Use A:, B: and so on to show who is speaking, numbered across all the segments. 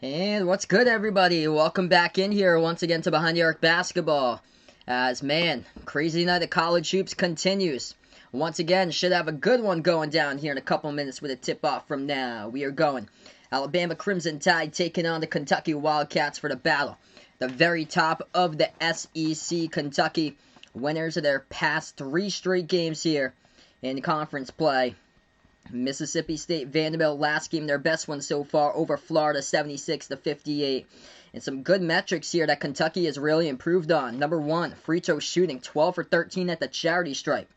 A: And what's good, everybody? Welcome back in here once again to Behind the Arc Basketball. As man, crazy night of college hoops continues. Once again, should have a good one going down here in a couple minutes with a tip-off from now. We are going Alabama Crimson Tide taking on the Kentucky Wildcats for the battle. The very top of the SEC. Kentucky, winners of their past 3 straight games here in conference play. Mississippi State, Vanderbilt, last game, their best one so far, over Florida, 76-58. And some good metrics here that Kentucky has really improved on. Number 1, free throw shooting, 12 for 13 at the charity stripe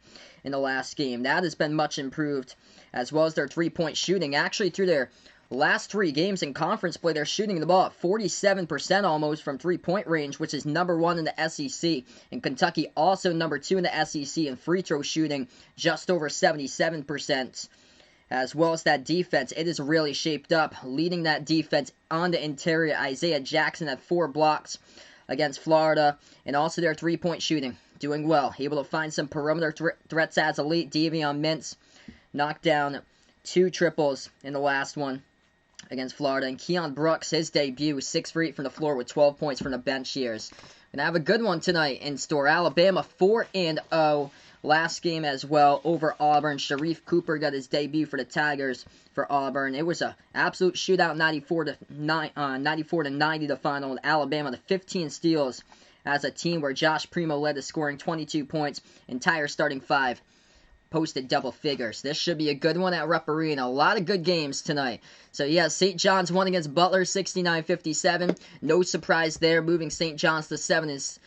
A: in the last game. That has been much improved, as well as their three-point shooting. Actually, through their last 3 games in conference play, they're shooting the ball at 47% almost from three-point range, which is number 1 in the SEC. And Kentucky also number 2 in the SEC in free throw shooting, just over 77%. As well as that defense, it is really shaped up. Leading that defense on the interior, Isaiah Jackson had 4 blocks against Florida. And also their three-point shooting, doing well. Able to find some perimeter threats as elite. Davion Mintz knocked down 2 triples in the last one against Florida. And Keon Brooks, his debut, 6 for 8 from the floor with 12 points from the bench here. Gonna have a good one tonight in store. Alabama 4-0. Last game as well over Auburn. Sharif Cooper got his debut for the Tigers for Auburn. It was an absolute shootout, 94-90 the final. And Alabama, the 15 steals as a team where Josh Primo led the scoring, 22 points. Entire starting 5 posted double figures. This should be a good one at Rupp Arena. A lot of good games tonight. So yeah, St. John's won against Butler 69-57. No surprise there, moving St. John's to 7-6.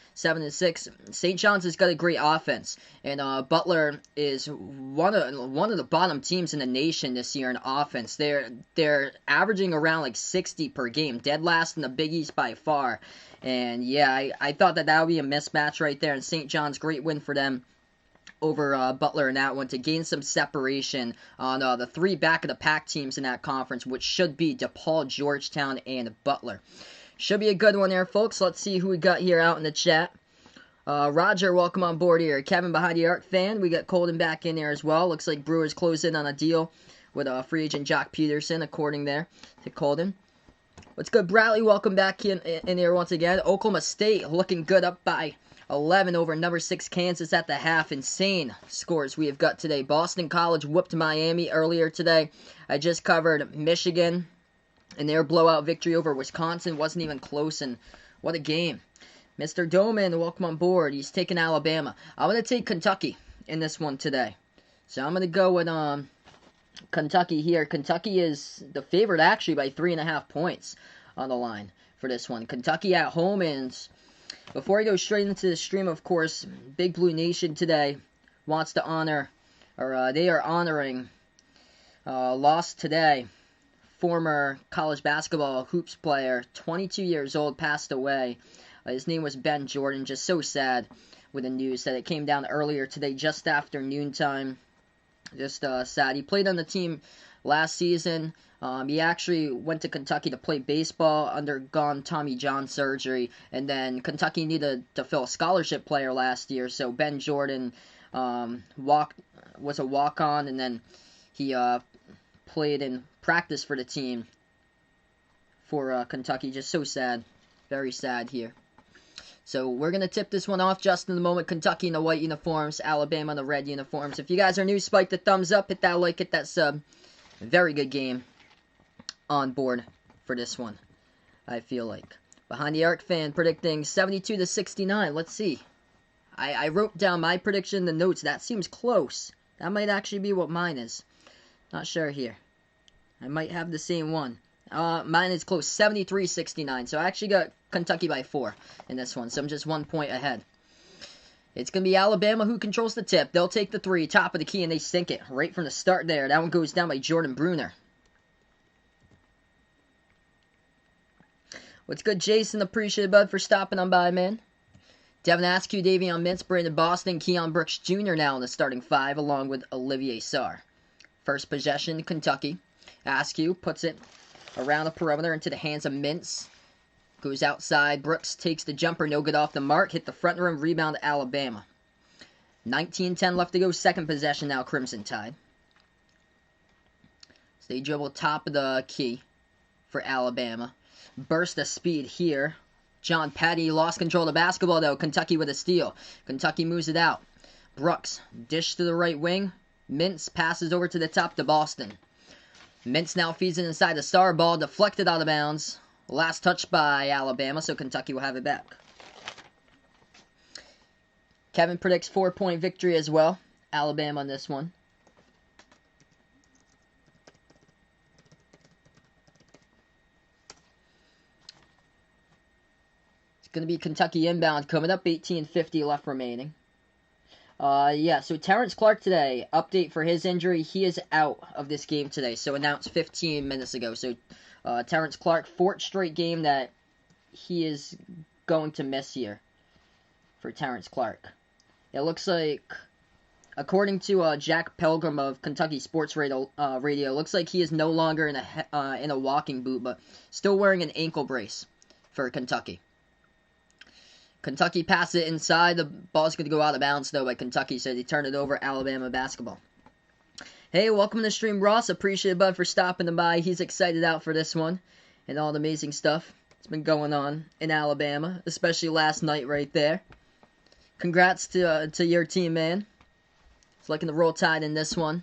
A: St. John's has got a great offense, and Butler is one of the bottom teams in the nation this year in offense. They're averaging around like 60 per game, dead last in the Big East by far. And yeah, I thought that would be a mismatch right there. And St. John's, great win for them over Butler in that one to gain some separation on the 3 back-of-the-pack teams in that conference, which should be DePaul, Georgetown, and Butler. Should be a good one there, folks. Let's see who we got here out in the chat. Roger, welcome on board here. Kevin, behind the arc fan. We got Colden back in there as well. Looks like Brewers closed in on a deal with free agent Jock Peterson, according there to Colden. What's good, Bradley? Welcome back in here once again. Oklahoma State looking good, up by 11 over number 6 Kansas at the half. Insane scores we have got today. Boston College whooped Miami earlier today. I just covered Michigan and their blowout victory over Wisconsin. Wasn't even close, and what a game. Mr. Doman, welcome on board. He's taking Alabama. I'm going to take Kentucky in this one today. So I'm going to go with Kentucky here. Kentucky is the favorite actually by 3.5 points on the line for this one. Kentucky at home. And before I go straight into the stream, of course, Big Blue Nation today wants to honor, or they are honoring, lost today, former college basketball hoops player, 22 years old, passed away. His name was Ben Jordan. Just so sad with the news that it came down earlier today, just after noontime. Just sad. He played on the team last season. He actually went to Kentucky to play baseball, undergone Tommy John surgery, and then Kentucky needed to fill a scholarship player last year, so Ben Jordan was a walk-on, and then he played and practiced for the team for Kentucky. Just so sad. Very sad here. So we're going to tip this one off just in a moment. Kentucky in the white uniforms, Alabama in the red uniforms. If you guys are new, spike the thumbs up, hit that like, hit that sub. Very good game on board for this one, I feel like. Behind the Arc fan predicting 72-69. Let's see. I wrote down my prediction in the notes. That seems close. That might actually be what mine is. Not sure here. I might have the same one. Mine is close, 73-69. So I actually got Kentucky by 4 in this one. So I'm just 1 point ahead. It's going to be Alabama who controls the tip. They'll take the 3, top of the key, and they sink it right from the start there. That one goes down by Jordan Bruner. What's good, Jason? Appreciate it, bud, for stopping on by, man. Devin Askew, Davion Mintz, Brandon Boston, Keon Brooks Jr. now in the starting 5, along with Olivier Sarr. First possession, Kentucky. Askew puts it around the perimeter into the hands of Mintz. Goes outside. Brooks takes the jumper. No good off the mark. Hit the front rim. Rebound to Alabama. 19-10 left to go. Second possession now, Crimson Tide. So they dribble top of the key for Alabama. burst of speed here. John Petty lost control of the basketball, though. Kentucky with a steal. Kentucky moves it out. Brooks, dish to the right wing. Mintz passes over to the top to Boston. Mintz now feeds it inside the star. Ball deflected out of bounds. Last touch by Alabama, so Kentucky will have it back. Kevin predicts 4-point victory as well. Alabama on this one. It's going to be Kentucky inbound coming up. 18:50 left remaining. So Terrence Clark today, update for his injury. He is out of this game today, so announced 15 minutes ago. So Terrence Clark, 4th straight game that he is going to miss here for Terrence Clark. It looks like, according to Jack Pilgrim of Kentucky Sports Radio, it looks like he is no longer in a walking boot, but still wearing an ankle brace for Kentucky. Kentucky passed it inside. The ball's going to go out of bounds, though, by Kentucky, so they turn it over. Alabama basketball. Hey, welcome to the stream, Ross. Appreciate Bud for stopping by. He's excited out for this one and all the amazing stuff that's been going on in Alabama, especially last night right there. Congrats to your team, man. It's looking to roll tide in this one.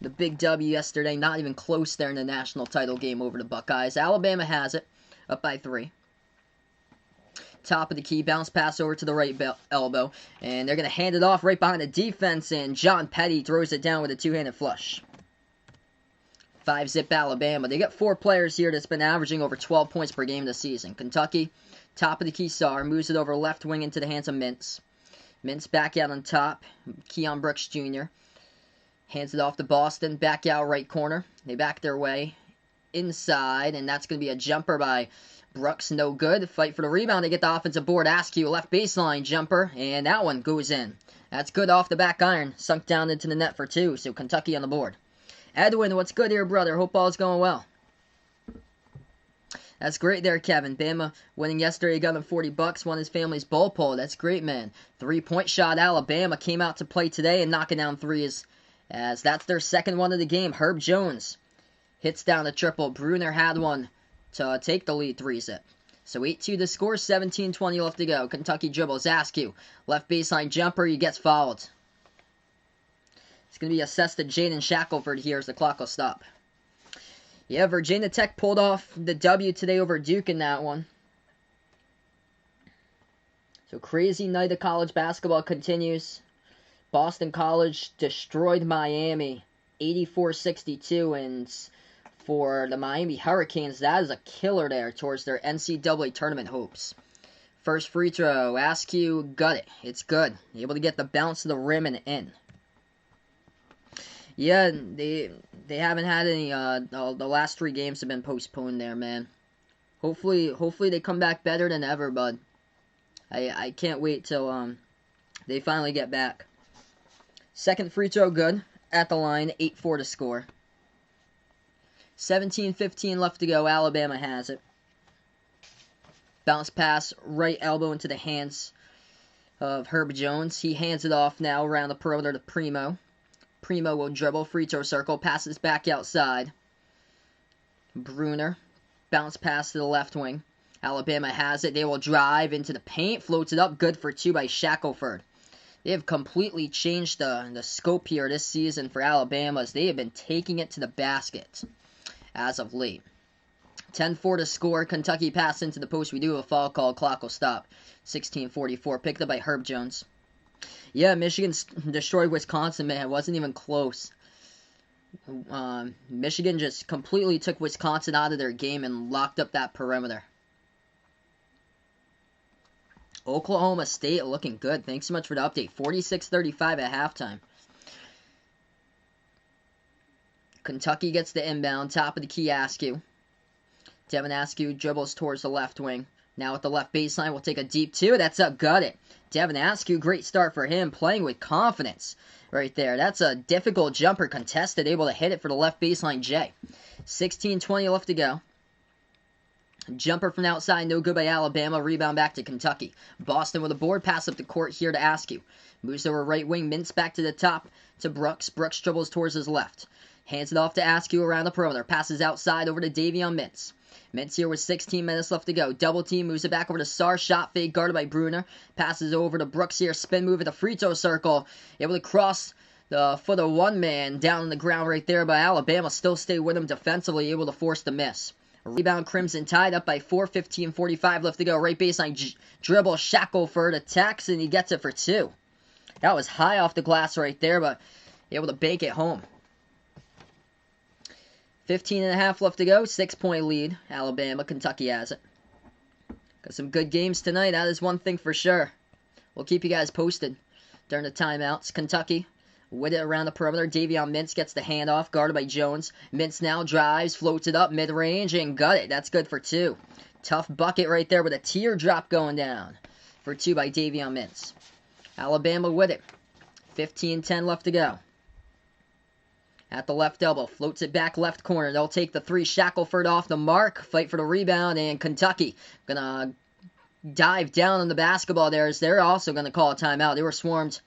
A: The big W yesterday, not even close there in the national title game over the Buckeyes. Alabama has it, up by 3. Top of the key, bounce pass over to the right elbow, and they're going to hand it off right behind the defense, and John Petty throws it down with a two-handed flush. 5-zip Alabama. They got 4 players here that's been averaging over 12 points per game this season. Kentucky, top of the key, Sar, moves it over left wing into the hands of Mintz. Mintz back out on top, Keon Brooks Jr. hands it off to Boston, back out right corner. They back their way inside, and that's going to be a jumper by Brooks, no good. Fight for the rebound to get the offensive board. Askew, left baseline jumper, and that one goes in. That's good off the back iron. Sunk down into the net for 2, so Kentucky on the board. Edwin, what's good here, brother? Hope all's going well. That's great there, Kevin. Bama winning yesterday, got him $40, won his family's bowl pole. That's great, man. 3-point shot. Alabama came out to play today and knocking down threes, as that's their second one of the game. Herb Jones hits down a triple. Bruner had one to take the lead 3-zip. So 8-2 the score, 17:20 left to go. Kentucky dribbles, Askew. Left baseline jumper, he gets fouled. It's going to be assessed to Jaden Shackelford here as the clock will stop. Yeah, Virginia Tech pulled off the W today over Duke in that one. So crazy night of college basketball continues. Boston College destroyed Miami 84-62, and for the Miami Hurricanes, that is a killer there towards their NCAA tournament hopes. First free throw, Askew got it. It's good. Able to get the bounce to the rim and in. Yeah, they haven't had any. The last 3 games have been postponed there, man. Hopefully they come back better than ever, bud. I can't wait till they finally get back. Second free throw, good at the line. 8-4 to score. 17:15 left to go. Alabama has it. Bounce pass, right elbow into the hands of Herb Jones. He hands it off now around the perimeter to Primo. Primo will dribble, free throw circle, passes back outside. Bruner, bounce pass to the left wing. Alabama has it. They will drive into the paint, floats it up, good for 2 by Shackelford. They have completely changed the scope here this season for Alabama, as they have been taking it to the basket as of late. 10-4 to score. Kentucky pass into the post. We do have a foul call. Clock will stop. 16:44. Picked up by Herb Jones. Yeah, Michigan destroyed Wisconsin, man. It wasn't even close. Michigan just completely took Wisconsin out of their game and locked up that perimeter. Oklahoma State looking good. Thanks so much for the update. 46-35 at halftime. Kentucky gets the inbound. Top of the key, Askew. Devin Askew dribbles towards the left wing. Now at the left baseline, we'll take a deep 2. That's up. Got it. Devin Askew, great start for him. Playing with confidence right there. That's a difficult jumper contested. Able to hit it for the left baseline, Jay. 16:20 left to go. Jumper from outside, no good by Alabama. Rebound back to Kentucky. Boston with a board pass up the court here to Askew. Moves over right wing, Mintz back to the top to Brooks. Brooks dribbles towards his left. Hands it off to Askew around the perimeter. Passes outside over to Davion Mintz. Mintz here with 16 minutes left to go. Double team, moves it back over to Sarr. Shot fake, guarded by Bruner. Passes over to Brooks here. Spin move at the free throw circle. Able to cross the foot of one man down on the ground right there, but Alabama still stay with him defensively, able to force the miss. Rebound Crimson tied up by 4:15:45 left to go. Right baseline dribble. Shackelford attacks, and he gets it for two. That was high off the glass right there, but able to bank it home. 15.5 left to go. 6-point lead. Alabama. Kentucky has it. Got some good games tonight. That is one thing for sure. We'll keep you guys posted during the timeouts. Kentucky with it around the perimeter. Davion Mintz gets the handoff, guarded by Jones. Mintz now drives, floats it up mid-range, and got it. That's good for two. Tough bucket right there with a teardrop going down for two by Davion Mintz. Alabama with it. 15:10 left to go. At the left elbow, floats it back left corner. They'll take the three. Shackelford off the mark, fight for the rebound, and Kentucky gonna dive down on the basketball there, as they're also gonna call a timeout. They were swarmed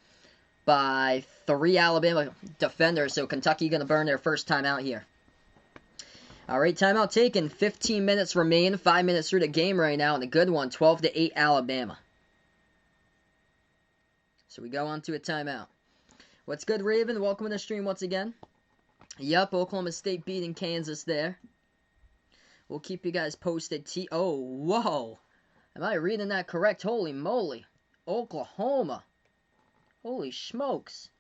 A: by three Alabama defenders, so Kentucky gonna burn their first timeout here. Alright, timeout taken. 15 minutes remain. 5 minutes through the game right now, and a good one. 12-8 Alabama. So we go on to a timeout. What's good, Raven? Welcome to the stream once again. Yup, Oklahoma State beating Kansas there. We'll keep you guys posted. Oh, whoa. Am I reading that correct? Holy moly. Oklahoma. Holy smokes.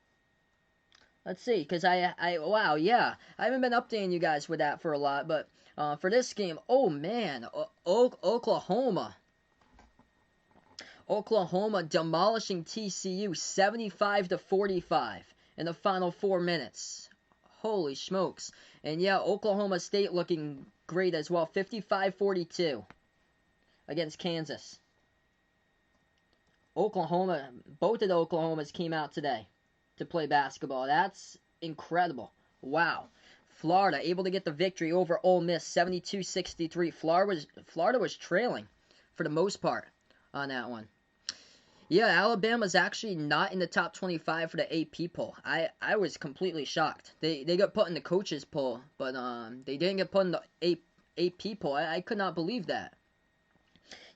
A: Let's see, because wow, yeah. I haven't been updating you guys with that for a lot, but for this game, oh man, Oklahoma. Oklahoma demolishing TCU 75-45 in the final 4 minutes. Holy smokes. And yeah, Oklahoma State looking great as well. 55-42 against Kansas. Oklahoma, both of the Oklahomas came out today to play basketball. That's incredible. Wow. Florida able to get the victory over Ole Miss, 72-63. Florida was trailing for the most part on that one. Yeah, Alabama's actually not in the top 25 for the AP poll. I was completely shocked. They got put in the coaches poll, but they didn't get put in the AP poll. I could not believe that.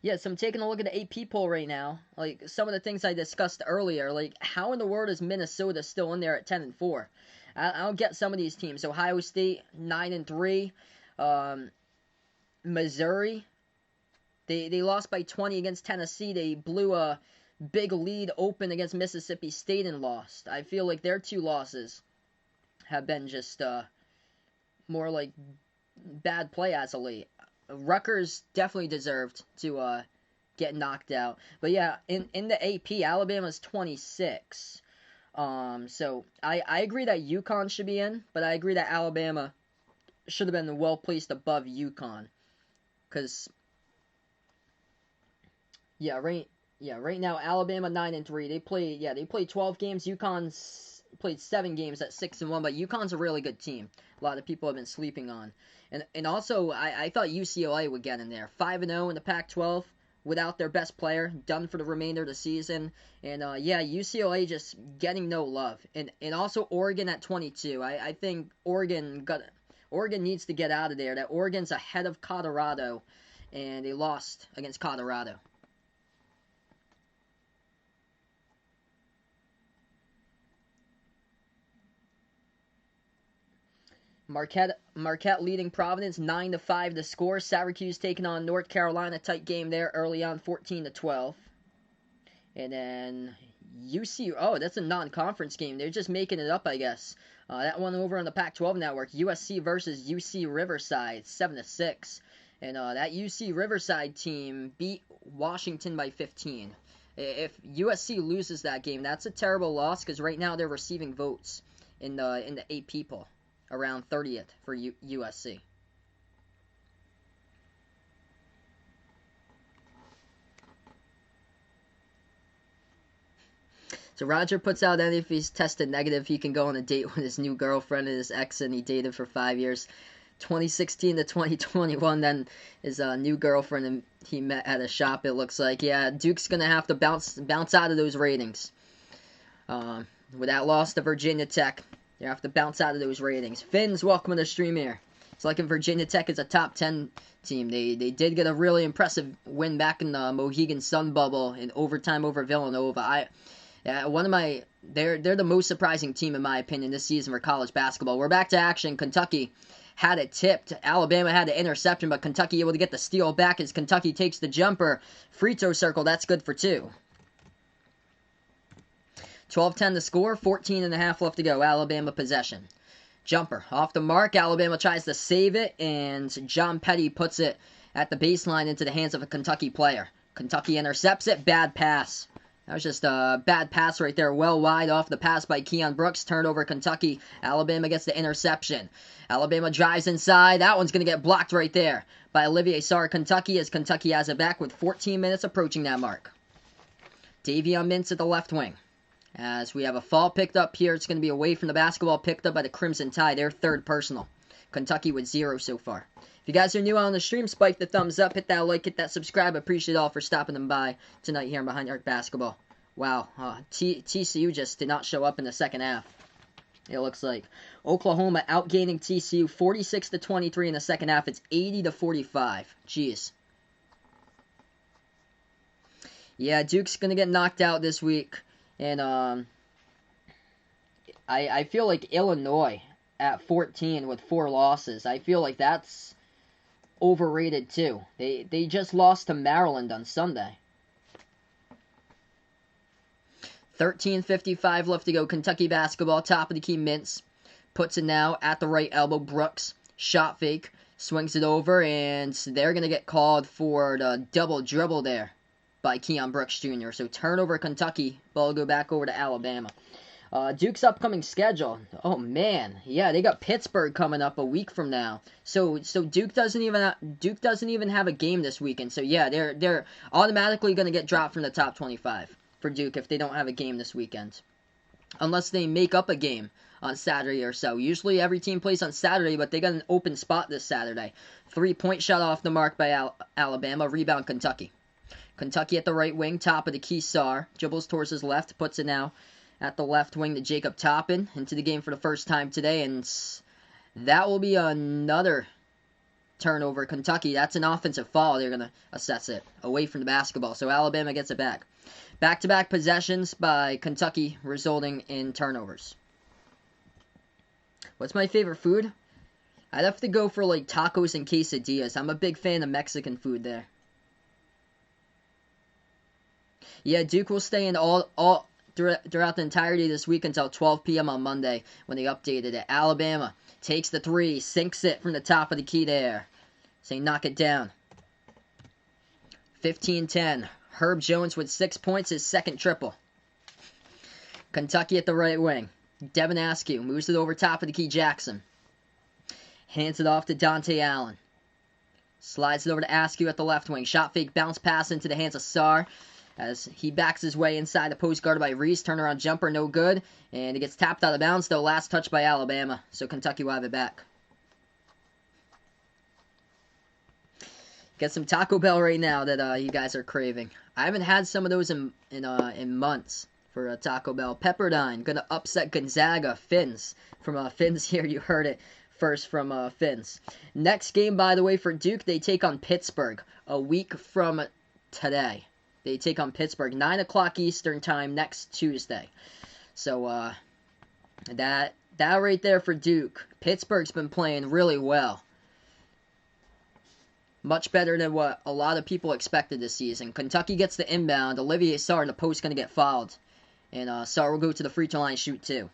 A: Yeah, so I'm taking a look at the AP poll right now. Like, some of the things I discussed earlier. Like, how in the world is Minnesota still in there at 10-4? I don't get some of these teams. Ohio State, 9-3. Missouri, they lost by 20 against Tennessee. They blew a big lead open against Mississippi State and lost. I feel like their two losses have been just more like bad play as of late. Rutgers definitely deserved to get knocked out. But yeah, in the AP, Alabama's 26. So I agree that UConn should be in, but I agree that Alabama should have been well placed above UConn. Because right now Alabama 9-3. They played 12 games. UConn's played 7 games at 6-1, but UConn's a really good team. A lot of people have been sleeping on. And also I thought UCLA would get in there. 5-0 in the Pac-12 without their best player, done for the remainder of the season. And UCLA just getting no love. And also Oregon at 22. I think Oregon needs to get out of there. That Oregon's ahead of Colorado, and they lost against Colorado. Marquette leading Providence 9-5 to score. Syracuse taking on North Carolina, tight game there early on, 14-12. And then UC, that's a non-conference game. They're just making it up, I guess. That one over on the Pac-12 network, USC versus UC Riverside, 7-6. And that UC Riverside team beat Washington by 15. If USC loses that game, that's a terrible loss, because right now they're receiving votes in the AP poll. Around 30th for USC. So Roger puts out that if he's tested negative, he can go on a date with his new girlfriend and his ex, and he dated for 5 years. 2016 to 2021, then his new girlfriend he met at a shop, it looks like. Yeah, Duke's going to have to bounce out of those ratings. With that loss to Virginia Tech. They have to bounce out of those ratings. Finns, welcome to the stream here. It's like Virginia Tech is a top 10 team. They did get a really impressive win back in the Mohegan Sun Bubble in overtime over Villanova. They're the most surprising team in my opinion this season for college basketball. We're back to action. Kentucky had it tipped. Alabama had the interception, but Kentucky able to get the steal back as Kentucky takes the jumper. Free throw circle, that's good for 2. 12-10 the score, 14.5 left to go. Alabama possession. Jumper off the mark. Alabama tries to save it, and John Petty puts it at the baseline into the hands of a Kentucky player. Kentucky intercepts it. Bad pass. That was just a bad pass right there. Well wide off the pass by Keon Brooks. Turnover Kentucky. Alabama gets the interception. Alabama drives inside. That one's going to get blocked right there by Olivier Sarr. Kentucky as Kentucky has it back with 14 minutes approaching that mark. Davion Mintz at the left wing. As we have a foul picked up here, it's going to be away from the basketball, picked up by the Crimson Tide. Their third personal. Kentucky with 0 so far. If you guys are new on the stream, spike the thumbs up, hit that like, hit that subscribe. Appreciate it all for stopping them by tonight here on Behind Arc Basketball. Wow, TCU just did not show up in the second half. It looks like Oklahoma outgaining TCU 46-23 in the second half. It's 80-45. Jeez. Yeah, Duke's going to get knocked out this week. And I feel like Illinois at 14 with 4 losses. I feel like that's overrated too. They just lost to Maryland on Sunday. 13:55 left to go. Kentucky basketball, top of the key. Mintz puts it now at the right elbow. Brooks, shot fake, swings it over, and they're going to get called for the double dribble there by Keon Brooks Jr. So turnover Kentucky. Ball will go back over to Alabama. Duke's upcoming schedule. Oh man, yeah, they got Pittsburgh coming up a week from now. So Duke doesn't even have a game this weekend. So yeah, they're automatically going to get dropped from the top 25 for Duke if they don't have a game this weekend, unless they make up a game on Saturday or so. Usually every team plays on Saturday, but they got an open spot this Saturday. 3-point shot off the mark by Alabama. Rebound Kentucky. Kentucky at the right wing, top of the key. Sarr dribbles towards his left, puts it now at the left wing to Jacob Toppin into the game for the first time today, and that will be another turnover. Kentucky, that's an offensive foul. They're going to assess it away from the basketball, so Alabama gets it back. Back-to-back possessions by Kentucky resulting in turnovers. What's my favorite food? I'd have to go for like tacos and quesadillas. I'm a big fan of Mexican food there. Yeah, Duke will stay in all throughout the entirety of this week until 12 p.m. on Monday when they updated it. Alabama takes the 3, sinks it from the top of the key there. So knock it down. 15-10. Herb Jones with 6 points, his second triple. Kentucky at the right wing. Devin Askew moves it over top of the key. Jackson hands it off to Dante Allen. Slides it over to Askew at the left wing. Shot fake, bounce pass into the hands of Sarr as he backs his way inside the post guarded by Reese. Turnaround jumper, no good. And it gets tapped out of bounds, though. Last touch by Alabama. So Kentucky will have it back. Get some Taco Bell right now that you guys are craving. I haven't had some of those in months for Taco Bell. Pepperdine gonna upset Gonzaga. Finns from Finns here. You heard it first from Finns. Next game, by the way, for Duke, they take on Pittsburgh a week from today. They take on Pittsburgh 9 o'clock Eastern time next Tuesday. So that right there for Duke. Pittsburgh's been playing really well. Much better than what a lot of people expected this season. Kentucky gets the inbound. Olivier Sarr in the post going to get fouled. And Sarr will go to the free throw line, shoot 2.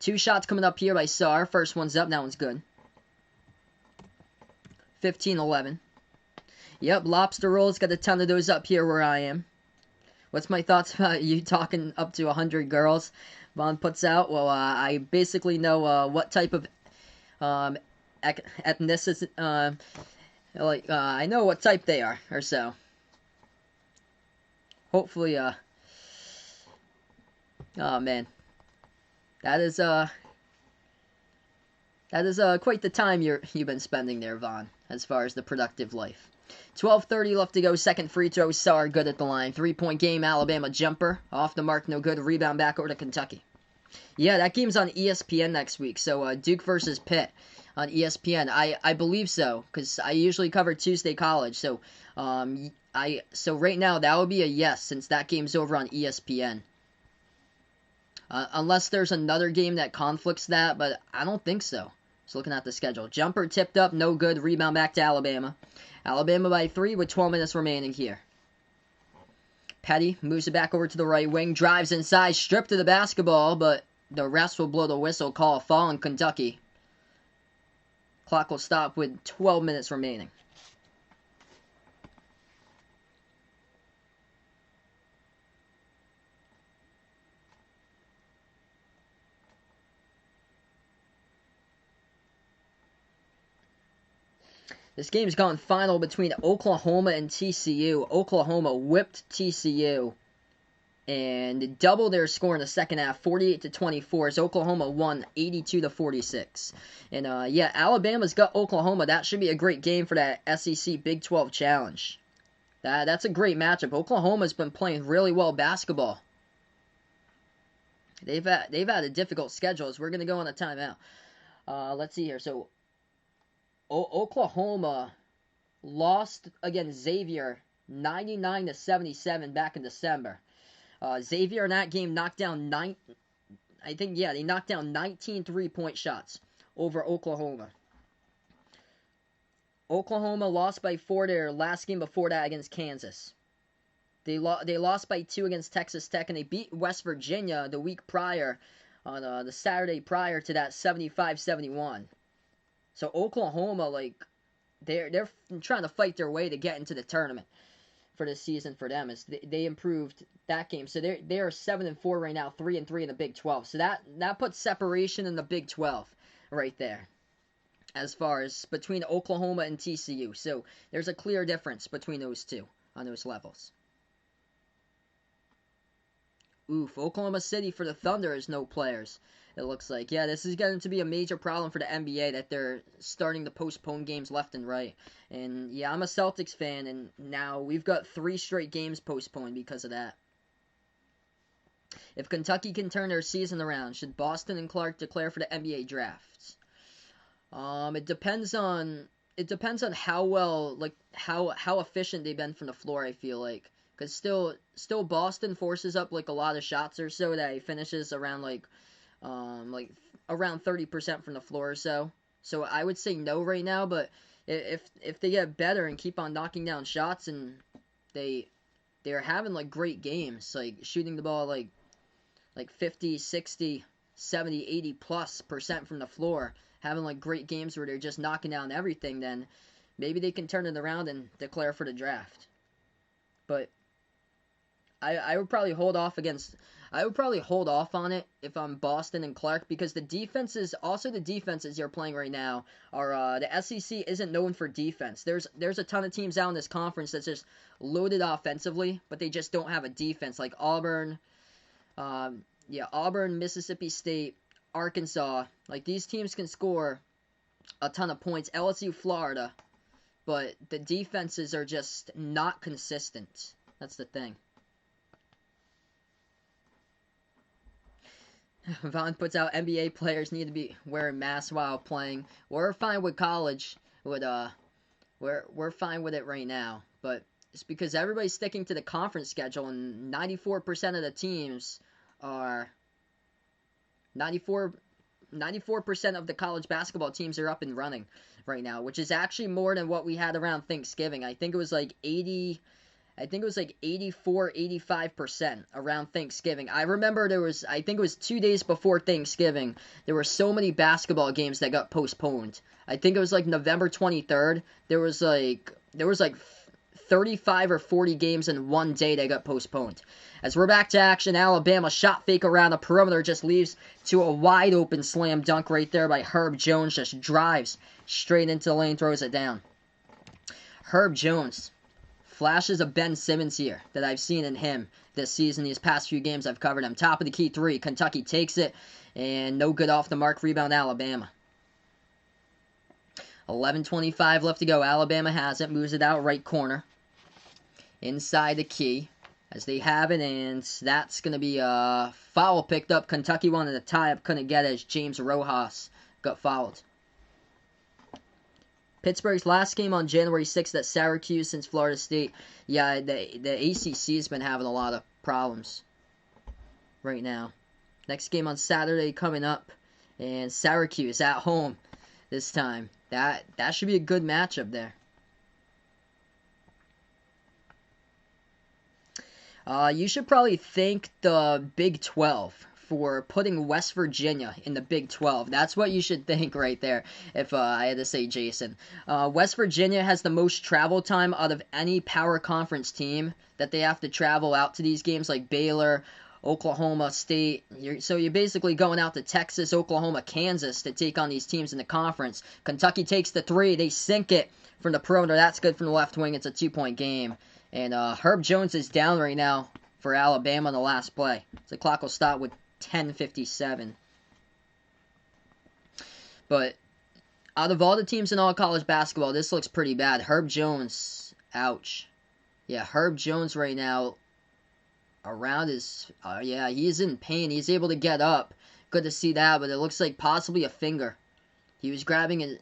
A: 2 shots coming up here by Sarr. First one's up. That one's good. 15-11. Yep, Lobster Roll's got a ton of those up here where I am. What's my thoughts about you talking up to 100 girls? Vaughn puts out. Well, I basically know what type of ethnicity... I know what type they are, or so. Hopefully, oh man. That is quite the time you've been spending there, Vaughn, as far as the productive life. 12:30 left to go, second free throw, Sarr good at the line. 3-point game, Alabama jumper, off the mark, no good, rebound back over to Kentucky. Yeah, that game's on ESPN next week. So Duke versus Pitt on ESPN. I believe so, because I usually cover Tuesday College. So right now that would be a yes, since that game's over on ESPN. Unless there's another game that conflicts that, but I don't think so. Just looking at the schedule. Jumper tipped up, no good. Rebound back to Alabama. Alabama by 3 with 12 minutes remaining here. Petty moves it back over to the right wing, drives inside, stripped of the basketball, but the refs will blow the whistle, call a foul in Kentucky. Clock will stop with 12 minutes remaining. This game's gone final between Oklahoma and TCU. Oklahoma whipped TCU and doubled their score in the second half, 48-24, as Oklahoma won 82-46. And yeah, Alabama's got Oklahoma. That should be a great game for that SEC Big 12 Challenge. That's a great matchup. Oklahoma's been playing really well basketball. They've had a difficult schedule, as we're going to go on a timeout. Let's see here. So Oklahoma lost against Xavier 99-77 back in December. Xavier in that game knocked down they knocked down 19 3-point shots over Oklahoma. Oklahoma lost by 4 their last game before that against Kansas. They lost by 2 against Texas Tech, and they beat West Virginia the week prior, on the Saturday prior to that, 75-71. So Oklahoma, they're trying to fight their way to get into the tournament for this season for them. As they improved that game, so they are 7-4 right now, 3-3 in the Big 12. So that puts separation in the Big 12 right there, as far as between Oklahoma and TCU. So there's a clear difference between those two on those levels. Oof, Oklahoma City for the Thunder has no players, it looks like. Yeah, this is going to be a major problem for the NBA, that they're starting to postpone games left and right. And yeah, I'm a Celtics fan, and now we've got 3 straight games postponed because of that. If Kentucky can turn their season around, should Boston and Clark declare for the NBA drafts? It depends on how well, how efficient they've been from the floor, I feel like. Because still Boston forces up a lot of shots or so, that he finishes around around 30% from the floor or so. So I would say no right now, but if they get better and keep on knocking down shots, and they're having great games, shooting the ball 50, 60, 70, 80+% from the floor, having great games where they're just knocking down everything, then maybe they can turn it around and declare for the draft. But I would probably hold off on it if I'm Boston and Clark, because the defenses you're playing right now are the SEC isn't known for defense. There's a ton of teams out in this conference that's just loaded offensively, but they just don't have a defense, like Auburn, Mississippi State, Arkansas. These teams can score a ton of points. LSU, Florida, but the defenses are just not consistent. That's the thing. Vaughn puts out NBA players need to be wearing masks while playing. We're fine with college. We're fine with it right now. But it's because everybody's sticking to the conference schedule, and 94% of the teams are 94% of the college basketball teams are up and running right now, which is actually more than what we had around Thanksgiving. I think it was 84, 85% around Thanksgiving. I remember I think it was 2 days before Thanksgiving, there were so many basketball games that got postponed. I think it was November 23rd. There was 35 or 40 games in one day that got postponed. As we're back to action, Alabama shot fake around the perimeter, just leaves to a wide open slam dunk right there by Herb Jones. Just drives straight into the lane, throws it down. Herb Jones. Flashes of Ben Simmons here that I've seen in him this season. These past few games I've covered him. Top of the key 3. Kentucky takes it, and no good off the mark. Rebound Alabama. 11:25 left to go. Alabama has it. Moves it out right corner. Inside the key. as they have it, and that's going to be a foul picked up. Kentucky wanted to tie up, couldn't get it as James Rojas got fouled. Pittsburgh's last game on January 6th at Syracuse since Florida State. Yeah, the ACC has been having a lot of problems right now. Next game on Saturday coming up, and Syracuse at home this time. That should be a good matchup there. You should probably thank the Big 12 for putting West Virginia in the Big 12. That's what you should think right there, if I had to say Jason. West Virginia has the most travel time out of any power conference team that they have to travel out to these games, like Baylor, Oklahoma State. So you're basically going out to Texas, Oklahoma, Kansas to take on these teams in the conference. Kentucky takes the 3. They sink it from the perimeter. That's good from the left wing. It's a 2-point game. And Herb Jones is down right now for Alabama on the last play. So the clock will stop with 10:57. But out of all the teams in all college basketball, this looks pretty bad. Herb Jones, ouch. Yeah, Herb Jones right now around his, yeah, he's in pain. He's able to get up. Good to see that, but it looks like possibly a finger. He was grabbing it.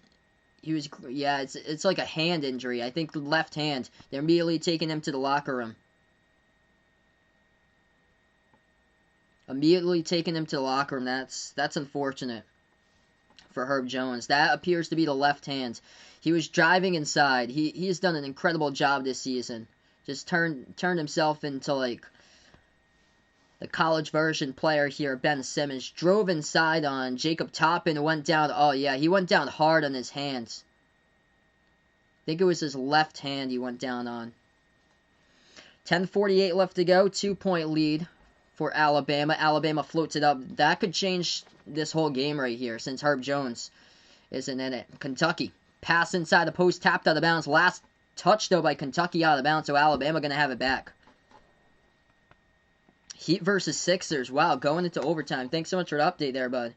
A: Yeah, it's like a hand injury. I think the left hand. They're immediately taking him to the locker room. That's unfortunate for Herb Jones. That appears to be the left hand. He was driving inside. He's done an incredible job this season. Just turned himself into like the college version player here, Ben Simmons. Drove inside on Jacob Toppin and went down. Oh, yeah, he went down hard on his hands. I think it was his left hand he went down on. 10:48 left to go. 2-point lead for Alabama. Alabama floats it up. That could change this whole game right here since Herb Jones isn't in it. Kentucky. Pass inside the post, tapped out of bounds. Last touch, though, by Kentucky out of bounds, so Alabama going to have it back. Heat versus Sixers. Wow, going into overtime. Thanks so much for the update there, bud.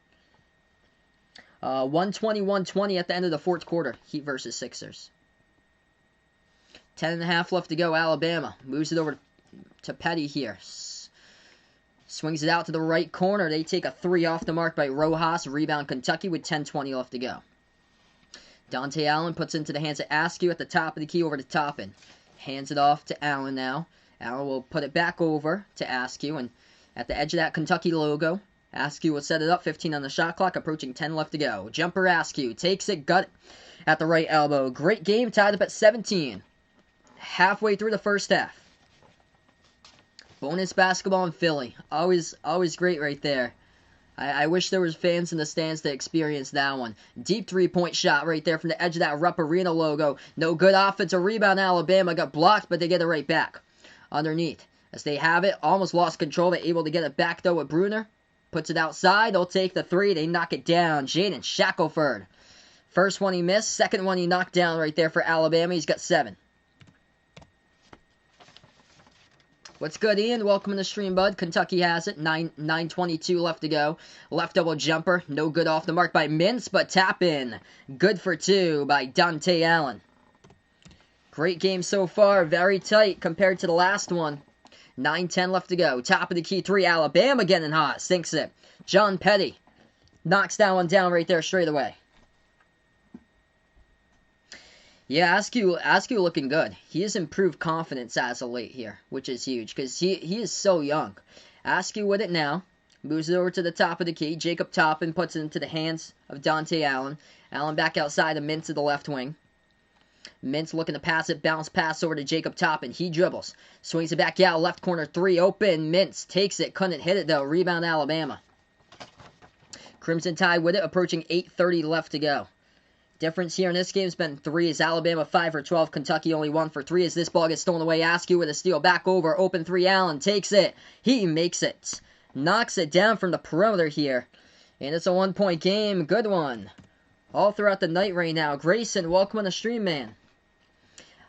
A: 120-120 at the end of the fourth quarter. Heat versus Sixers. 10.5 left to go. Alabama moves it over to Petty here. Swings it out to the right corner. They take a 3 off the mark by Rojas. Rebound Kentucky with 10:20 left to go. Dante Allen puts it into the hands of Askew at the top of the key over to Toppin. Hands it off to Allen now. Allen will put it back over to Askew, and at the edge of that Kentucky logo, Askew will set it up. 15 on the shot clock, approaching 10 left to go. Jumper Askew takes it, gut at the right elbow. Great game, tied up at 17. Halfway through the first half. Bonus basketball in Philly. Always great right there. I wish there was fans in the stands to experience that one. Deep 3-point shot right there from the edge of that Rupp Arena logo. No good offensive rebound. Alabama got blocked, but they get it right back. Underneath, as they have it, almost lost control, but able to get it back though with Bruner. Puts it outside, they'll take the 3, they knock it down. Jaden Shackelford. First one he missed, second one he knocked down right there for Alabama. He's got 7. What's good, Ian? Welcome to the stream, bud. Kentucky has it. 9:22 left to go. Left double jumper, no good off the mark by Mintz, but tap in. Good for 2 by Dante Allen. Great game so far. Very tight compared to the last one. 9:10 left to go. Top of the key 3. Alabama getting hot. Sinks it. John Petty knocks that one down right there straight away. Yeah, Askew looking good. He has improved confidence as of late here, which is huge because he is so young. Askew with it now. Moves it over to the top of the key. Jacob Toppin puts it into the hands of Dante Allen. Allen back outside the Mintz to the left wing. Mintz looking to pass it. Bounce pass over to Jacob Toppin. He dribbles. Swings it back out. Left corner 3 open. Mintz takes it. Couldn't hit it though. Rebound Alabama. Crimson Tide with it. Approaching 8:30 left to go. Difference here in this game has been 3 as Alabama 5 for 12. Kentucky only 1 for 3 as this ball gets stolen away. Askew with a steal. Back over. Open 3. Allen takes it. He makes it. Knocks it down from the perimeter here. And it's a 1-point game. Good one. All throughout the night right now. Grayson, welcome on the stream, man.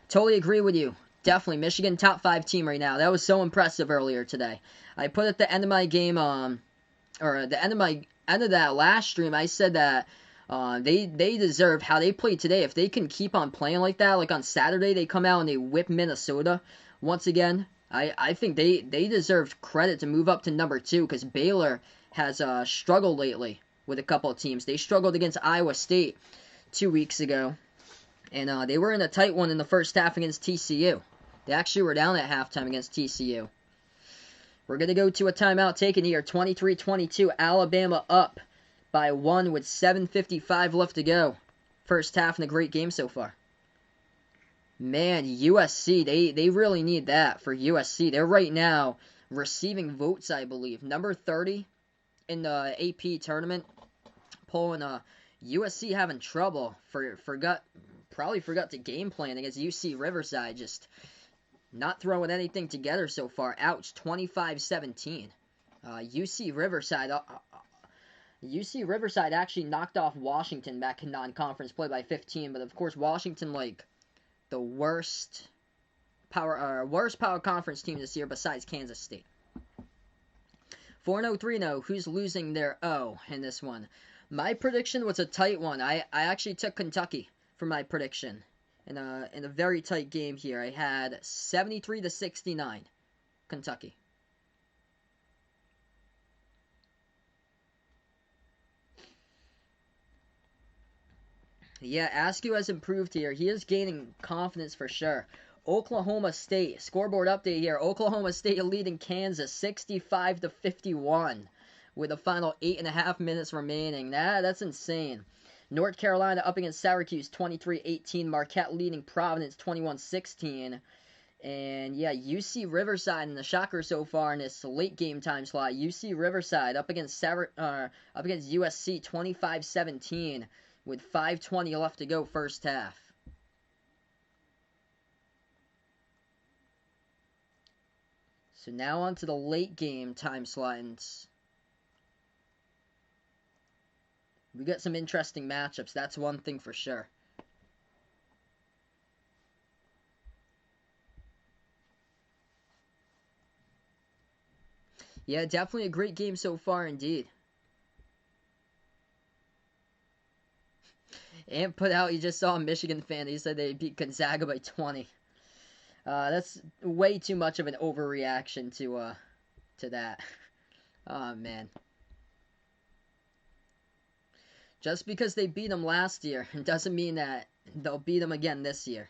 A: Totally agree with you. Definitely. Michigan top 5 team right now. That was so impressive earlier today. I put at the end of my game, or the end of that last stream, I said that they deserve how they played today. If they can keep on playing like that, like on Saturday, they come out and they whip Minnesota once again. I think they deserve credit to move up to number 2 because Baylor has struggled lately with a couple of teams. They struggled against Iowa State 2 weeks ago, and they were in a tight one in the first half against TCU. They actually were down at halftime against TCU. We're going to go to a timeout taken here. 23-22, Alabama up by 1 with 7:55 left to go. First half and a great game so far. Man, USC, they really need that for USC. They're right now receiving votes, I believe. Number 30 in the AP tournament. Pulling USC having trouble. Probably forgot to game plan against UC Riverside. Just not throwing anything together so far. Ouch, 25-17. UC Riverside actually knocked off Washington back in non-conference play by 15, but of course Washington, like, the worst power conference team this year besides Kansas State. 4-0, 3-0. Who's losing their O in this one? My prediction was a tight one. I actually took Kentucky for my prediction in a very tight game here. I had 73-69 Kentucky. Yeah, Askew has improved here. He is gaining confidence for sure. Oklahoma State, scoreboard update here. Oklahoma State leading Kansas 65-51 with the final 8.5 minutes remaining. That's insane. North Carolina up against Syracuse 23-18. Marquette leading Providence 21-16. And yeah, UC Riverside, and the shocker so far in this late game time slot. UC Riverside up against USC 25-17 with 5:20 left to go first half. So now on to the late game time slots. We got some interesting matchups. That's one thing for sure. Yeah, definitely a great game so far indeed. And put out, you just saw a Michigan fan. He said they beat Gonzaga by 20. That's way too much of an overreaction to that. Oh, man. Just because they beat them last year doesn't mean that they'll beat them again this year.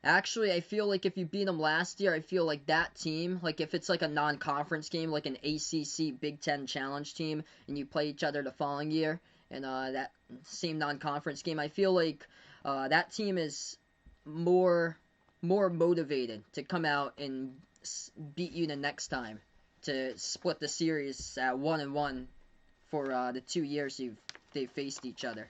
A: Actually, I feel like if you beat them last year, I feel like that team, like if it's like a non-conference game, like an ACC Big Ten Challenge team, and you play each other the following year, and that same non-conference game, I feel like that team is more motivated to come out and beat you the next time, to split the series at 1-1 for the 2 years they've faced each other.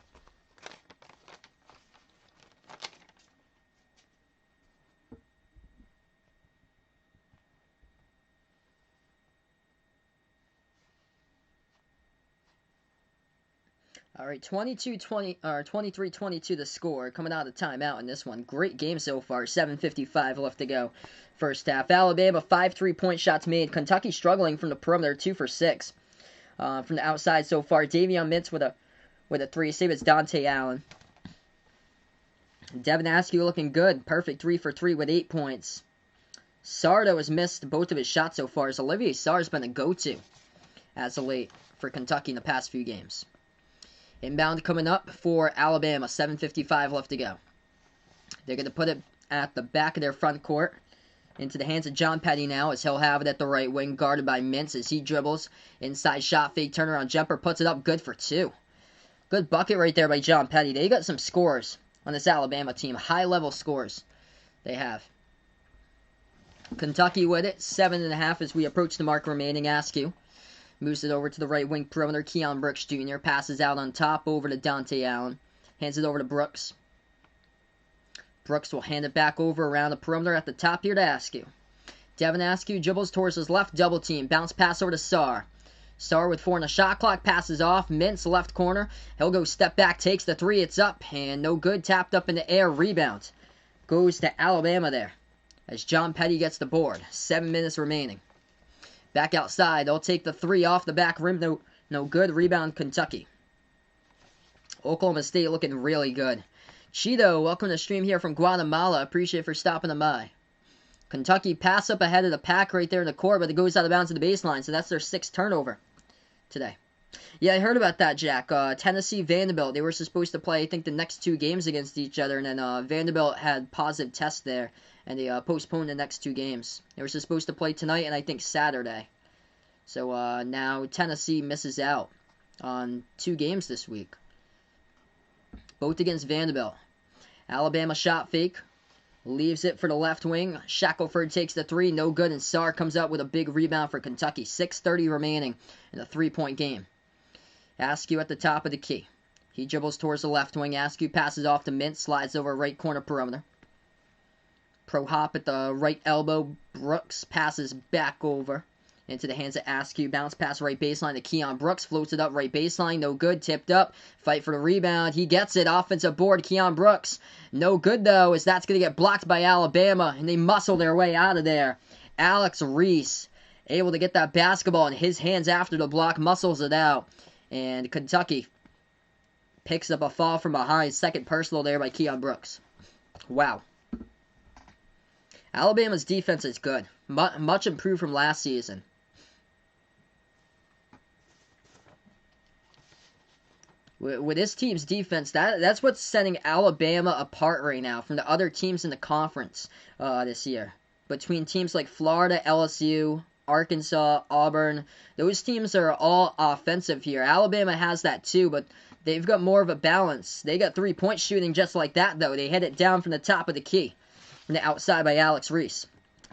A: All right, 23-22 the score, coming out of timeout in this one. Great game so far, 7:55 left to go. First half, Alabama, 5 3-point shots made. Kentucky struggling from the perimeter, 2 for 6. From the outside so far, Davion Mintz with a 3. Save it's Dante Allen. Devin Askew looking good, perfect 3 for 3 with 8 points. Sardo has missed both of his shots so far, as Olivier Sarr has been a go-to as of late for Kentucky in the past few games. Inbound coming up for Alabama, 7:55 left to go. They're going to put it at the back of their front court. Into the hands of John Petty now, as he'll have it at the right wing, guarded by Mintz as he dribbles. Inside shot, fake turnaround jumper, puts it up, good for 2. Good bucket right there by John Petty. They got some scores on this Alabama team. High-level scores they have. Kentucky with it, 7.5 as we approach the mark remaining. Askew moves it over to the right wing perimeter. Keon Brooks Jr. passes out on top over to Dante Allen. Hands it over to Brooks. Brooks will hand it back over around the perimeter at the top here to Askew. Devin Askew dribbles towards his left, double team. Bounce pass over to Sarr. Sarr with 4 on the shot clock, passes off. Mintz left corner. He'll go step back, takes the 3. It's up and no good. Tapped up in the air. Rebound goes to Alabama there as John Petty gets the board. 7 minutes remaining. Back outside, they'll take the 3 off the back rim. No good. Rebound, Kentucky. Oklahoma State looking really good. Cheeto, welcome to the stream here from Guatemala. Appreciate it for stopping by. Kentucky pass up ahead of the pack right there in the court, but it goes out of bounds to the baseline, so that's their 6th turnover today. Yeah, I heard about that, Jack. Tennessee, Vanderbilt, they were supposed to play, I think, the next 2 games against each other, and then Vanderbilt had positive tests there, and they postponed the next 2 games. They were supposed to play tonight and I think Saturday. So now Tennessee misses out on 2 games this week, both against Vanderbilt. Alabama shot fake, leaves it for the left wing. Shackelford takes the 3, no good, and Sarr comes up with a big rebound for Kentucky. 6:30 remaining in a 3-point game. Askew at the top of the key. He dribbles towards the left wing. Askew passes off to Mintz, slides over right corner perimeter. Pro hop at the right elbow. Brooks passes back over into the hands of Askew. Bounce pass right baseline to Keon Brooks. Floats it up right baseline. No good. Tipped up. Fight for the rebound. He gets it. Offensive board. Keon Brooks. No good, though, as that's going to get blocked by Alabama, and they muscle their way out of there. Alex Reese able to get that basketball in his hands after the block. Muscles it out. And Kentucky picks up a fall from behind. 2nd personal there by Keon Brooks. Wow. Alabama's defense is good. Much improved from last season. With this team's defense, that's what's setting Alabama apart right now from the other teams in the conference this year. Between teams like Florida, LSU, Arkansas, Auburn, those teams are all offensive here. Alabama has that too, but they've got more of a balance. They got 3-point shooting just like that, though. They hit it down from the top of the key, from the outside by Alex Reese.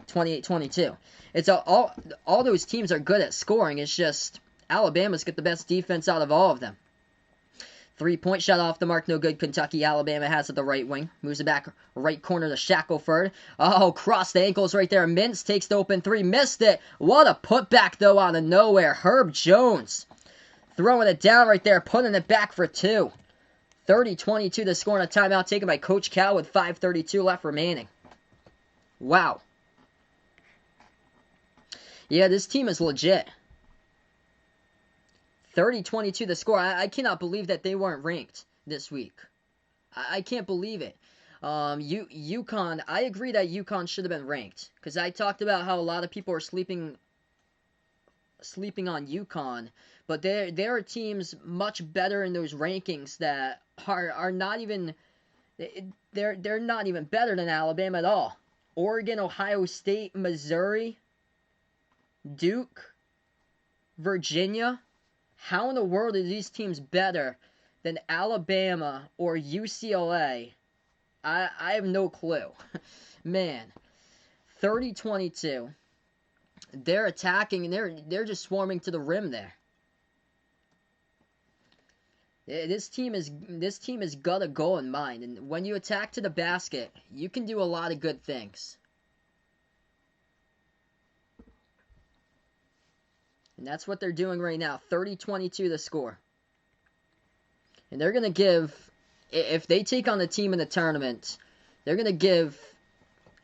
A: 28-22. It's all those teams are good at scoring. It's just Alabama's got the best defense out of all of them. 3-point shot off the mark, no good. Kentucky. Alabama has it the right wing. Moves it back right corner to Shackelford. Oh, cross the ankles right there. Mintz takes the open 3. Missed it. What a putback, though, out of nowhere. Herb Jones throwing it down right there, putting it back for 2. 30-22 to score on a timeout taken by Coach Cal with 5:32 left remaining. Wow. Yeah, this team is legit. 30-22 the score. I cannot believe that they weren't ranked this week. I can't believe it. UConn, I agree that UConn should have been ranked, because I talked about how a lot of people are sleeping on UConn, but there are teams much better in those rankings that are not even, they're not even better than Alabama at all. Oregon, Ohio State, Missouri, Duke, Virginia. How in the world are these teams better than Alabama or UCLA? I have no clue. Man, 30-22. They're attacking and they're just swarming to the rim there. This team has got a goal in mind, and when you attack to the basket, you can do a lot of good things. And that's what they're doing right now. 30-22 the score. And they're going to give, if they take on the team in the tournament, they're going to give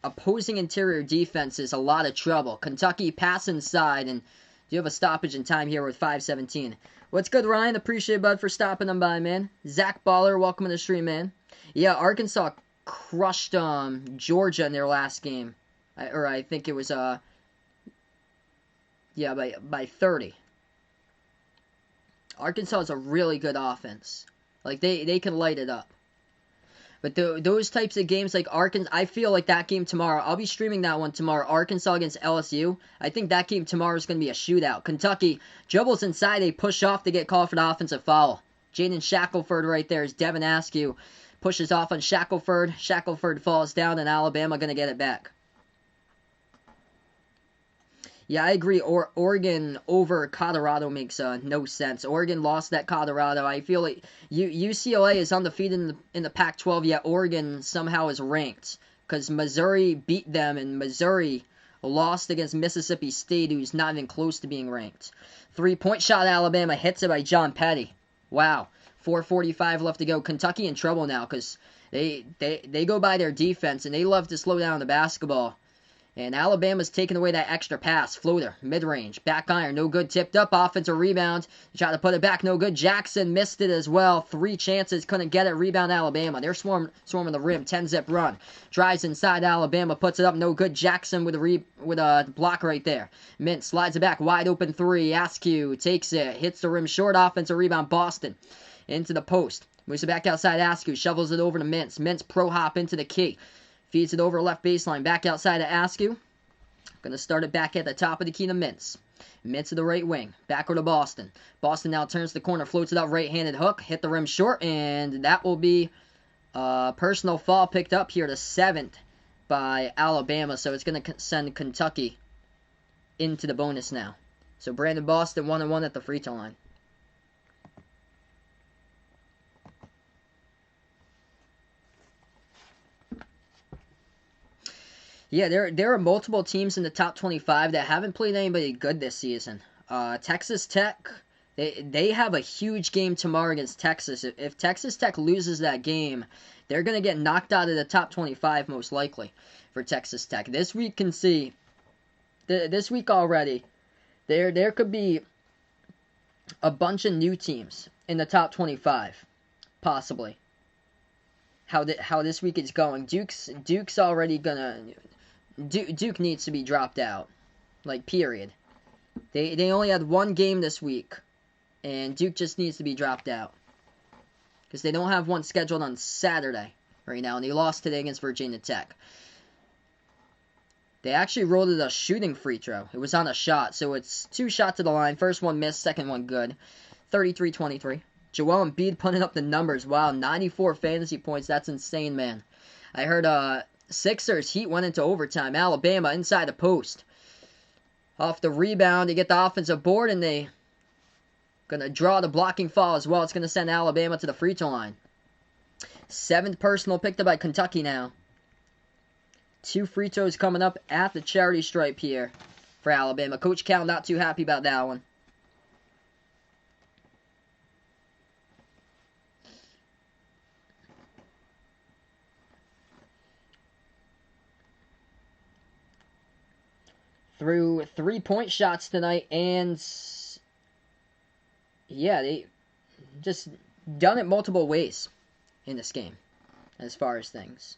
A: opposing interior defenses a lot of trouble. Kentucky pass inside, and you have a stoppage in time here with 5:17. What's good, Ryan? Appreciate it, bud, for stopping them by, man. Zach Baller, welcome to the stream, man. Yeah, Arkansas crushed Georgia in their last game. I think it was, yeah, by 30. Arkansas is a really good offense. Like, they can light it up. But those types of games like Arkansas, I feel like that game tomorrow, I'll be streaming that one tomorrow, Arkansas against LSU. I think that game tomorrow is going to be a shootout. Kentucky dribbles inside, they push off to get called for the offensive foul. Jaden Shackelford right there as Devin Askew pushes off on Shackelford. Shackelford falls down, and Alabama going to get it back. Yeah, I agree. Oregon over Colorado makes no sense. Oregon lost at Colorado. I feel like UCLA is undefeated in the Pac-12, yet Oregon somehow is ranked. Because Missouri beat them, and Missouri lost against Mississippi State, who's not even close to being ranked. 3-point shot, Alabama hits it by John Petty. Wow. 4:45 left to go. Kentucky in trouble now, because they go by their defense, and they love to slow down the basketball. And Alabama's taking away that extra pass. Floater, mid-range, back iron, no good. Tipped up, offensive rebound. Tried to put it back, no good. Jackson missed it as well. 3 chances, couldn't get it. Rebound Alabama. They're swarming the rim. 10-zip run. Drives inside Alabama, puts it up, no good. Jackson with a block right there. Mint slides it back, wide open 3. Askew takes it, hits the rim short. Offensive rebound, Boston. Into the post. Moves it back outside Askew. Shovels it over to Mintz. Mintz pro hop into the key. Feeds it over left baseline. Back outside to Askew. Gonna start it back at the top of the key to Mintz. Mintz to the right wing. Backward to Boston. Boston now turns the corner. Floats it up. Right-handed hook. Hit the rim short. And that will be a personal foul picked up here to 7th by Alabama. So it's gonna send Kentucky into the bonus now. So Brandon Boston 1-1 at the free throw line. Yeah, there are multiple teams in the top 25 that haven't played anybody good this season. Texas Tech, they have a huge game tomorrow against Texas. If Texas Tech loses that game, they're going to get knocked out of the top 25 most likely for Texas Tech. This week can see, this week already, there could be a bunch of new teams in the top 25, possibly. How this week is going. Duke's already gonna. Duke needs to be dropped out, like period. They only had 1 game this week, and Duke just needs to be dropped out because they don't have one scheduled on Saturday right now, and they lost today against Virginia Tech. They actually rolled it a shooting free throw. It was on a shot, so it's 2 shots to the line. First one missed, second one good. 33-23. Joel Embiid putting up the numbers. Wow, 94 fantasy points. That's insane, man. I heard Sixers Heat went into overtime. Alabama inside the post. Off the rebound, they get the offensive board, and they gonna draw the blocking foul as well. It's gonna send Alabama to the free throw line. 7th personal picked up by Kentucky now. 2 free throws coming up at the charity stripe here for Alabama. Coach Cal not too happy about that one. Threw 3-point shots tonight, and yeah, they just done it multiple ways in this game as far as things.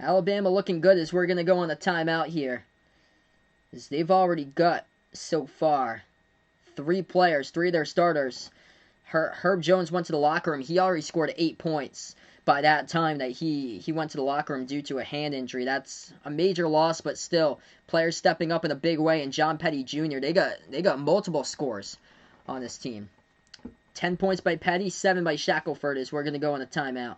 A: Alabama looking good as we're going to go on a timeout here, as they've already got so far 3 players, 3 of their starters. Herb Jones went to the locker room. He already scored 8 points by that time that he went to the locker room due to a hand injury. That's a major loss, but still, players stepping up in a big way. And John Petty Jr., they got multiple scores on this team. 10 points by Petty, 7 by Shackelford as we're going to go on a timeout.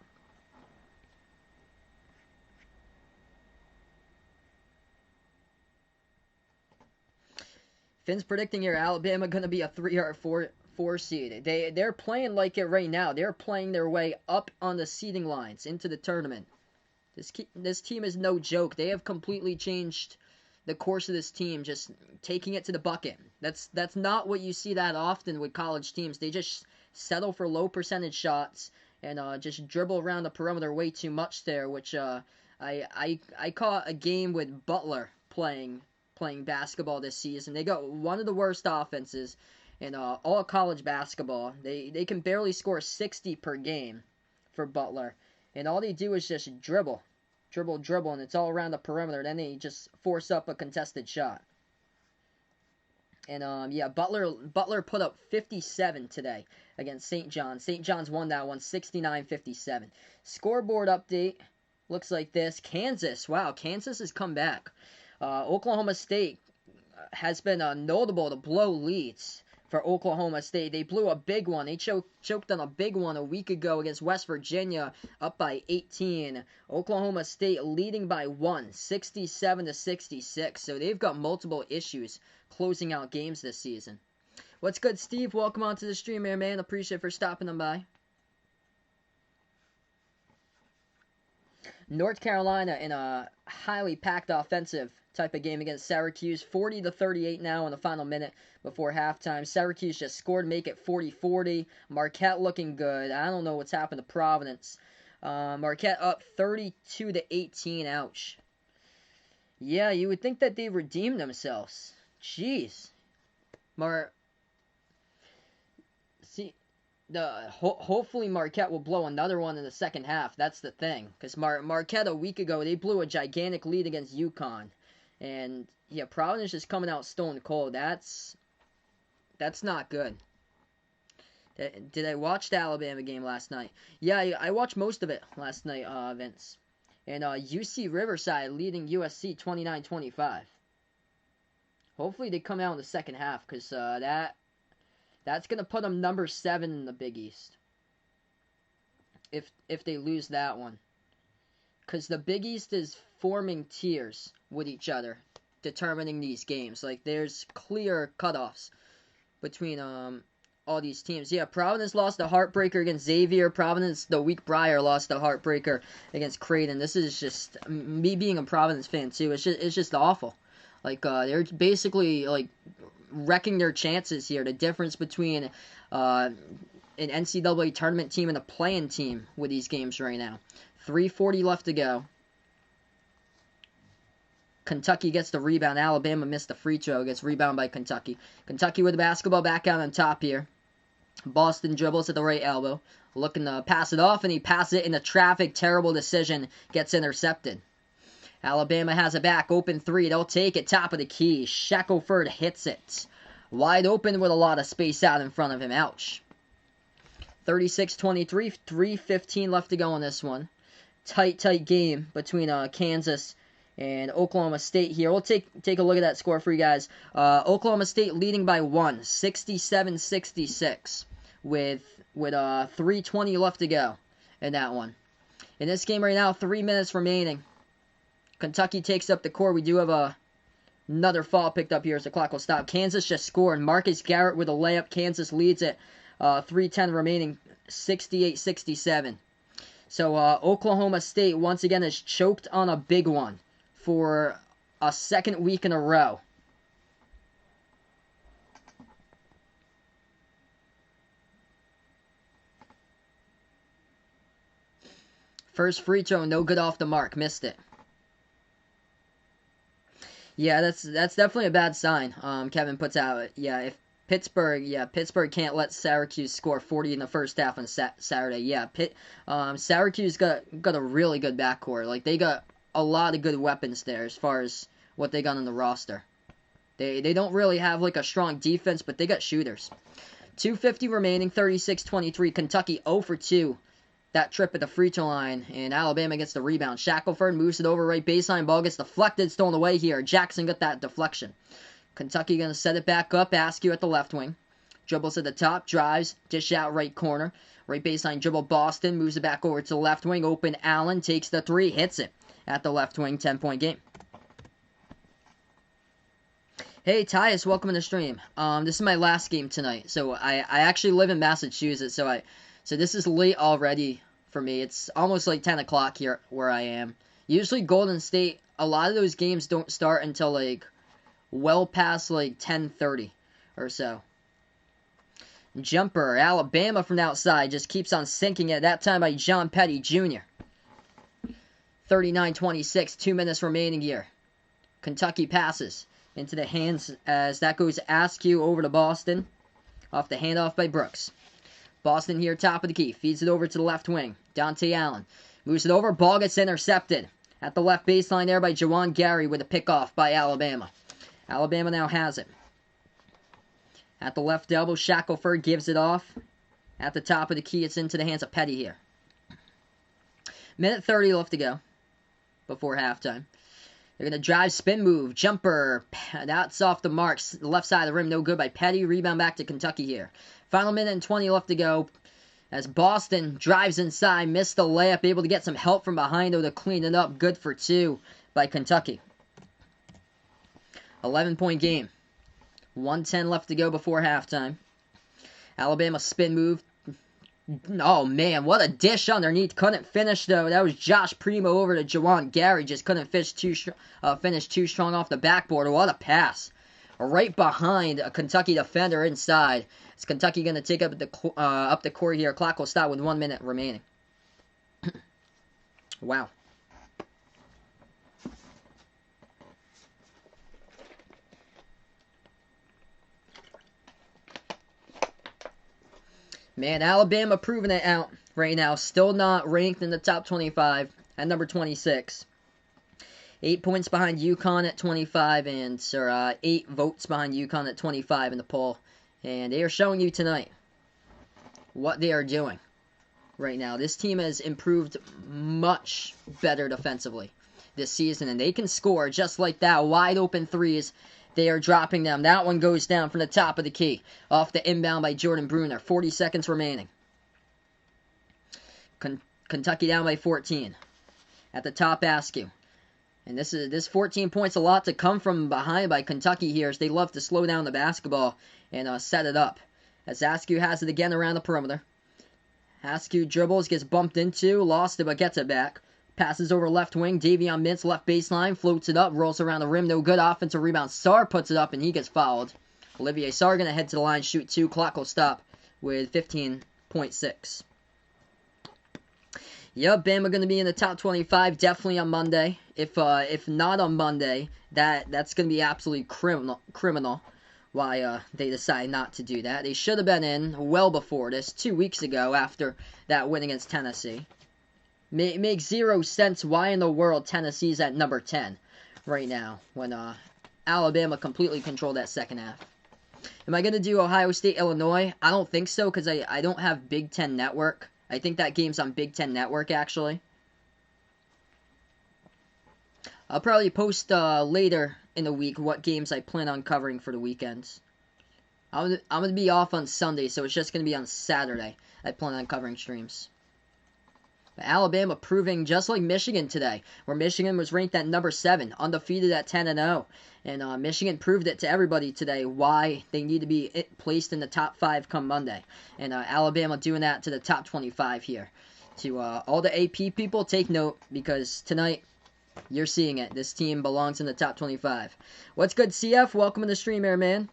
A: Finn's predicting here Alabama going to be a 3 or 4 seed. They're playing like it right now. They're playing their way up on the seeding lines into the tournament. This team is no joke. They have completely changed the course of this team, just taking it to the bucket. That's not what you see that often with college teams. They just settle for low percentage shots and just dribble around the perimeter way too much there, which I caught a game with Butler playing basketball this season. They got one of the worst offenses in all college basketball. They can barely score 60 per game for Butler. And all they do is just dribble, and it's all around the perimeter. Then they just force up a contested shot. And, yeah, Butler put up 57 today against St. John's. St. John's won that one, 69-57. Scoreboard update looks like this. Kansas, wow, Kansas has come back. Oklahoma State has been notable to blow leads for Oklahoma State. They blew a big one. They choked on a big one a week ago against West Virginia, up by 18. Oklahoma State leading by 1, 67-66. So they've got multiple issues closing out games this season. What's good, Steve? Welcome onto the stream here, man. Appreciate for stopping them by. North Carolina in a highly packed offensive type of game against Syracuse. 40-38 now in the final minute before halftime. Syracuse just scored, make it 40-40. Marquette looking good. I don't know what's happened to Providence. Marquette up 32-18. Ouch. Yeah, you would think that they redeemed themselves. Jeez. Mar See, hopefully Marquette will blow another one in the second half. That's the thing, because Marquette a week ago they blew a gigantic lead against UConn, and yeah, Providence is coming out stone cold. That's not good. Did I watch the Alabama game last night? Yeah, I watched most of it last night, Vince. And UC Riverside leading USC 29-25. Hopefully they come out in the second half, because that's going to put them number 7 in the Big East. If they lose that one. Because the Big East is forming tiers with each other, determining these games. Like, there's clear cutoffs between all these teams. Yeah, Providence lost a heartbreaker against Xavier. Providence, the week prior, lost a heartbreaker against Creighton. This is just, me being a Providence fan too, it's just awful. Like, they're basically, like, wrecking their chances here. The difference between an NCAA tournament team and a play-in team with these games right now. 3:40 left to go. Kentucky gets the rebound. Alabama missed the free throw. Gets rebound by Kentucky. Kentucky with the basketball back out on top here. Boston dribbles at the right elbow. Looking to pass it off, and he passes it into traffic. Terrible decision. Gets intercepted. Alabama has it back. Open three. They'll take it. Top of the key. Shackelford hits it. Wide open with a lot of space out in front of him. Ouch. 36-23. 3:15 left to go in this one. Tight game between Kansas and Oklahoma State here. We'll take a look at that score for you guys. Oklahoma State leading by 1, 67-66, with 3:20 left to go in that one. In this game right now, 3 minutes remaining. Kentucky takes up the court. We do have another foul picked up here as the clock will stop. Kansas just scored. Marcus Garrett with a layup. Kansas leads it. 3:10 remaining, 68-67. So Oklahoma State once again has choked on a big one for a second week in a row. First free throw, no good off the mark. Missed it. Yeah, that's definitely a bad sign. Kevin puts out. Yeah, if Pittsburgh can't let Syracuse score 40 in the first half on Saturday. Yeah, Syracuse got a really good backcourt. Like, they got a lot of good weapons there as far as what they got on the roster. They don't really have like a strong defense, but they got shooters. 2:50 remaining, 36-23. Kentucky 0 for 2. That trip at the free throw line, and Alabama gets the rebound. Shackelford moves it over right baseline. Ball gets deflected, stolen away here. Jackson got that deflection. Kentucky going to set it back up. Askew at the left wing. Dribbles at the top. Drives. Dish out right corner. Right baseline dribble. Boston moves it back over to the left wing. Open Allen. Takes the three. Hits it at the left wing. 10-point game. Hey, Tyus. Welcome to the stream. This is my last game tonight. So I actually live in Massachusetts. So this is late already for me. It's almost like 10 o'clock here where I am. Usually Golden State, a lot of those games don't start until like well past like 10:30 or so. Jumper, Alabama from the outside, just keeps on sinking it. That time by John Petty Jr. 39-26, 2 minutes remaining here. Kentucky passes into the hands as that goes Askew over to Boston. Off the handoff by Brooks. Boston here, top of the key. Feeds it over to the left wing. Dante Allen moves it over. Ball gets intercepted at the left baseline there by Jawan Gary with a pickoff by Alabama. Alabama now has it. At the left elbow, Shackelford gives it off. At the top of the key, it's into the hands of Petty here. Minute 30 left to go before halftime. They're going to drive, spin move, jumper. That's off the marks. Left side of the rim, no good by Petty. Rebound back to Kentucky here. Final minute and 20 left to go. As Boston drives inside, missed the layup, able to get some help from behind though to clean it up. Good for 2 by Kentucky. 11-point game. 1:10 left to go before halftime. Alabama spin move. Oh, man, what a dish underneath. Couldn't finish, though. That was Josh Primo over to Jawan Gary. Just couldn't finish too strong off the backboard. What a pass. Right behind a Kentucky defender inside. Is Kentucky going to take up the court here? Clock will stop with 1 minute remaining. Wow. Man, Alabama proving it out right now. Still not ranked in the top 25 at number 26. 8 points behind UConn at 25, and 8 votes behind UConn at 25 in the poll. And they are showing you tonight what they are doing right now. This team has improved much better defensively this season, and they can score just like that. Wide open threes. They are dropping them. That one goes down from the top of the key. Off the inbound by Jordan Bruner. 40 seconds remaining. Kentucky down by 14. At the top, Askew. And this 14 points, a lot to come from behind by Kentucky here, as they love to slow down the basketball and set it up. As Askew has it again around the perimeter. Askew dribbles, gets bumped into, lost it, but gets it back. Passes over left wing. Davion Mintz, left baseline, floats it up, rolls around the rim. No good. Offensive rebound. Sarr puts it up, and he gets fouled. Olivier Sarr going to head to the line, shoot 2. Clock will stop with 15.6. Yep, Bama going to be in the top 25 definitely on Monday. If not on Monday, that's going to be absolutely criminal. Why they decide not to do that. They should have been in well before this, 2 weeks ago after that win against Tennessee. Makes zero sense why in the world Tennessee's at number 10 right now when Alabama completely controlled that second half. Am I going to do Ohio State, Illinois? I don't think so, because I don't have Big Ten Network. I think that game's on Big Ten Network, actually. I'll probably post later in the week what games I plan on covering for the weekends. I'm going to be off on Sunday, so it's just going to be on Saturday. I plan on covering streams. Alabama proving just like Michigan today, where Michigan was ranked at number 7, undefeated at 10-0. And Michigan proved it to everybody today why they need to be placed in the top 5 come Monday. And Alabama doing that to the top 25 here. To all the AP people, take note, because tonight you're seeing it. This team belongs in the top 25. What's good, CF? Welcome to the stream here, man.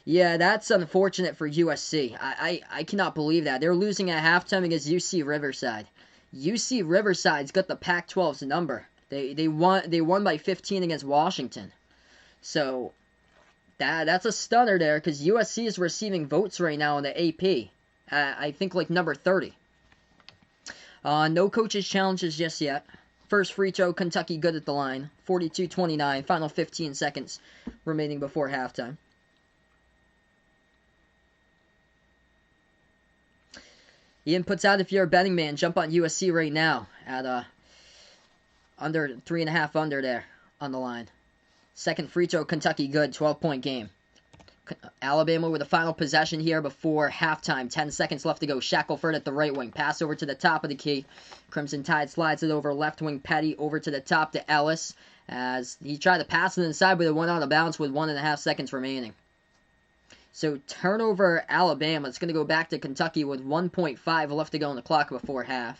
A: Yeah, that's unfortunate for USC. I cannot believe that. They're losing at halftime against UC Riverside. UC Riverside's got the Pac-12's number. They won by 15 against Washington. So that's a stunner there, because USC is receiving votes right now in the AP. I think like number 30. No coaches challenges just yet. First free throw, Kentucky good at the line. 42-29, final 15 seconds remaining before halftime. Ian puts out, if you're a betting man, jump on USC right now at under 3.5 under there on the line. Second free throw, Kentucky good, 12-point game. Alabama with the final possession here before halftime. 10 seconds left to go. Shackelford at the right wing. Pass over to the top of the key. Crimson Tide slides it over left wing. Petty over to the top to Ellis as he tried to pass it inside, but it went out of bounds with 1.5 seconds remaining. So turnover Alabama. It's going to go back to Kentucky with 1.5 left to go on the clock before half.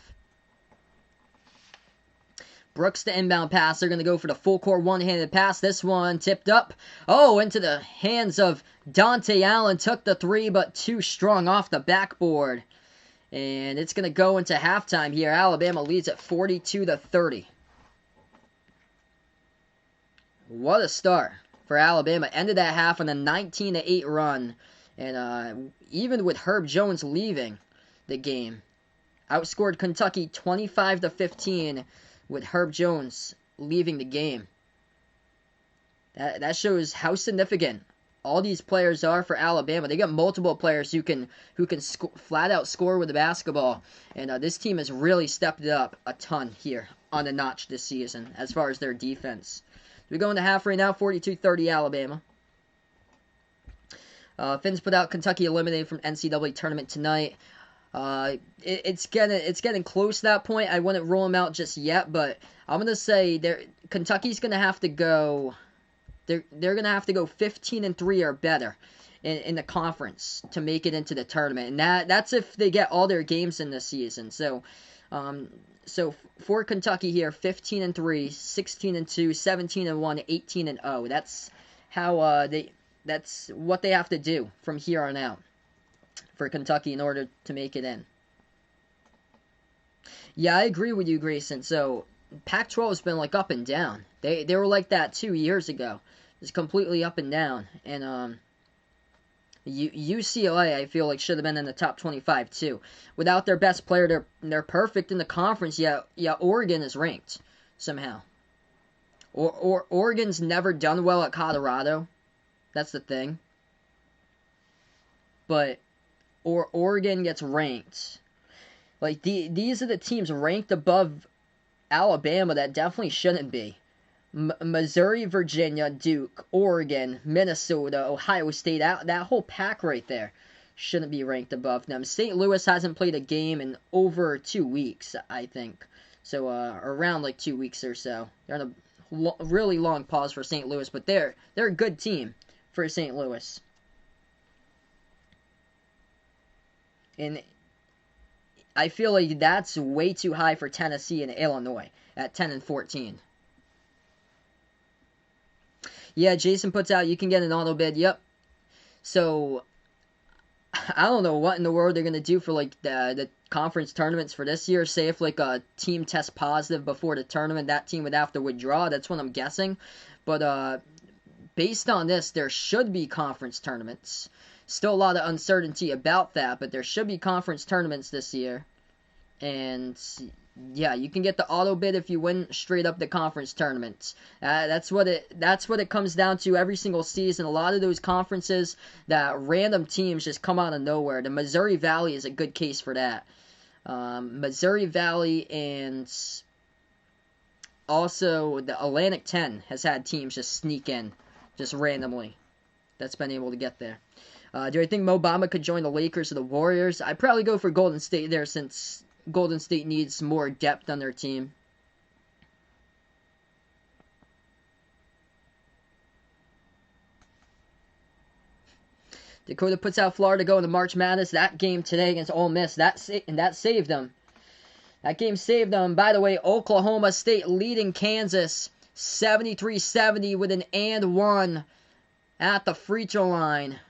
A: Brooks the inbound pass. They're going to go for the full court one-handed pass. This one tipped up. Oh, into the hands of Dante Allen. Took the 3, but too strong off the backboard. And it's going to go into halftime here. Alabama leads at 42-30. What a start for Alabama. Ended that half on a 19-8 run. And even with Herb Jones leaving the game, outscored Kentucky 25-15 with Herb Jones leaving the game. That shows how significant all these players are for Alabama. They got multiple players who can flat out score with the basketball. And this team has really stepped it up a ton here on the notch this season as far as their defense. We go into half right now, 42-30 Alabama. Finns put out Kentucky eliminated from NCAA tournament tonight. It's getting close to that point. I wouldn't rule them out just yet, but I'm gonna say Kentucky's gonna have to go. They're gonna have to go 15-3 or better in the conference to make it into the tournament, and that's if they get all their games in this season. So for Kentucky here, 15-3, 16-2, 17-1, 18-0. That's how that's what they have to do from here on out for Kentucky in order to make it in. Yeah, I agree with you, Grayson. So Pac-12 has been like up and down. They were like that 2 years ago. It's completely up and down. And UCLA, I feel like, should have been in the top 25 too. Without their best player, they're perfect in the conference. Yeah, Oregon is ranked somehow. Or Oregon's never done well at Colorado. That's the thing. But Oregon gets ranked. Like these are the teams ranked above Alabama that definitely shouldn't be. Missouri, Virginia, Duke, Oregon, Minnesota, Ohio State, that whole pack right there shouldn't be ranked above them. St. Louis hasn't played a game in over 2 weeks, I think. So, around like 2 weeks or so. They're on a really long pause for St. Louis, but they're a good team for St. Louis. And I feel like that's way too high for Tennessee and Illinois at 10 and 14. Yeah, Jason puts out, you can get an auto bid. Yep. So, I don't know what in the world they're going to do for, like, the conference tournaments for this year. Say if, like, a team tests positive before the tournament, that team would have to withdraw. That's what I'm guessing. But, based on this, there should be conference tournaments. Still a lot of uncertainty about that, but there should be conference tournaments this year. And yeah, you can get the auto bid if you win straight up the conference tournaments. That's what it comes down to every single season. A lot of those conferences that random teams just come out of nowhere. The Missouri Valley is a good case for that. Missouri Valley and also the Atlantic 10 has had teams just sneak in, just randomly. That's been able to get there. Do I think Mo Bamba could join the Lakers or the Warriors? I'd probably go for Golden State there since Golden State needs more depth on their team. Dakota puts out Florida going to March Madness. That game today against Ole Miss, that saved them. That game saved them. By the way, Oklahoma State leading Kansas 73-70 with an and one at the free throw line.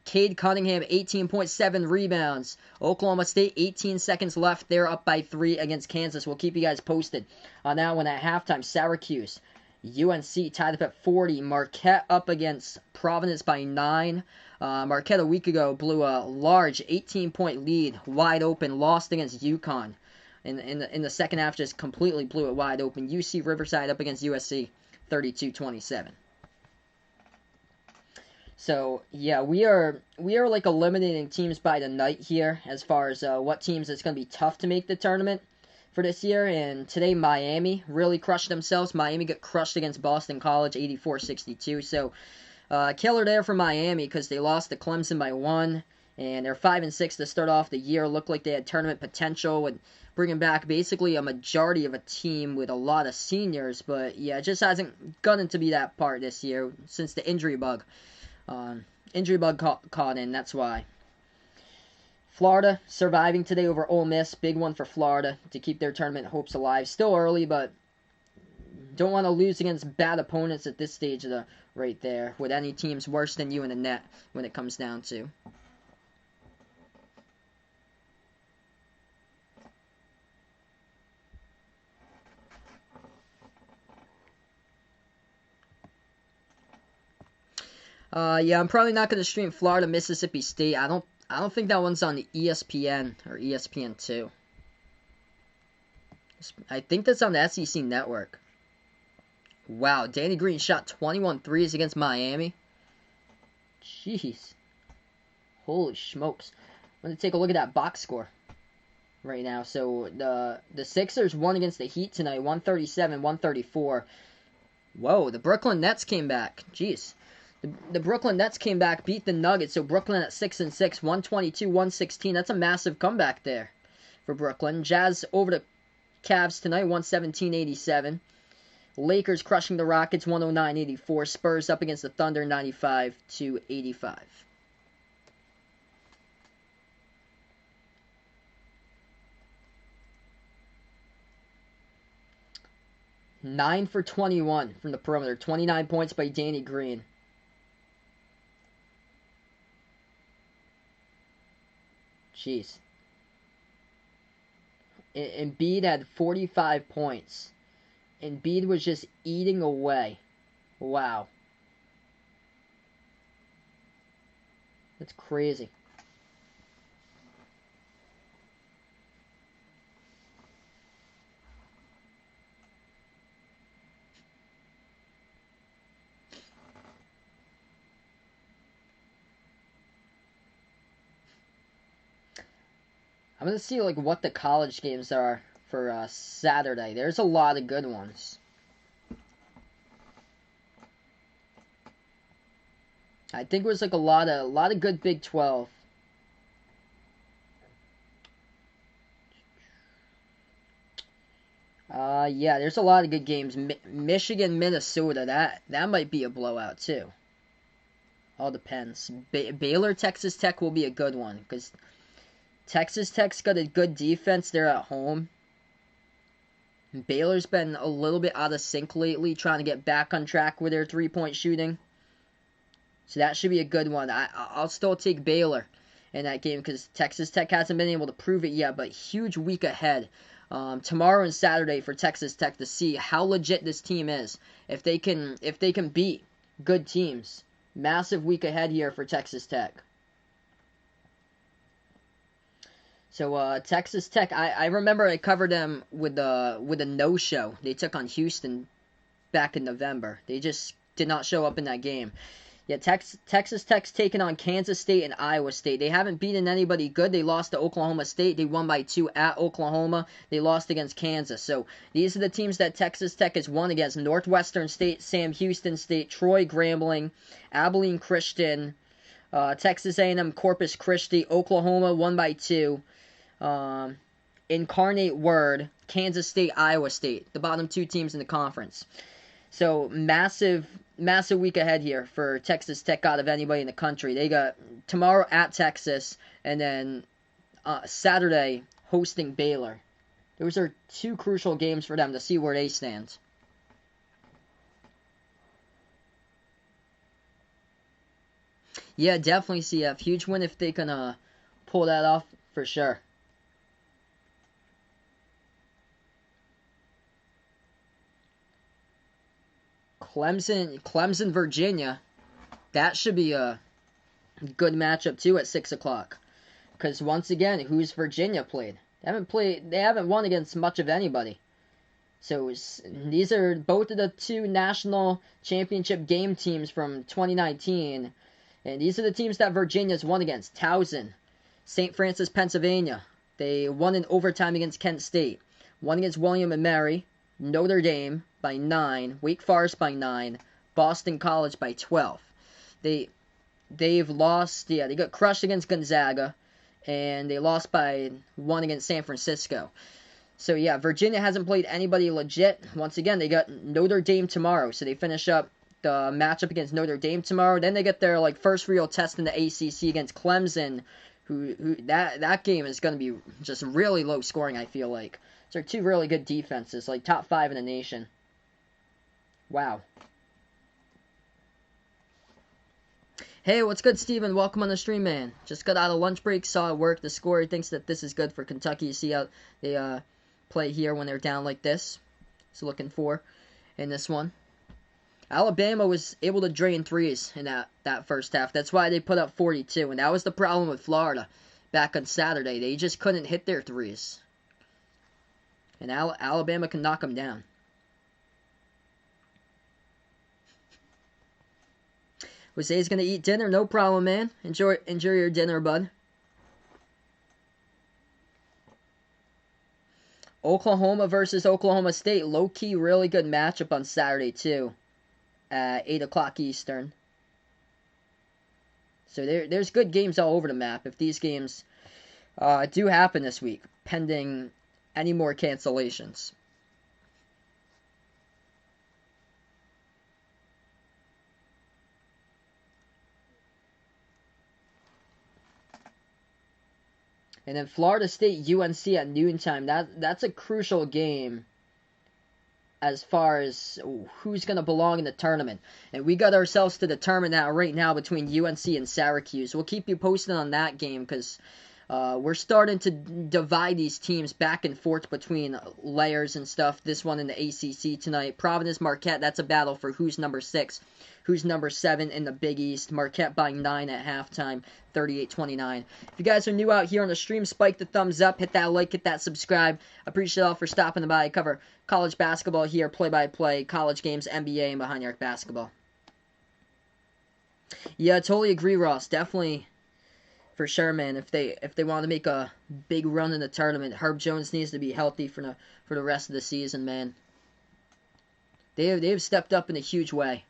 A: Cade Cunningham, 18.7 rebounds. Oklahoma State, 18 seconds left. They're up by 3 against Kansas. We'll keep you guys posted on that one at halftime. Syracuse, UNC tied up at 40. Marquette up against Providence by 9. Marquette a week ago blew a large 18-point lead, wide open, lost against UConn. In the second half, just completely blew it wide open. UC Riverside up against USC, 32-27. So, yeah, we are like eliminating teams by the night here as far as what teams it's going to be tough to make the tournament for this year. And today, Miami really crushed themselves. Miami got crushed against Boston College, 84-62. So, killer there for Miami because they lost to Clemson by 1. And they're 5-6 to start off the year. Looked like they had tournament potential and bringing back basically a majority of a team with a lot of seniors. But, yeah, it just hasn't gotten to be that part this year since the injury bug. Caught in, that's why. Florida surviving today over Ole Miss. Big one for Florida to keep their tournament hopes alive. Still early, but don't want to lose against bad opponents at this stage of the right there with any teams worse than you in the net when it comes down to. Yeah, I'm probably not going to stream Florida, Mississippi State. I don't think that one's on the ESPN or ESPN2. I think that's on the SEC network. Wow, Danny Green shot 21 threes against Miami. Jeez. Holy smokes. I'm going to take a look at that box score right now. So, the Sixers won against the Heat tonight, 137-134. Whoa, the Brooklyn Nets came back. Jeez. The Brooklyn Nets came back, beat the Nuggets, so Brooklyn at 6-6, 122-116. That's a massive comeback there for Brooklyn. Jazz over the Cavs tonight, 117-87. Lakers crushing the Rockets, 109-84. Spurs up against the Thunder, 95-85. Nine for 21 from the perimeter. 29 points by Danny Green. Jeez. Embiid had 45 points. Embiid was just eating away. Wow. That's crazy. I'm gonna see like what the college games are for Saturday. There's a lot of good ones. I think it was like a lot of good Big 12. Yeah, there's a lot of good games. Michigan, Minnesota, that might be a blowout too. All depends. Baylor, Texas Tech will be a good one because Texas Tech's got a good defense. They're at home. Baylor's been a little bit out of sync lately, trying to get back on track with their three-point shooting. So that should be a good one. I'll still take Baylor in that game because Texas Tech hasn't been able to prove it yet, but huge week ahead. Tomorrow and Saturday for Texas Tech to see how legit this team is. If they can beat good teams. Massive week ahead here for Texas Tech. So Texas Tech, I remember I covered them with a no-show. They took on Houston back in November. They just did not show up in that game. Yeah, Texas Tech's taken on Kansas State and Iowa State. They haven't beaten anybody good. They lost to Oklahoma State. They won by 2 at Oklahoma. They lost against Kansas. So these are the teams that Texas Tech has won against: Northwestern State, Sam Houston State, Troy Grambling, Abilene Christian, Texas A&M Corpus Christi, Oklahoma won by 2. Incarnate Word, Kansas State, Iowa State, the bottom 2 teams in the conference. So massive week ahead here for Texas Tech out of anybody in the country. They got tomorrow at Texas, and then Saturday hosting Baylor. Those are 2 crucial games for them to see where they stand. Yeah, definitely CF. Huge win if they can pull that off for sure. Clemson, Virginia. That should be a good matchup too at 6 o'clock. Because once again, who's Virginia played? They haven't won against much of anybody. So these are both of the 2 national championship game teams from 2019, and these are the teams that Virginia's won against: Towson, St. Francis, Pennsylvania. They won in overtime against Kent State. Won against William and Mary. Notre Dame by 9, Wake Forest by 9, Boston College by 12. They've lost, they got crushed against Gonzaga, and they lost by 1 against San Francisco. So yeah, Virginia hasn't played anybody legit. Once again, they got Notre Dame tomorrow, so they finish up the matchup against Notre Dame tomorrow. Then they get their first real test in the ACC against Clemson, who that game is going to be just really low scoring, I feel like. So 2 really good defenses, top 5 in the nation. Wow. Hey, what's good, Steven? Welcome on the stream, man. Just got out of lunch break, saw at work the score. He thinks that this is good for Kentucky. You see how they play here when they're down like this. He's looking for in this one. Alabama was able to drain threes in that first half. That's why they put up 42, and that was the problem with Florida back on Saturday. They just couldn't hit their threes. And Alabama can knock them down. Jose's gonna eat dinner, no problem, man. Enjoy your dinner, bud. Oklahoma versus Oklahoma State. Low-key, really good matchup on Saturday, too. At 8 o'clock Eastern. So there's good games all over the map if these games do happen this week, pending any more cancellations. And then Florida State UNC at noontime. That's a crucial game as far as who's going to belong in the tournament. And we got ourselves to determine that right now between UNC and Syracuse. We'll keep you posted on that game because We're starting to divide these teams back and forth between layers and stuff. This one in the ACC tonight. Providence, Marquette, that's a battle for who's number 6, who's number 7 in the Big East. Marquette by 9 at halftime, 38-29. If you guys are new out here on the stream, spike the thumbs up, hit that like, hit that subscribe. Appreciate all for stopping by. I cover college basketball here, play-by-play, college games, NBA, and behind the arc basketball. Yeah, I totally agree, Ross. Definitely. For sure, man. If they want to make a big run in the tournament, Herb Jones needs to be healthy for the rest of the season, man. They've stepped up in a huge way.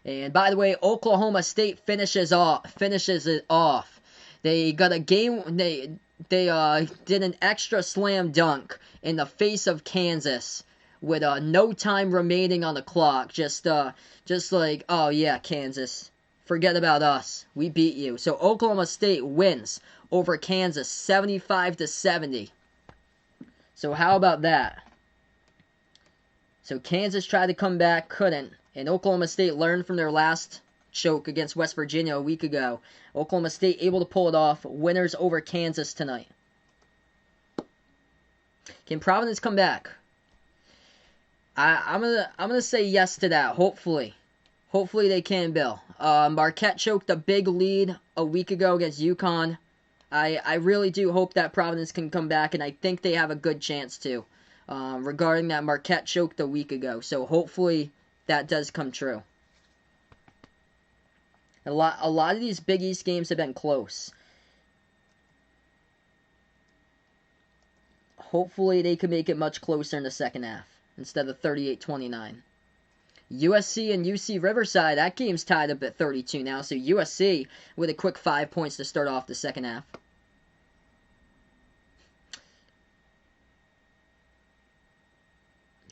A: And by the way, Oklahoma State finishes it off. They got a game. They did an extra slam dunk in the face of Kansas with no time remaining on the clock. Just like, oh yeah, Kansas. Forget about us. We beat you. So Oklahoma State wins over Kansas 75-70. So how about that? So Kansas tried to come back, couldn't. And Oklahoma State learned from their last choke against West Virginia a week ago. Oklahoma State able to pull it off. Winners over Kansas tonight. Can Providence come back? I'm gonna say yes to that. Hopefully they can, Bill. Marquette choked a big lead a week ago against UConn. I really do hope that Providence can come back, and I think they have a good chance to. Regarding that Marquette choked a week ago, so hopefully that does come true. A lot of these Big East games have been close. Hopefully they can make it much closer in the second half instead of 38-29. USC and UC Riverside, that game's tied up at 32 now, so USC with a quick 5 points to start off the second half.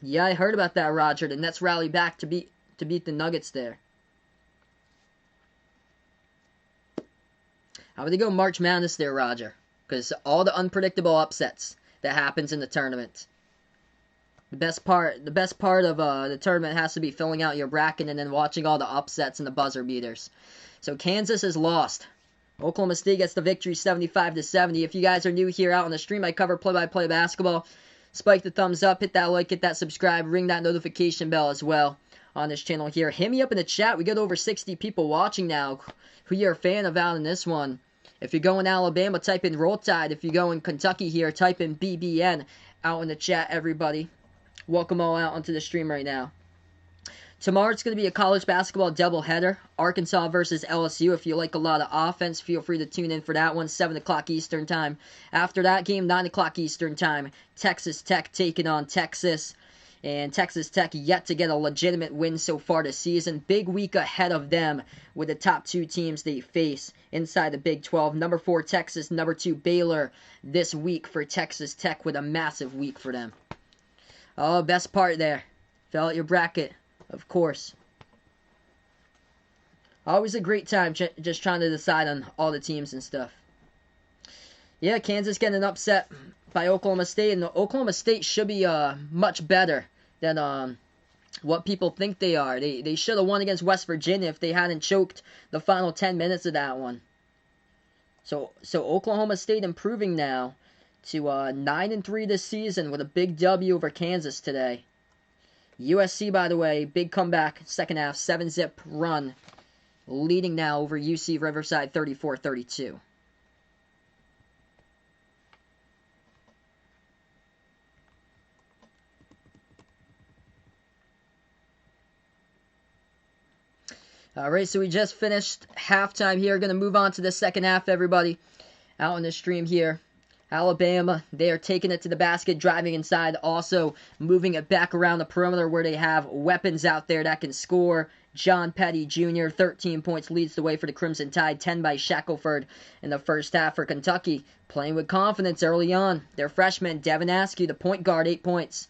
A: Yeah, I heard about that, Roger. The Nets rally back to beat the Nuggets there. How would they go March Madness there, Roger? Because all the unpredictable upsets that happens in the tournament. The best part of the tournament has to be filling out your bracket and then watching all the upsets and the buzzer beaters. So Kansas has lost. Oklahoma State gets the victory 75-70. If you guys are new here out on the stream, I cover play-by-play basketball. Spike the thumbs up, hit that like, hit that subscribe, ring that notification bell as well on this channel here. Hit me up in the chat. We got over 60 people watching now. Who you're a fan of out in this one. If you're going Alabama, type in Roll Tide. If you're going Kentucky here, type in BBN out in the chat, everybody. Welcome all out onto the stream right now. Tomorrow it's going to be a college basketball doubleheader. Arkansas versus LSU. If you like a lot of offense, feel free to tune in for that one. 7 o'clock Eastern time. After that game, 9 o'clock Eastern time. Texas Tech taking on Texas. And Texas Tech yet to get a legitimate win so far this season. Big week ahead of them with the top 2 teams they face inside the Big 12. Number 4 Texas, number 2 Baylor this week for Texas Tech with a massive week for them. Oh, best part there. Fill out your bracket, of course. Always a great time just trying to decide on all the teams and stuff. Yeah, Kansas getting an upset by Oklahoma State, and Oklahoma State should be much better than what people think they are. They should have won against West Virginia if they hadn't choked the final 10 minutes of that one. So Oklahoma State improving now to 9-3 this season with a big W over Kansas today. USC, by the way, big comeback, second half, 7-zip run, leading now over UC Riverside 34-32. Alright, so we just finished halftime here. Going to move on to the second half, everybody. Out on the stream here. Alabama, they are taking it to the basket, driving inside, also moving it back around the perimeter where they have weapons out there that can score. John Petty Jr., 13 points, leads the way for the Crimson Tide, 10 by Shackelford in the first half for Kentucky. Playing with confidence early on. Their freshman, Devin Askew, the point guard, 8 points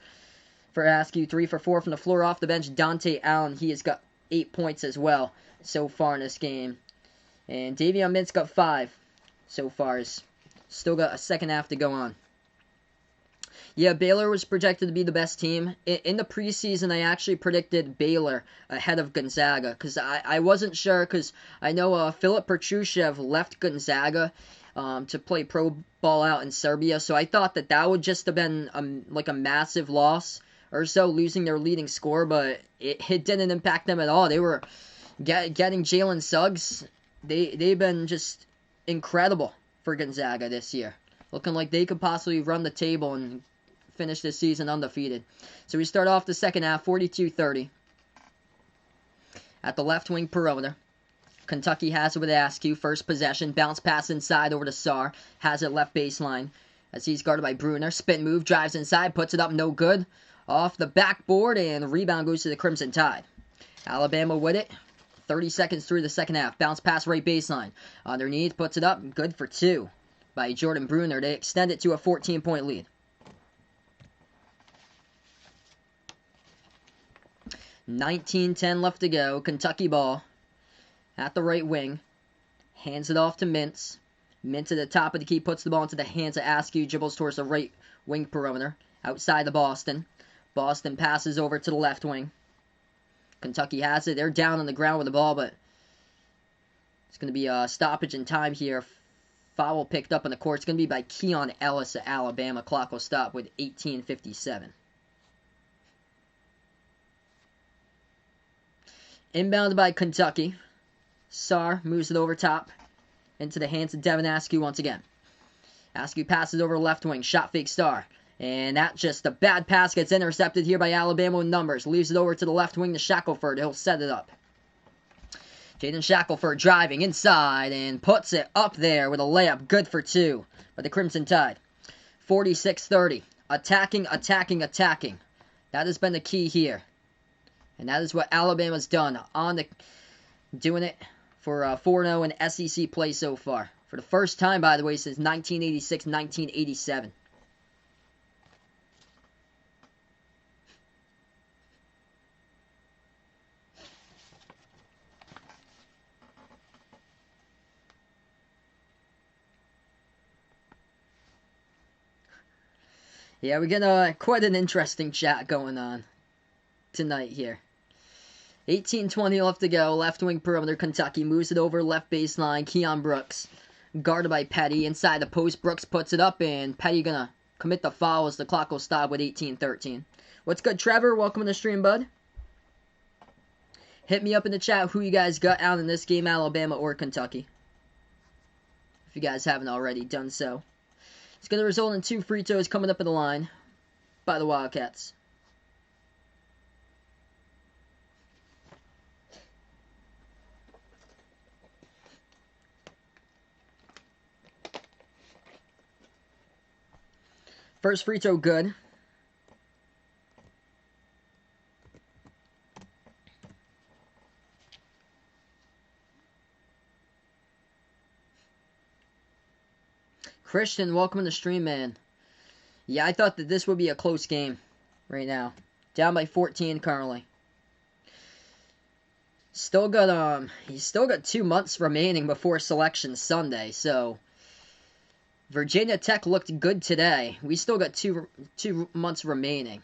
A: for Askew, 3 for 4 from the floor off the bench. Dante Allen, he has got 8 points as well so far in this game. And Davion Mintz got 5 so far. Still got a second half to go on. Yeah, Baylor was projected to be the best team. In the preseason, I actually predicted Baylor ahead of Gonzaga because I wasn't sure because I know Philip Petrusev left Gonzaga to play pro ball out in Serbia. So I thought that would just have been like a massive loss or so, losing their leading scorer, but it didn't impact them at all. They were getting Jalen Suggs. They've been just incredible for Gonzaga this year. Looking like they could possibly run the table and finish this season undefeated. So we start off the second half, 42-30. At the left wing perimeter, Kentucky has it with Askew. First possession, bounce pass inside over to Sarr. Has it left baseline as he's guarded by Bruner. Spin move, drives inside, puts it up, no good. Off the backboard, and the rebound goes to the Crimson Tide. Alabama with it. 30 seconds through the second half. Bounce pass right baseline. Underneath, puts it up. Good for two by Jordan Bruner. They extend it to a 14-point lead. 19-10 left to go. Kentucky ball at the right wing. Hands it off to Mintz. Mintz at the top of the key. Puts the ball into the hands of Askew. Dribbles towards the right wing perimeter. Outside the Boston. Boston passes over to the left wing. Kentucky has it. They're down on the ground with the ball, but it's going to be a stoppage in time here. Foul picked up on the court. It's going to be by Keon Ellis of Alabama. Clock will stop with 18:57. Inbounded by Kentucky. Sarr moves it over top into the hands of Devin Askew once again. Askew passes over left wing. Shot fake Sarr. And that just a bad pass gets intercepted here by Alabama with numbers. Leaves it over to the left wing to Shackelford. He'll set it up. Jaden Shackelford driving inside and puts it up there with a layup. Good for two by the Crimson Tide. 46-30. Attacking, attacking, attacking. That has been the key here. And that is what Alabama's done. Doing it for 4-0 in SEC play so far. For the first time, by the way, since 1986-1987. Yeah, we got quite an interesting chat going on tonight here. 18:20 left to go. Left wing perimeter. Kentucky moves it over left baseline. Keon Brooks guarded by Petty. Inside the post, Brooks puts it up, and Petty gonna commit the foul as the clock will stop with 18:13. What's good, Trevor? Welcome to the stream, bud. Hit me up in the chat who you guys got out in this game, Alabama or Kentucky, if you guys haven't already done so. It's going to result in 2 free throws coming up in the line by the Wildcats. First free throw good. Christian, welcome to the stream, man. Yeah, I thought that this would be a close game right now. Down by 14 currently. Still got he's still got 2 months remaining before Selection Sunday, so Virginia Tech looked good today. We still got two months remaining.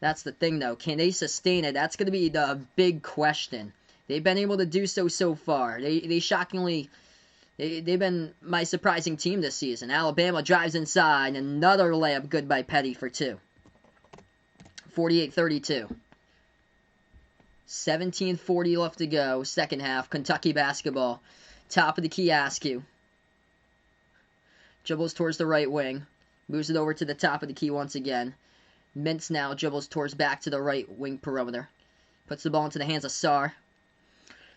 A: That's the thing, though. Can they sustain it? That's going to be the big question. They've been able to do so far. They shockingly... They've been my surprising team this season. Alabama drives inside. Another layup good by Petty for 2. 48-32. 17:40 left to go. Second half. Kentucky basketball. Top of the key, Askew. Dribbles towards the right wing. Moves it over to the top of the key once again. Mintz now dribbles towards back to the right wing perimeter. Puts the ball into the hands of Sarr.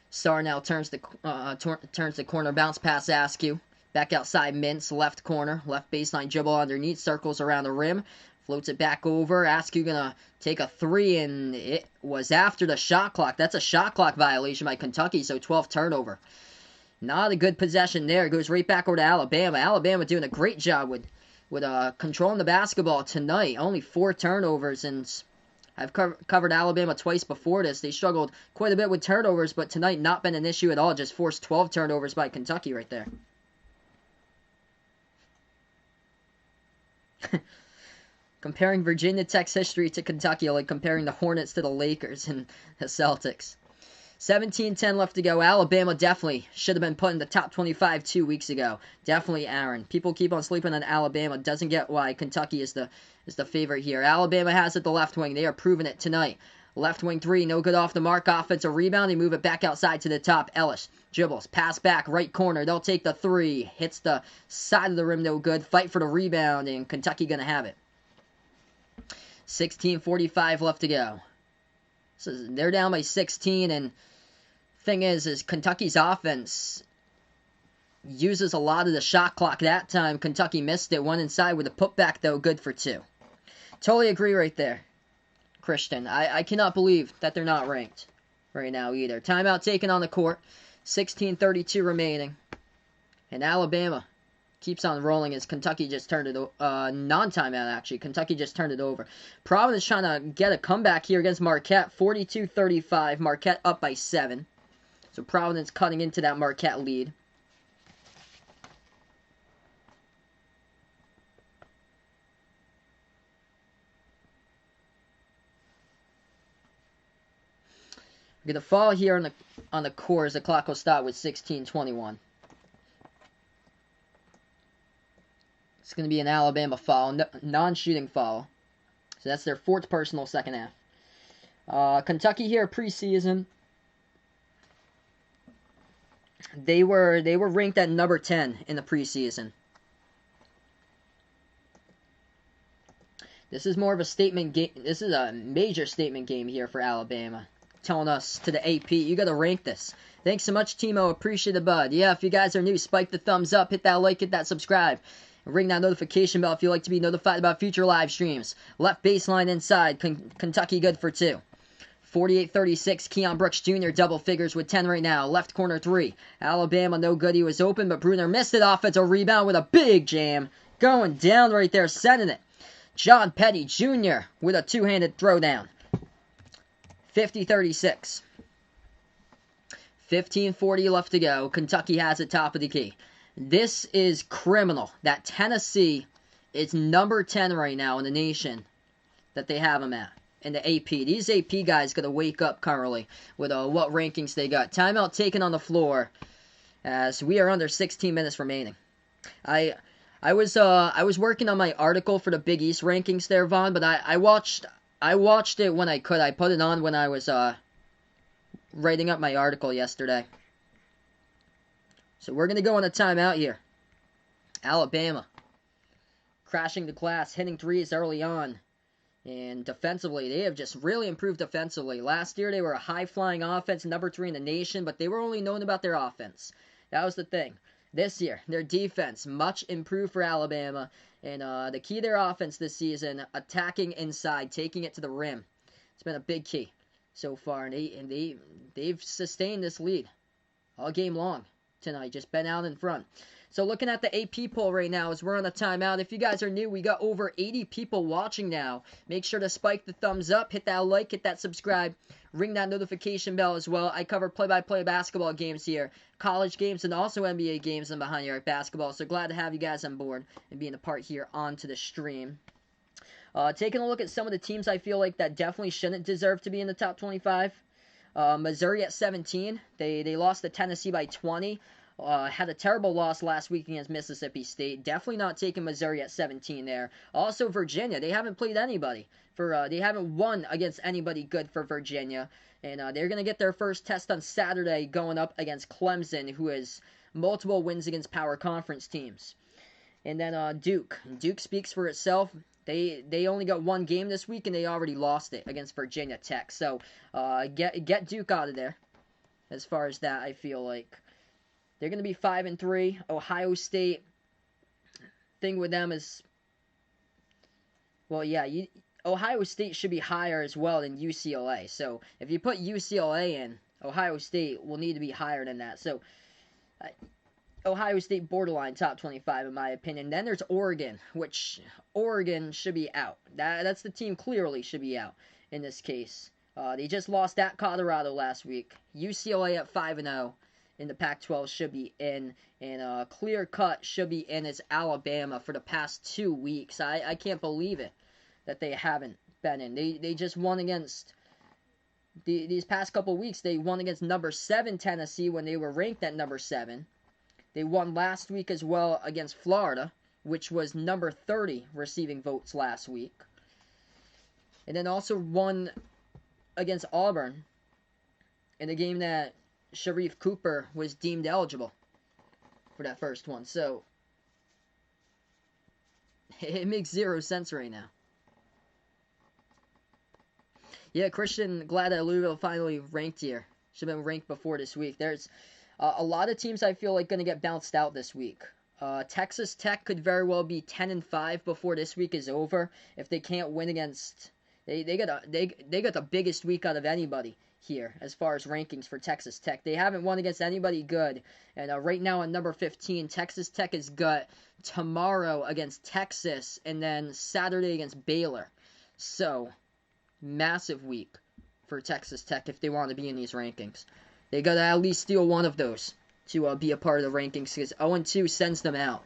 A: Sarr now turns the corner, bounce pass Askew. Back outside Mintz, left corner, left baseline dribble underneath, circles around the rim, floats it back over. Askew gonna take a 3, and it was after the shot clock. That's a shot clock violation by Kentucky, so 12 turnover. Not a good possession there. It goes right back over to Alabama. Alabama doing a great job with controlling the basketball tonight. Only 4 turnovers, and I've covered Alabama twice before this. They struggled quite a bit with turnovers, but tonight not been an issue at all. Just forced 12 turnovers by Kentucky right there. Comparing Virginia Tech's history to Kentucky, like comparing the Hornets to the Lakers and the Celtics. 17-10 left to go. Alabama definitely should have been put in the top 25 2 weeks ago. Definitely, Aaron. People keep on sleeping on Alabama. Doesn't get why Kentucky is the favorite here. Alabama has it the left wing. They are proving it tonight. Left wing three, no good off the mark. Offensive rebound. They move it back outside to the top. Ellis dribbles, pass back, right corner. They'll take the three. Hits the side of the rim, no good. Fight for the rebound, and Kentucky gonna have it. 16:45 left to go. So they're down by 16, and thing is Kentucky's offense uses a lot of the shot clock. That time Kentucky missed it. One inside with a putback, though, good for two. Totally agree right there, Christian. I cannot believe that they're not ranked right now either. Timeout taken on the court. 16:32 remaining. And Alabama keeps on rolling as Kentucky just turned it non-timeout, actually. Kentucky just turned it over. Providence trying to get a comeback here against Marquette. 42-35. Marquette up by 7. So Providence cutting into that Marquette lead. We're going to fall here on the core as the clock will start with 16:21. It's going to be an Alabama foul, non-shooting foul. So that's their 4th personal second half. Kentucky here preseason. They were ranked at number 10 in the preseason. This is more of a statement game. This is a major statement game here for Alabama. Telling us to the AP, you got to rank this. Thanks so much, Timo. Appreciate it, bud. Yeah, if you guys are new, spike the thumbs up, hit that like, hit that subscribe. And ring that notification bell if you like to be notified about future live streams. Left baseline inside. Kentucky good for 2. 48-36. Keon Brooks Jr. double figures with 10 right now. Left corner 3. Alabama no good. He was open, but Bruner missed it. Offensive rebound with a big jam. Going down right there, sending it. John Petty Jr. with a two-handed throwdown. 50-36. 15:40 left to go. Kentucky has it top of the key. This is criminal that Tennessee is number 10 right now in the nation that they have them at in the AP. These AP guys got to wake up currently with what rankings they got. Timeout taken on the floor as we are under 16 minutes remaining. I was working on my article for the Big East rankings there, Vaughn, but I watched it when I could. I put it on when I was writing up my article yesterday. So we're going to go on a timeout here. Alabama crashing the glass, hitting threes early on. And defensively, they have just really improved defensively. Last year, they were a high-flying offense, number 3 in the nation, but they were only known about their offense. That was the thing. This year, their defense, much improved for Alabama. And the key to their offense this season, attacking inside, taking it to the rim. It's been a big key so far. And they've sustained this lead all game long tonight, just been out in front. So looking at the AP poll right now as we're on a timeout. If you guys are new, we got over 80 people watching now. Make sure to spike the thumbs up, hit that like, hit that subscribe, ring that notification bell as well. I cover play-by-play basketball games here, college games, and also NBA games and Behind Your Arc basketball. So glad to have you guys on board and being a part here onto the stream. Taking a look at some of the teams I feel like that definitely shouldn't deserve to be in the top 25. Missouri at 17. They lost to Tennessee by 20. Had a terrible loss last week against Mississippi State. Definitely not taking Missouri at 17 there. Also Virginia. They haven't played anybody. They haven't won against anybody good for Virginia. And they're going to get their first test on Saturday going up against Clemson, who has multiple wins against power conference teams. And then Duke. Duke speaks for itself. They only got one game this week, and they already lost it against Virginia Tech. So get Duke out of there. As far as that, I feel like they're going to be 5-3. Ohio State. Thing with them is, well, yeah, Ohio State should be higher as well than UCLA. So if you put UCLA in, Ohio State will need to be higher than that. So Ohio State borderline top 25 in my opinion. Then there's Oregon, which Oregon should be out. That's the team clearly should be out in this case. They just lost at Colorado last week. UCLA at 5-0 in the Pac-12 should be in. And clear cut should be in is Alabama for the past 2 weeks. I can't believe it that they haven't been in. They just won against these past couple weeks, they won against number 7 Tennessee when they were ranked at number 7. They won last week as well against Florida, which was number 30 receiving votes last week. And then also won against Auburn in a game that Sharif Cooper was deemed eligible for that first one. So it makes zero sense right now. Yeah, Christian, glad that Louisville finally ranked here. Should have been ranked before this week. There's a lot of teams I feel like going to get bounced out this week. Texas Tech could very well be 10-5 before this week is over if they can't win against. They got the biggest week out of anybody here as far as rankings for Texas Tech. They haven't won against anybody good, and right now at number 15, Texas Tech has got tomorrow against Texas and then Saturday against Baylor. So massive week for Texas Tech if they want to be in these rankings. They got to at least steal one of those to be a part of the rankings because 0-2 sends them out.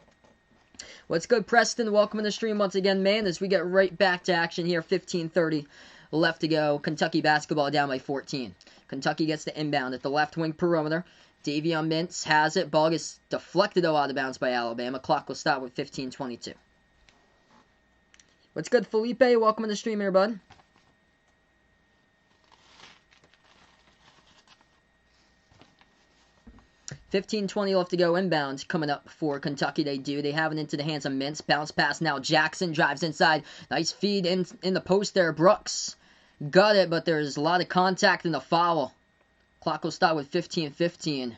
A: What's good, Preston? Welcome to the stream once again, man, as we get right back to action here. 15:30 left to go. Kentucky basketball down by 14. Kentucky gets the inbound at the left wing perimeter. Davion Mintz has it. Ball gets deflected out of bounds by Alabama. Clock will stop with 15:22. What's good, Felipe? Welcome to the stream here, bud. 15:20 left to go. Inbound coming up for Kentucky. They have it into the hands of Mintz. Bounce pass now. Jackson drives inside. Nice feed in the post there. Brooks got it, but there's a lot of contact and a foul. Clock will start with 15:15.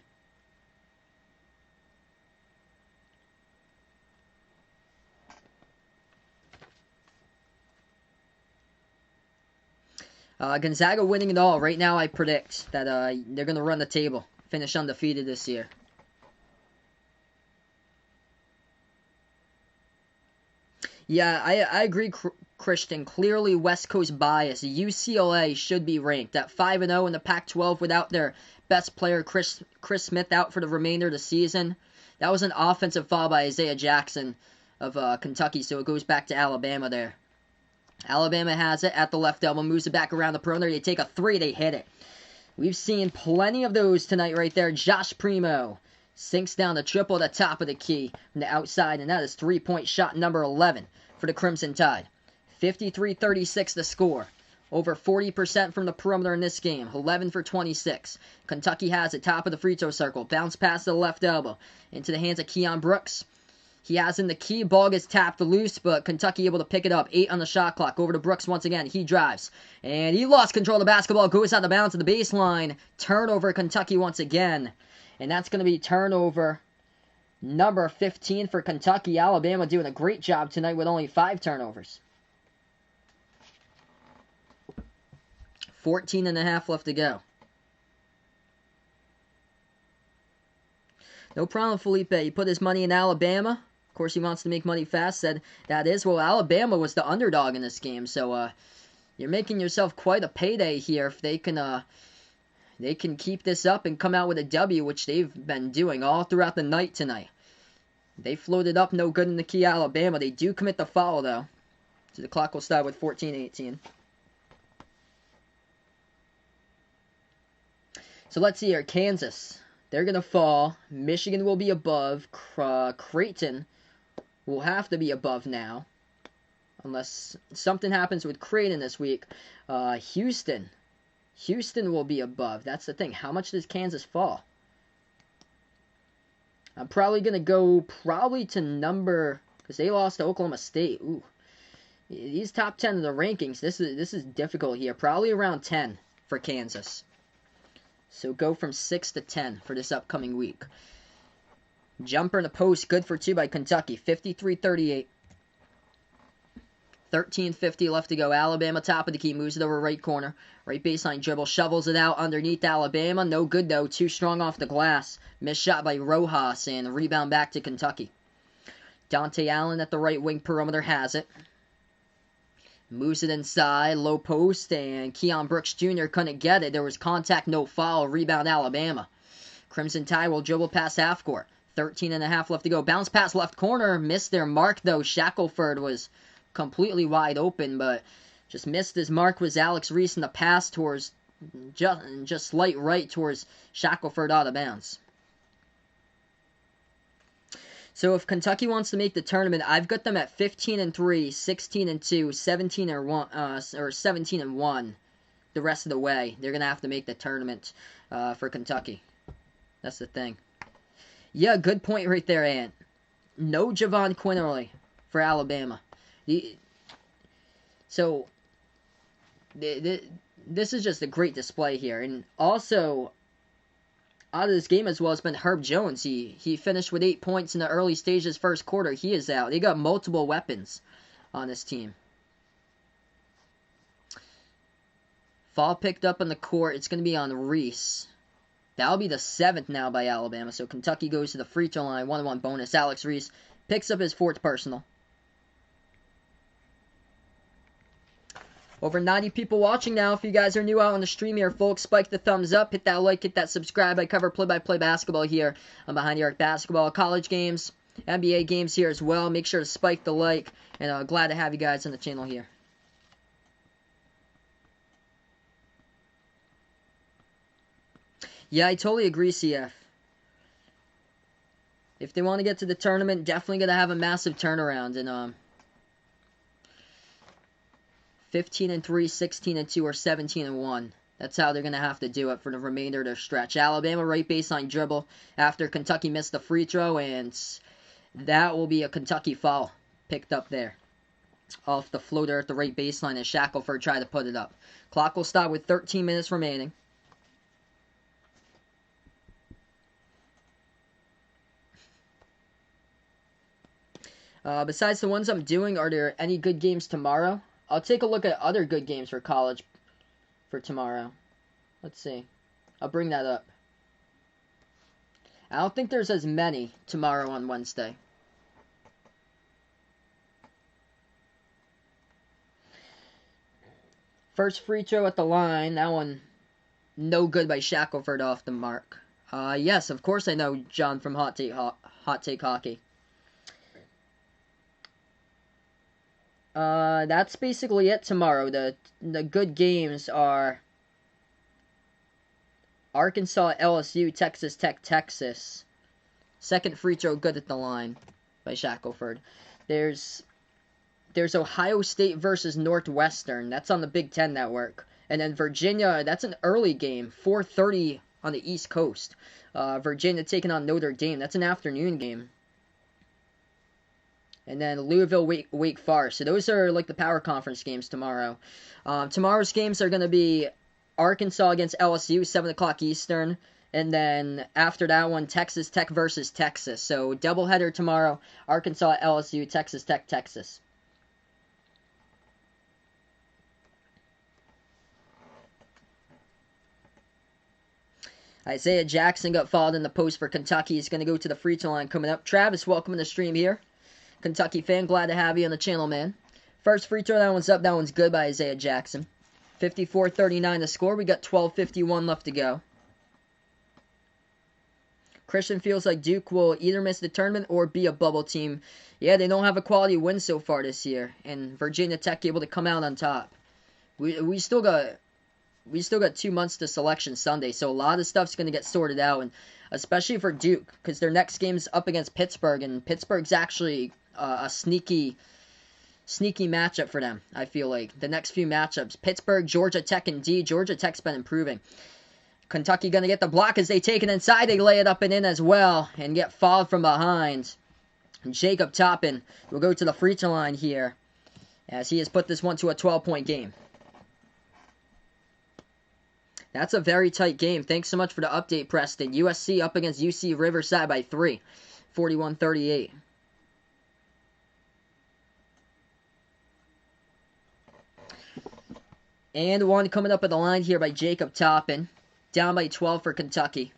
A: Gonzaga winning it all. Right now I predict that they're going to run the table. Finish undefeated this year. Yeah, I agree, Christian. Clearly West Coast bias. UCLA should be ranked at 5-0 in the Pac-12 without their best player, Chris Smith, out for the remainder of the season. That was an offensive foul by Isaiah Jackson of Kentucky, so it goes back to Alabama there. Alabama has it at the left elbow, moves it back around the perimeter. They take a three, they hit it. We've seen plenty of those tonight right there. Josh Primo sinks down the triple at the top of the key from the outside, and that is three-point shot number 11 for the Crimson Tide. 53-36 the score. Over 40% from the perimeter in this game. 11 for 26. Kentucky has it, top of the free throw circle. Bounce pass to the left elbow. Into the hands of Keon Brooks. He has in the key. Ball gets tapped loose, but Kentucky able to pick it up. 8 on the shot clock. Over to Brooks once again. He drives. And he lost control of the basketball. Goes out of bounds to the baseline. Turnover, Kentucky once again. And that's going to be turnover number 15 for Kentucky. Alabama doing a great job tonight with only 5 turnovers. 14.5 left to go. No problem, Felipe. He put his money in Alabama. Of course, he wants to make money fast. Said that is, well, Alabama was the underdog in this game. So you're making yourself quite a payday here if they can keep this up and come out with a W, which they've been doing all throughout the night tonight. They floated up, no good in the key, Alabama. They do commit the foul, though. So the clock will start with 14:18. So let's see here. Kansas, they're going to fall. Michigan will be above. Creighton will have to be above now. Unless something happens with Creighton this week. Houston will be above. That's the thing. How much does Kansas fall? I'm probably going to go to number... Because they lost to Oklahoma State. Ooh. These top 10 of the rankings, this is difficult here. Probably around 10 for Kansas. So go from 6 to 10 for this upcoming week. Jumper in the post, good for 2 by Kentucky. 53-38. 13:50 left to go. Alabama top of the key, moves it over right corner. Right baseline dribble, shovels it out underneath Alabama. No good though, too strong off the glass. Missed shot by Rojas and rebound back to Kentucky. Dante Allen at the right wing perimeter has it. Moves it inside, low post, and Keon Brooks Jr. couldn't get it. There was contact, no foul. Rebound Alabama. Crimson Tide will dribble past half court. 13.5 left to go. Bounce pass left corner. Missed their mark, though. Shackelford was completely wide open, but just missed his mark was Alex Reese in the pass towards just slight right towards Shackelford out of bounds. So if Kentucky wants to make the tournament, I've got them at 15-3, 16-2, 17-1 the rest of the way. They're gonna have to make the tournament for Kentucky. That's the thing. Yeah, good point right there, Ant. No Javon Quinterly for Alabama. So this is just a great display here, and also out of this game as well has been Herb Jones. He finished with 8 points in the early stages first quarter. He is out. They got multiple weapons on this team. Foul picked up on the court. It's going to be on Reese. That'll be the 7th now by Alabama. So Kentucky goes to the free throw line. 1-1 bonus. Alex Reese picks up his 4th personal. Over 90 people watching now. If you guys are new out on the stream here, folks, spike the thumbs up, hit that like, hit that subscribe. I cover play-by-play basketball here on Behind the Arc Basketball. College games, NBA games here as well. Make sure to spike the like, and glad to have you guys on the channel here. Yeah, I totally agree, CF. If they want to get to the tournament, definitely going to have a massive turnaround, and 15-3, 16-2, or 17-1. That's how they're going to have to do it for the remainder of their stretch. Alabama right baseline dribble after Kentucky missed the free throw, and that will be a Kentucky foul picked up there. Off the floater at the right baseline as Shackelford tried to put it up. Clock will stop with 13 minutes remaining. Besides the ones I'm doing, are there any good games tomorrow? I'll take a look at other good games for college for tomorrow. Let's see. I'll bring that up. I don't think there's as many tomorrow on Wednesday. First free throw at the line. That one, no good by Shackelford off the mark. Yes, of course I know John from Hot Take Hockey. That's basically it tomorrow. The good games are Arkansas, LSU, Texas Tech, Texas. Second free throw good at the line by Shackelford. There's Ohio State versus Northwestern. That's on the Big Ten Network. And then Virginia, that's an early game, 4:30 on the East Coast. Virginia taking on Notre Dame. That's an afternoon game. And then Louisville, Wake Forest. So those are like the power conference games tomorrow. Tomorrow's games are going to be Arkansas against LSU, 7 o'clock Eastern. And then after that one, Texas Tech versus Texas. So doubleheader tomorrow, Arkansas, LSU, Texas Tech, Texas. Isaiah Jackson got fouled in the post for Kentucky. He's going to go to the free throw line coming up. Travis, welcome to the stream here. Kentucky fan, glad to have you on the channel, man. First free throw, that one's up. That one's good by Isaiah Jackson. 54-39 the score. We got 12:51 left to go. Christian feels like Duke will either miss the tournament or be a bubble team. Yeah, they don't have a quality win so far this year, and Virginia Tech able to come out on top. We still got 2 months to Selection Sunday, so a lot of stuff's going to get sorted out, and especially for Duke, because their next game's up against Pittsburgh, and Pittsburgh's actually a sneaky matchup for them, I feel like. The next few matchups, Pittsburgh, Georgia Tech, and Georgia Tech's been improving. Kentucky going to get the block as they take it inside. They lay it up and in as well, and get fouled from behind. And Jacob Toppin will go to the free throw line here, as he has put this one to a 12-point game. That's a very tight game. Thanks so much for the update, Preston. USC up against UC Riverside by 3. 41-38. And one coming up at the line here by Jacob Toppin. Down by 12 for Kentucky.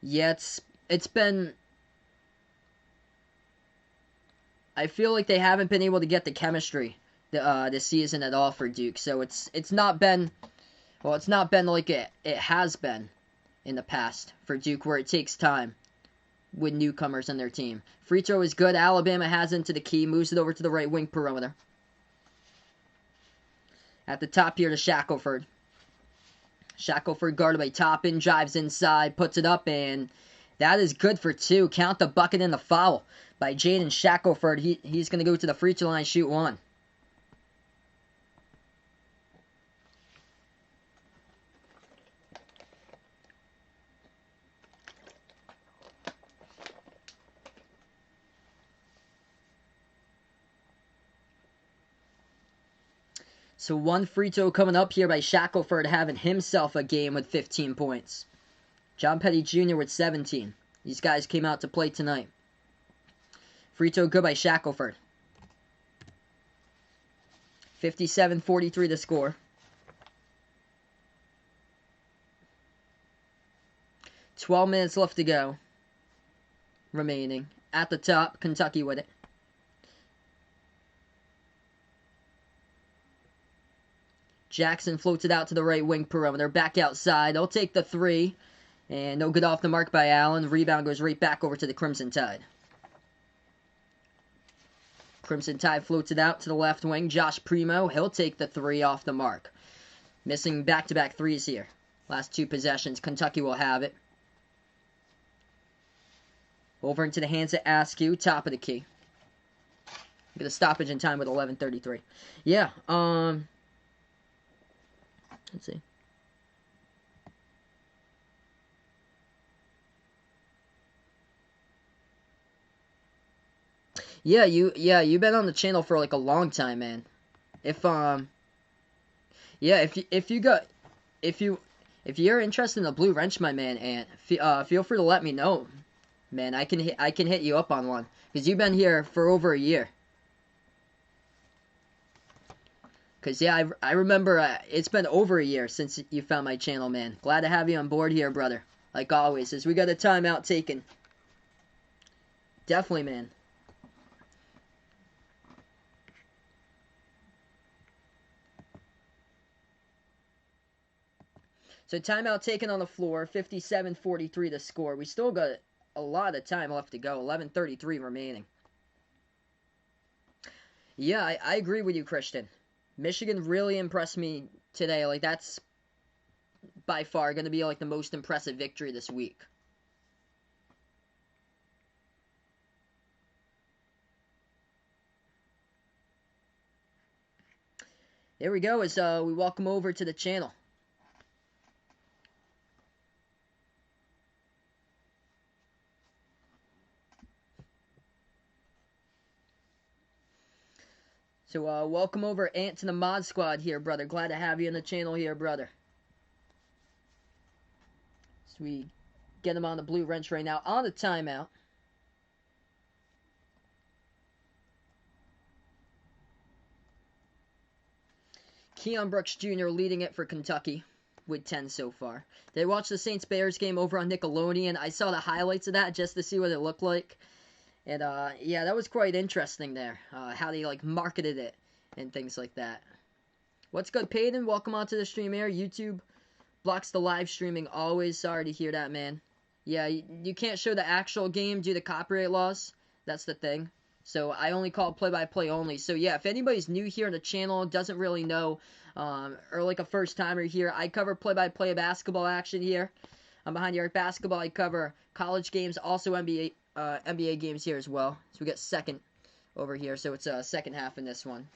A: Yeah, it's been... I feel like they haven't been able to get the chemistry this season at all for Duke. So it's not been like it has been in the past for Duke, where it takes time. with newcomers on their team. Free throw is good. Alabama has into the key. Moves it over to the right wing perimeter. At the top here to Shackelford. Shackelford guarded by Toppin. Drives inside. Puts it up. And that is good for 2. Count the bucket and the foul by Jaden Shackelford. He's going to go to the free throw line, shoot 1. So 1 free throw coming up here by Shackelford, having himself a game with 15 points. John Petty Jr. with 17. These guys came out to play tonight. Free throw good by Shackelford. 57-43 to score. 12 minutes left to go. Remaining. At the top, Kentucky with it. Jackson floats it out to the right wing perimeter. Back outside. They'll take the 3. And no good off the mark by Allen. Rebound goes right back over to the Crimson Tide. Crimson Tide floats it out to the left wing. Josh Primo, he'll take the 3 off the mark. Missing back-to-back 3s here. Last 2 possessions, Kentucky will have it. Over into the hands of Askew, top of the key. Get a stoppage in time with 11:33. Yeah, let's see. Yeah, you've been on the channel for like a long time, man. If you're interested in the blue wrench, my man, and feel free to let me know, man. I can hit you up on one because you've been here for over a year. Cause yeah, I remember it's been over a year since you found my channel, man. Glad to have you on board here, brother. Like always, as we got a timeout taken. Definitely, man. So timeout taken on the floor, 57-43 to score. We still got a lot of time left to go, 11:33 remaining. Yeah, I agree with you, Christian. Michigan really impressed me today. Like, that's by far going to be like the most impressive victory this week. There we go, as we welcome over to the channel. So, welcome over, Ant, to the Mod Squad here, brother. Glad to have you in the channel here, brother. So we get him on the blue wrench right now, on the timeout. Keon Brooks Jr. leading it for Kentucky with 10 so far. They watched the Saints-Bears game over on Nickelodeon. I saw the highlights of that just to see what it looked like. And, yeah, that was quite interesting there, how they, like, marketed it and things like that. What's good, Peyton? Welcome onto the stream here. YouTube blocks the live streaming always. Sorry to hear that, man. Yeah, you can't show the actual game due to copyright laws. That's the thing. So I only call play-by-play only. So, yeah, if anybody's new here on the channel, doesn't really know, or like a first-timer here, I cover play-by-play basketball action here. I'm Behind the Arc Basketball. I cover college games, also NBA games here as well. So we got second over here. So it's a second half in this one.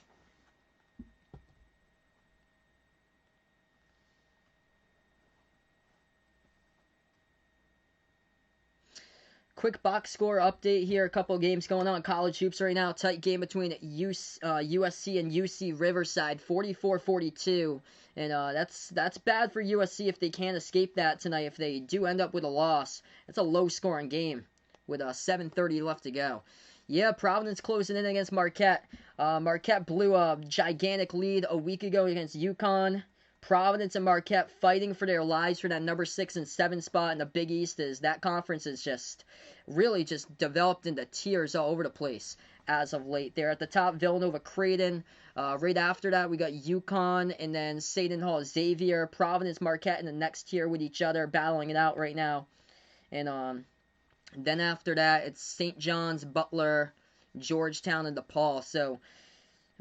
A: Quick box score update here. A couple of games going on in college hoops right now. Tight game between USC and UC Riverside, 44-42. And that's bad for USC if they can't escape that tonight. If they do end up with a loss, it's a low-scoring game with 7:30 left to go. Yeah, Providence closing in against Marquette. Marquette blew a gigantic lead a week ago against UConn. Providence and Marquette fighting for their lives for that number 6 and 7 spot in the Big East. Is that conference is just really just developed into tiers all over the place as of late. There at the top, Villanova, Creighton. Right after that, we got UConn and then Seton Hall, Xavier, Providence, Marquette in the next tier with each other, battling it out right now. And Then after that, it's St. John's, Butler, Georgetown, and DePaul. So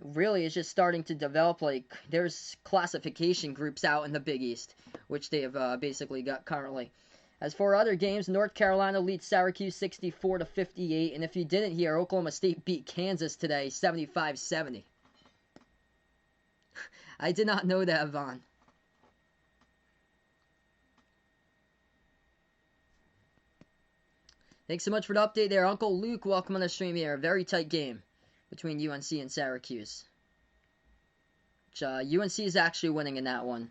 A: really, it's just starting to develop. Like, there's classification groups out in the Big East, which they have basically got currently. As for other games, North Carolina leads Syracuse 64-58, and if you didn't hear, Oklahoma State beat Kansas today 75-70. I did not know that, Vaughn. Thanks so much for the update there, Uncle Luke. Welcome on the stream here. A very tight game between UNC and Syracuse. Which, UNC is actually winning in that one.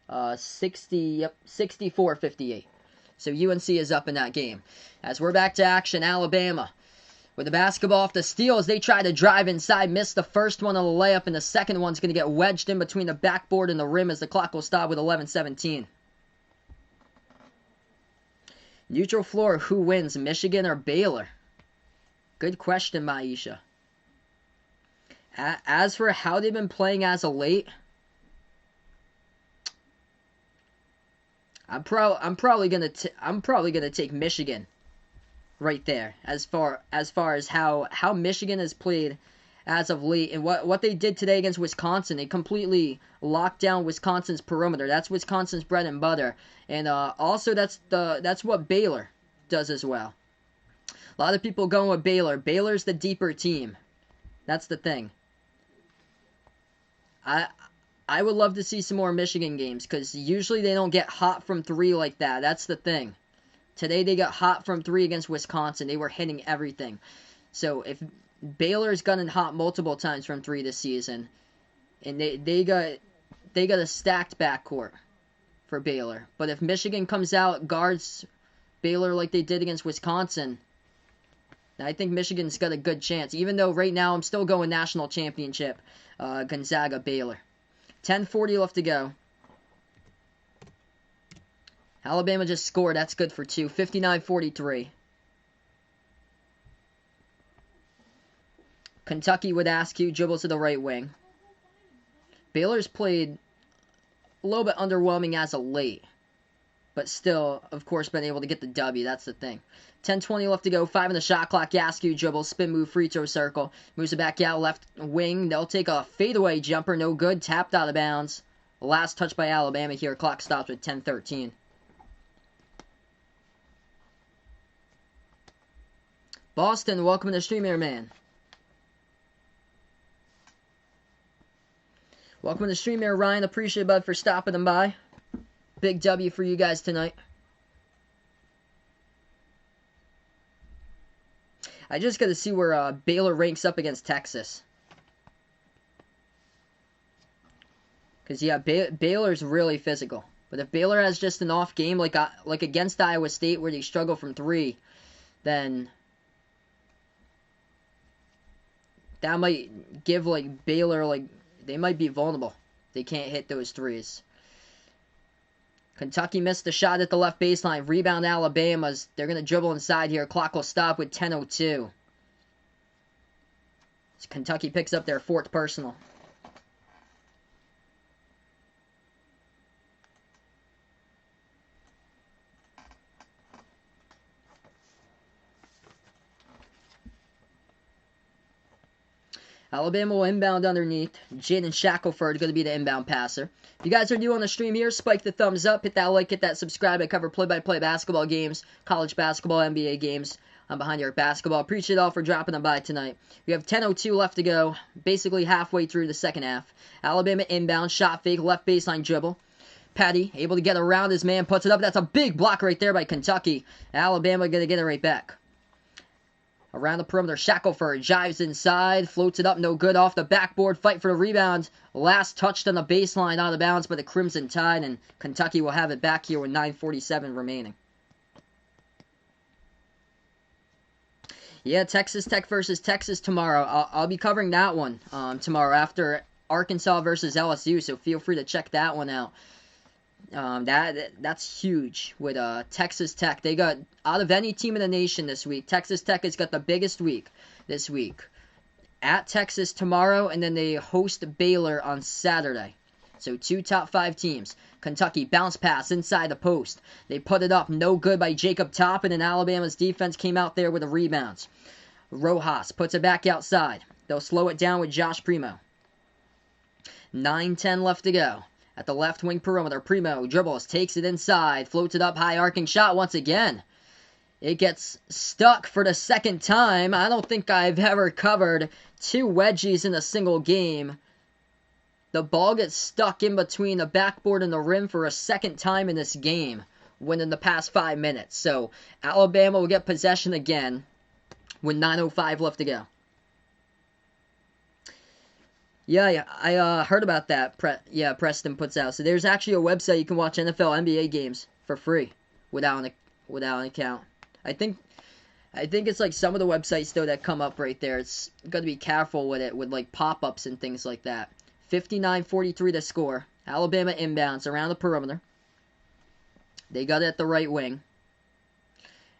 A: 64-58. So UNC is up in that game. As we're back to action, Alabama with the basketball off the steal as they try to drive inside. Missed the first one on the layup, and the second one's going to get wedged in between the backboard and the rim as the clock will stop with 11:17. Neutral floor, who wins, Michigan or Baylor? Good question, Maisha. As for how they've been playing as of late, I'm probably gonna take Michigan right there as far as how Michigan has played as of late, and what they did today against Wisconsin. They completely locked down Wisconsin's perimeter. That's Wisconsin's bread and butter, and also that's what Baylor does as well. A lot of people going with Baylor. Baylor's the deeper team. That's the thing. I would love to see some more Michigan games because usually they don't get hot from three like that. That's the thing. Today they got hot from three against Wisconsin. They were hitting everything. So if Baylor's gotten hot multiple times from three this season, and they got a stacked backcourt for Baylor. But if Michigan comes out, guards Baylor like they did against Wisconsin, I think Michigan's got a good chance. Even though right now I'm still going national championship, Gonzaga Baylor. 10:40 left to go. Alabama just scored. That's good for two. 59-43. Kentucky with Askew, dribbles to the right wing. Baylor's played a little bit underwhelming as of late, but still, of course, been able to get the W. That's the thing. 10:20 left to go. 5 in the shot clock. Askew dribbles, spin move, free throw circle. Moves it back out, left wing. They'll take a fadeaway jumper. No good. Tapped out of bounds. Last touch by Alabama here. Clock stops with 10:13. Boston, welcome to the stream here, man. Welcome to the stream here, Ryan. Appreciate it, bud, for stopping them by. Big W for you guys tonight. I just got to see where Baylor ranks up against Texas. Because, yeah, Baylor's really physical. But if Baylor has just an off game, like against Iowa State where they struggle from three, then that might give, Baylor, they might be vulnerable. They can't hit those threes. Kentucky missed the shot at the left baseline. Rebound Alabama's. They're going to dribble inside here. Clock will stop with 10:02. Kentucky picks up their 4th personal. Alabama will inbound underneath. Jaden Shackelford going to be the inbound passer. If you guys are new on the stream here, spike the thumbs up, hit that like, hit that subscribe. I cover play-by-play basketball games, college basketball, NBA games. I'm behind your basketball. Appreciate all for dropping them by tonight. We have 10:02 left to go, basically halfway through the second half. Alabama inbound, shot fake, left baseline dribble. Petty able to get around his man, puts it up. That's a big block right there by Kentucky. Alabama going to get it right back. Around the perimeter, Shackelford jives inside, floats it up, no good, off the backboard, fight for the rebound. Last touched on the baseline, out of bounds by the Crimson Tide, and Kentucky will have it back here with 9:47 remaining. Yeah, Texas Tech versus Texas tomorrow. I'll be covering that one tomorrow after Arkansas versus LSU, so feel free to check that one out. That's huge with Texas Tech. They got, out of any team in the nation this week, Texas Tech has got the biggest week this week. At Texas tomorrow, and then they host Baylor on Saturday. So 2 top 5 teams. Kentucky bounce pass inside the post. They put it up, no good by Jacob Toppin, and Alabama's defense came out there with a rebound. Rojas puts it back outside. They'll slow it down with Josh Primo. 9:10 left to go. At the left wing perimeter, Primo dribbles, takes it inside, floats it up high, arcing shot once again. It gets stuck for the second time. I don't think I've ever covered 2 wedgies in a single game. The ball gets stuck in between the backboard and the rim for a second time in this game within the past 5 minutes. So Alabama will get possession again with 9:05 left to go. Yeah, I heard about that. Preston puts out. So there's actually a website you can watch NFL, NBA games for free without an account. I think it's like some of the websites though that come up right there. It's got to be careful with it with like pop-ups and things like that. 59-43 to score. Alabama inbounds around the perimeter. They got it at the right wing.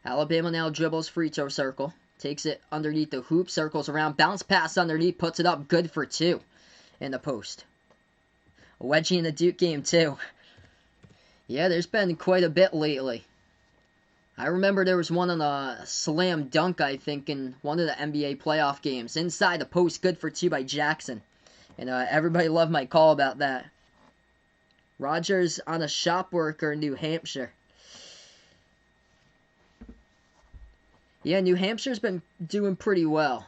A: Alabama now dribbles free throw circle. Takes it underneath the hoop, circles around, bounce pass underneath, puts it up, good for 2 in the post. A wedgie in the Duke game too. Yeah, there's been quite a bit lately. I remember there was one on a slam dunk, I think, in one of the NBA playoff games. Inside the post, good for 2 by Jackson. And everybody loved my call about that. Rogers on a shop worker in New Hampshire. Yeah, New Hampshire's been doing pretty well.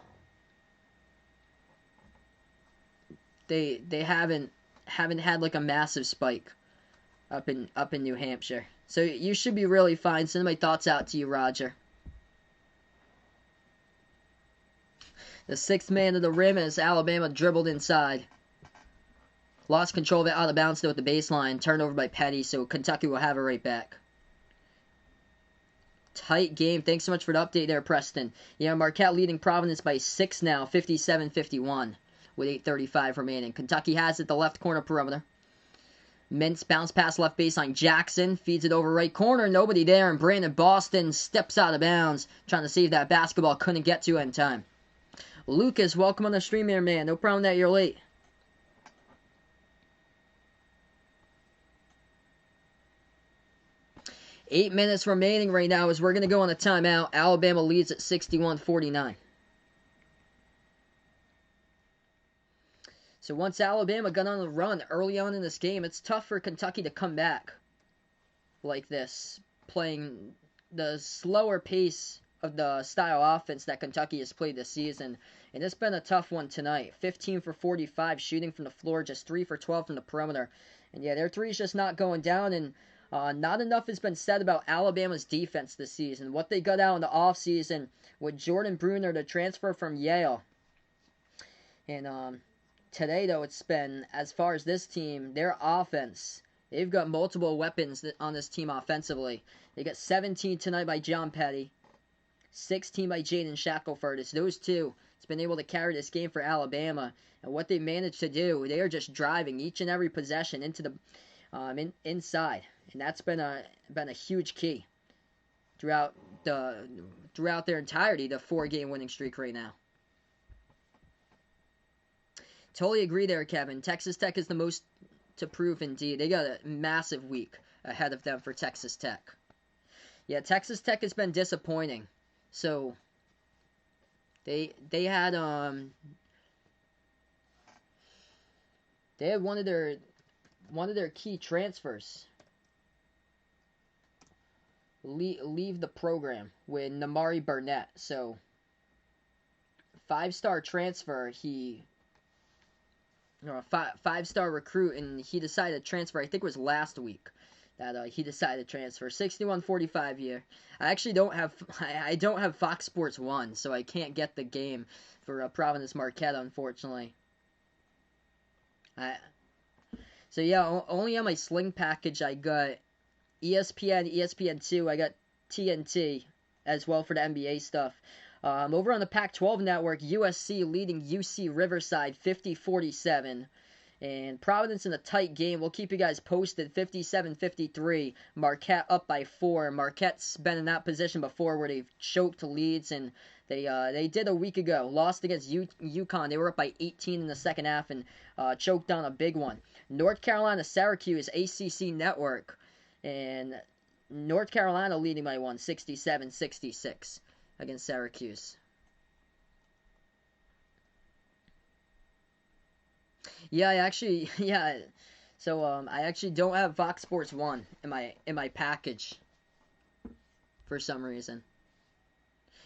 A: They haven't had like a massive spike up in New Hampshire. So you should be really fine. Send my thoughts out to you, Roger. The 6th man to the rim as Alabama dribbled inside. Lost control of it out of bounds though at the baseline. Turned over by Petty, so Kentucky will have it right back. Tight game. Thanks so much for the update there, Preston. Yeah, Marquette leading Providence by 6 now, 57-51, with 8:35 remaining. Kentucky has it the left corner perimeter. Mintz bounce pass left baseline. Jackson feeds it over right corner. Nobody there, and Brandon Boston steps out of bounds, trying to save that basketball. Couldn't get to it in time. Lucas, welcome on the stream here, man. No problem that you're late. Eight minutes remaining right now as we're going to go on a timeout. Alabama leads at 61-49. So once Alabama got on the run early on in this game, it's tough for Kentucky to come back like this, playing the slower pace of the style offense that Kentucky has played this season. And it's been a tough one tonight. 15 for 45 shooting from the floor, just 3 for 12 from the perimeter. And yeah, their three's just not going down, and not enough has been said about Alabama's defense this season. What they got out in the offseason with Jordan Bruner, the transfer from Yale. And today, though, it's been, as far as this team, their offense, they've got multiple weapons on this team offensively. They got 17 tonight by John Petty, 16 by Jaden Shackelford. It's those two. It's been able to carry this game for Alabama. And what they managed to do, they are just driving each and every possession into the inside. And that's been a huge key throughout their entirety, the 4-game winning streak right now. Totally agree there, Kevin. Texas Tech is the most to prove indeed. They got a massive week ahead of them for Texas Tech. Yeah, Texas Tech has been disappointing. So they had one of their key transfers leave the program with Namari Burnett. So 5-star transfer, five-star recruit, and he decided to transfer. I think it was last week that he decided to transfer. 61-45 year. I actually don't have Fox Sports 1, so I can't get the game for Providence Marquette, unfortunately. So yeah, only on my Sling package I got ESPN, ESPN2. I got TNT as well for the NBA stuff. Over on the Pac-12 network, USC leading UC Riverside 50-47. And Providence in a tight game. We'll keep you guys posted. 57-53. Marquette up by 4. Marquette's been in that position before where they've choked leads, and They did a week ago. Lost against UConn. They were up by 18 in the second half and choked down a big one. North Carolina, Syracuse, ACC Network. And North Carolina leading by one, 67-66 against Syracuse. Yeah, yeah. So I actually don't have Fox Sports 1 in my package for some reason.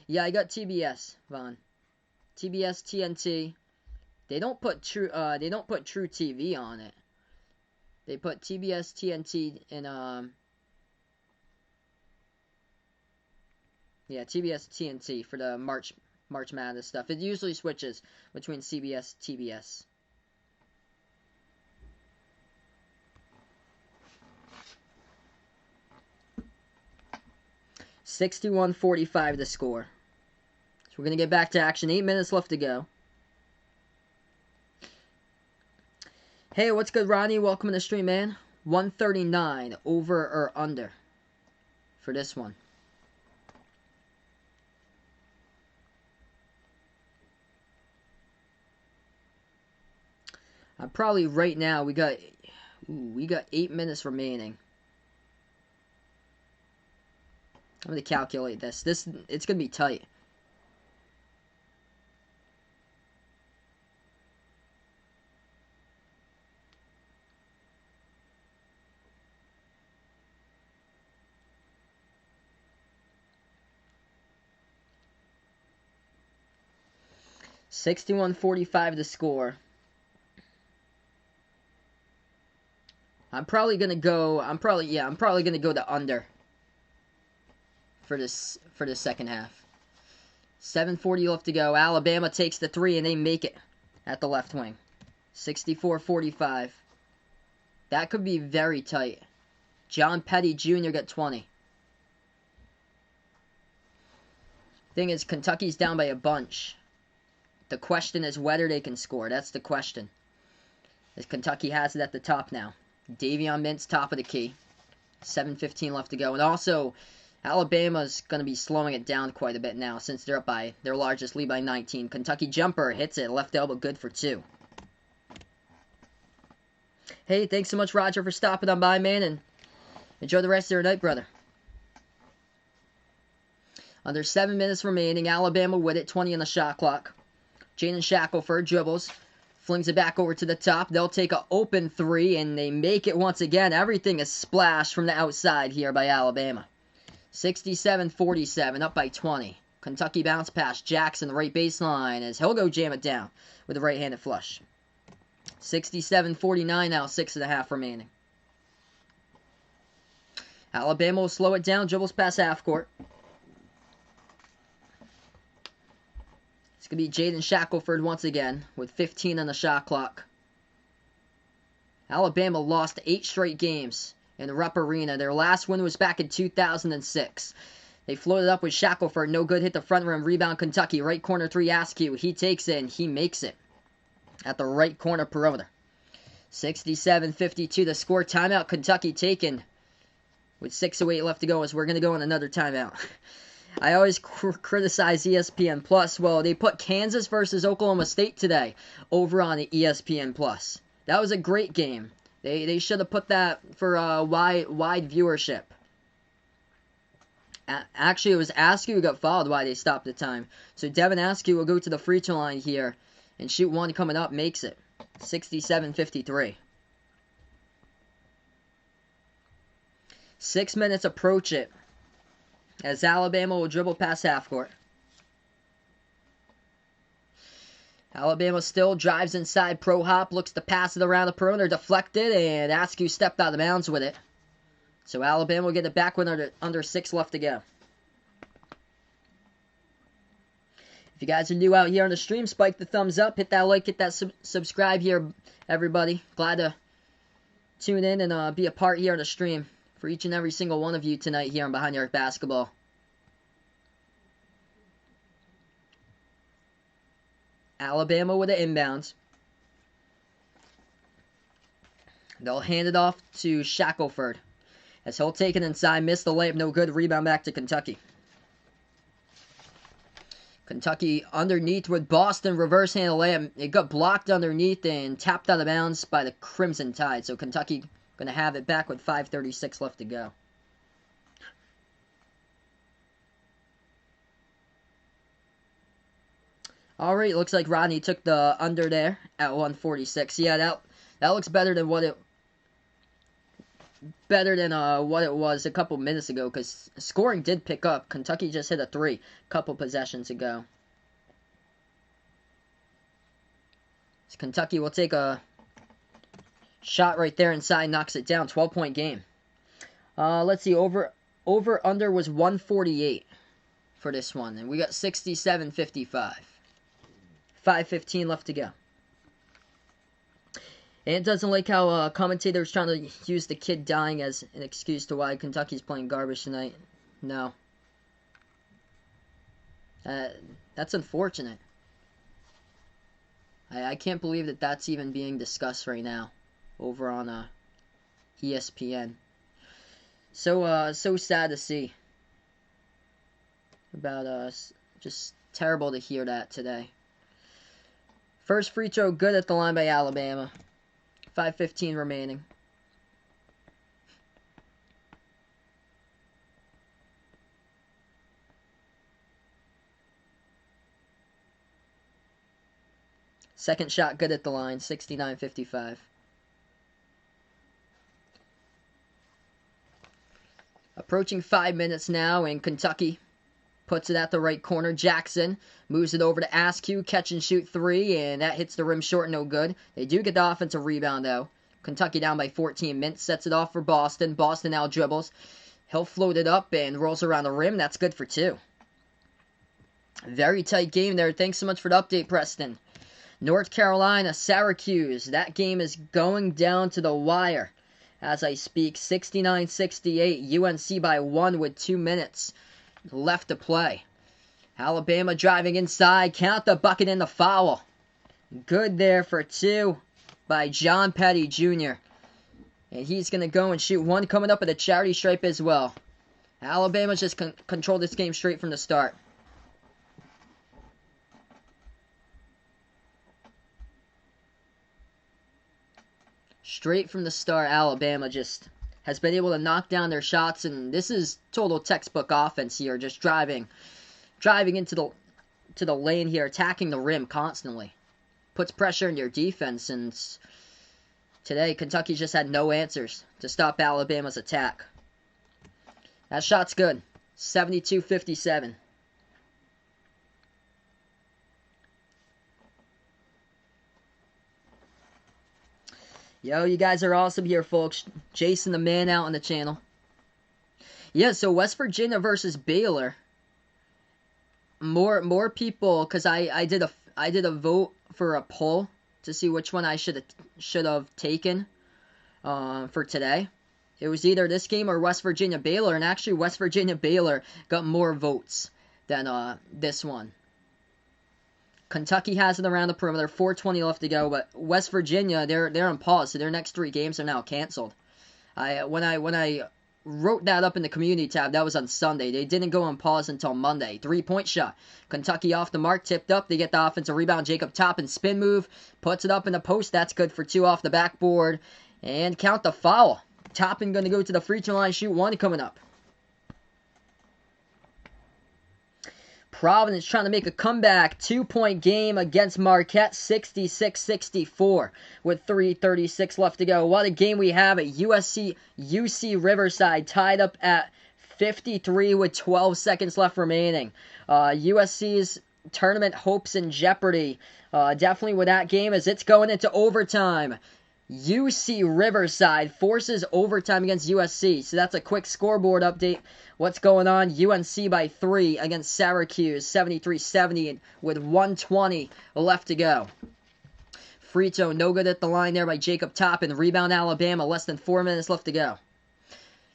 A: Yeah, I got TBS, Vaughn. TBS TNT. They don't put True TV on it. They put TBS TNT in yeah, TBS TNT for the March Madness stuff. It usually switches between CBS TBS. 61-45 the score. So we're going to get back to action. 8 minutes left to go. Hey, what's good, Ronnie? Welcome to the stream, man. 139, over or under for this one. Probably right now we got 8 minutes remaining. I'm going to calculate this. It's going to be tight. $61-45 the score. I'm probably gonna go to under for this second half. 7:40 left to go. Alabama takes the 3 and they make it at the left wing. 64-45. That could be very tight. John Petty Jr. got 20. Thing is, Kentucky's down by a bunch. The question is whether they can score. That's the question. As Kentucky has it at the top now. Davion Mintz, top of the key. 7:15 left to go. And also, Alabama's going to be slowing it down quite a bit now since they're up by their largest lead by 19. Kentucky jumper hits it. Left elbow good for 2. Hey, thanks so much, Roger, for stopping on by, man. And enjoy the rest of your night, brother. Under 7 minutes remaining. Alabama with it. 20 on the shot clock. Jaden Shackelford dribbles. Flings it back over to the top. They'll take an open 3, and they make it once again. Everything is splashed from the outside here by Alabama. 67-47, up by 20. Kentucky bounce pass. Jackson, right baseline, as he'll go jam it down with a right-handed flush. 67-49 now, 6.5 remaining. Alabama will slow it down. Dribbles past half court. It's going to be Jaden Shackelford once again with 15 on the shot clock. Alabama lost 8 straight games in the Rupp Arena. Their last win was back in 2006. They floated up with Shackelford. No good. Hit the front rim. Rebound Kentucky. Right corner 3 Askew. He takes it and he makes it at the right corner perimeter. 67-52 the score. Timeout Kentucky taken with 6:08 left to go as we're going to go on another timeout. I always criticize ESPN Plus. Well, they put Kansas versus Oklahoma State today over on the ESPN Plus. That was a great game. They should have put that for wide viewership. Actually, it was Askew who got fouled while they stopped the time. So Devin Askew will go to the free throw line here and shoot one coming up. Makes it. 67-53. 6 minutes approach it as Alabama will dribble past half court. Alabama still drives inside. Pro hop, looks to pass it around the perimeter, deflected, and Askew stepped out of bounds with it. So Alabama will get it back with under 6 left to go. If you guys are new out here on the stream, spike the thumbs up, hit that like, hit that subscribe here, everybody. Glad to tune in and be a part here on the stream for each and every single one of you tonight here on Behind the Arc Basketball. Alabama with an inbounds. They'll hand it off to Shackelford as he'll take it inside, miss the layup, no good. Rebound back to Kentucky. Kentucky underneath with Boston, reverse handle layup. It got blocked underneath and tapped out of bounds by the Crimson Tide. So Kentucky going to have it back with 5:36 left to go. All right, looks like Rodney took the under there at 146. Yeah, that looks better than what it was a couple minutes ago, because scoring did pick up. Kentucky just hit a 3 a couple possessions ago. So Kentucky will take a shot right there inside, knocks it down. 12-point game. Let's see, over under was 148 for this one, and we got 67-55. 5:15 left to go. And it doesn't like how commentators trying to use the kid dying as an excuse to why Kentucky's playing garbage tonight. No. That's unfortunate. I can't believe that that's even being discussed right now over on ESPN. So sad to see. About just terrible to hear that today. First free throw good at the line by Alabama. 5:15 remaining. Second shot good at the line. 69-55. Approaching 5 minutes now, and Kentucky puts it at the right corner. Jackson moves it over to Askew, catch and shoot 3, and that hits the rim short, no good. They do get the offensive rebound, though. Kentucky down by 14 minutes, sets it off for Boston. Boston now dribbles. He'll float it up and rolls around the rim. That's good for 2. Very tight game there. Thanks so much for the update, Preston. North Carolina, Syracuse. That game is going down to the wire as I speak. 69-68. UNC by 1 with 2 minutes left to play. Alabama driving inside. Count the bucket and the foul. Good there for 2 by John Petty Jr. And he's going to go and shoot 1 coming up at the charity stripe as well. Alabama just controlled this game straight from the start. Straight from the start, Alabama just has been able to knock down their shots, and this is total textbook offense here, just driving into the lane here, attacking the rim constantly. Puts pressure in your defense, and today Kentucky just had no answers to stop Alabama's attack. That shot's good. 72-57. Yo, you guys are awesome here, folks. Jason the man out on the channel. Yeah, so West Virginia versus Baylor. More people, because I did a vote for a poll to see which one I should have taken for today. It was either this game or West Virginia Baylor, and actually West Virginia Baylor got more votes than this one. Kentucky has it around the perimeter, 4:20 left to go, but West Virginia, they're on pause, so their next 3 games are now canceled. When I wrote that up in the community tab, that was on Sunday. They didn't go on pause until Monday. 3-point shot. Kentucky off the mark, tipped up. They get the offensive rebound. Jacob Toppin spin move, puts it up in the post. That's good for 2 off the backboard. And count the foul. Toppin going to go to the free throw line, shoot 1 coming up. Providence trying to make a comeback. 2-point game against Marquette, 66-64 with 3:36 left to go. What a game we have at UC Riverside, tied up at 53 with 12 seconds left remaining. USC's tournament hopes in jeopardy. Definitely with that game, as it's going into overtime. UC Riverside forces overtime against USC. So that's a quick scoreboard update. What's going on? UNC by 3 against Syracuse, 73-70 with 1:20 left to go. Free throw, no good at the line there by Jacob Toppin. Rebound Alabama, less than 4 minutes left to go.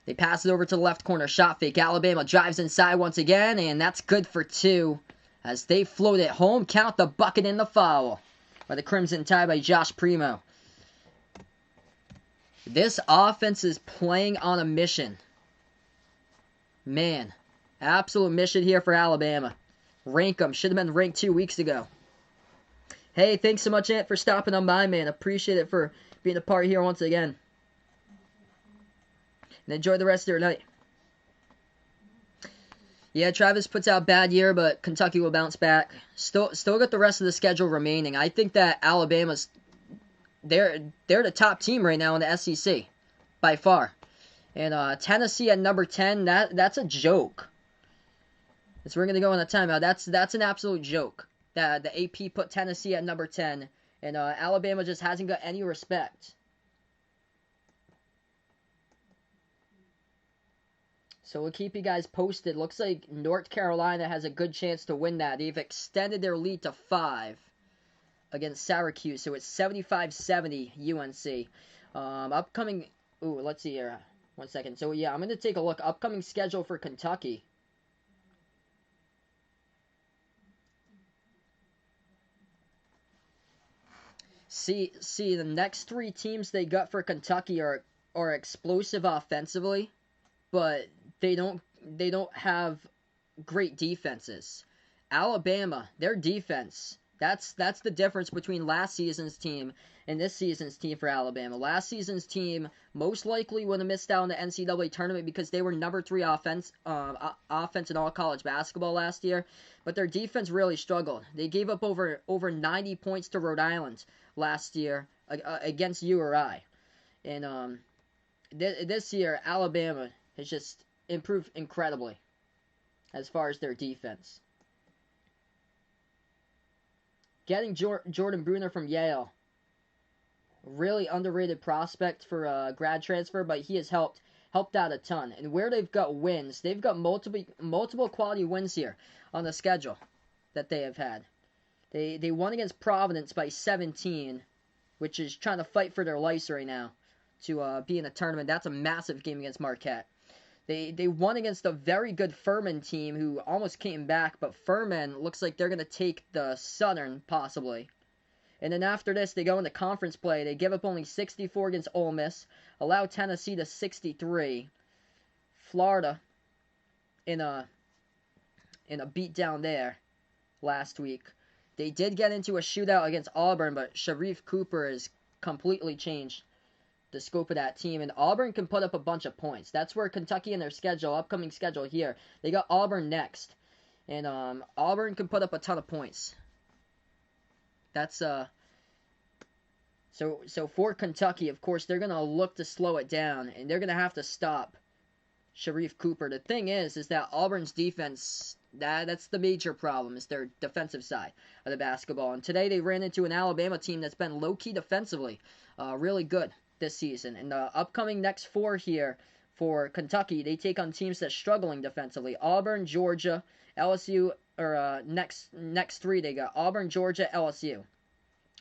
A: They pass it over to the left corner. Shot fake. Alabama drives inside once again, and that's good for 2 as they float it home. Count the bucket and the foul by the Crimson Tide by Josh Primo. This offense is playing on a mission. Man, absolute mission here for Alabama. Rank them. Should have been ranked 2 weeks ago. Hey, thanks so much, Ant, for stopping on by, man. Appreciate it for being a part here once again. And enjoy the rest of your night. Yeah, Travis puts out bad year, but Kentucky will bounce back. Still got the rest of the schedule remaining. I think that Alabama's they're the top team right now in the SEC by far. And Tennessee at number 10, that's a joke. So we're gonna go on a timeout. That's an absolute joke. That the AP put Tennessee at number 10, and Alabama just hasn't got any respect. So we'll keep you guys posted. Looks like North Carolina has a good chance to win that. They've extended their lead to 5 against Syracuse, so it's 75-70 UNC. Upcoming, let's see here. 1 second. So yeah, I'm going to take a look. Upcoming schedule for Kentucky. See, the next 3 teams they got for Kentucky are explosive offensively, but they don't have great defenses. Alabama, their defense, that's the difference between last season's team and this season's team for Alabama. Last season's team most likely would have missed out on the NCAA tournament because they were number 3 offense in all college basketball last year, but their defense really struggled. They gave up over 90 points to Rhode Island last year against URI. And this year, Alabama has just improved incredibly as far as their defense. Getting Jordan Bruner from Yale, really underrated prospect for a grad transfer, but he has helped out a ton. And where they've got wins, they've got multiple quality wins here on the schedule that they have had. They won against Providence by 17, which is trying to fight for their lives right now to be in a tournament. That's a massive game against Marquette. They won against a very good Furman team who almost came back, but Furman looks like they're going to take the Southern, possibly. And then after this, they go into conference play. They give up only 64 against Ole Miss, allow Tennessee to 63. Florida in a beatdown there last week. They did get into a shootout against Auburn, but Sharif Cooper has completely changed the scope of that team, and Auburn can put up a bunch of points. That's where Kentucky in their upcoming schedule here, they got Auburn next, and Auburn can put up a ton of points. That's so for Kentucky, of course, they're gonna look to slow it down, and they're gonna have to stop Sharif Cooper. The thing is that Auburn's defense, that's the major problem, is their defensive side of the basketball. And today they ran into an Alabama team that's been low-key defensively, really good this season. And the upcoming next 4 here for Kentucky, they take on teams that's struggling defensively. Auburn, Georgia, LSU, or next 3 they got Auburn, Georgia, LSU.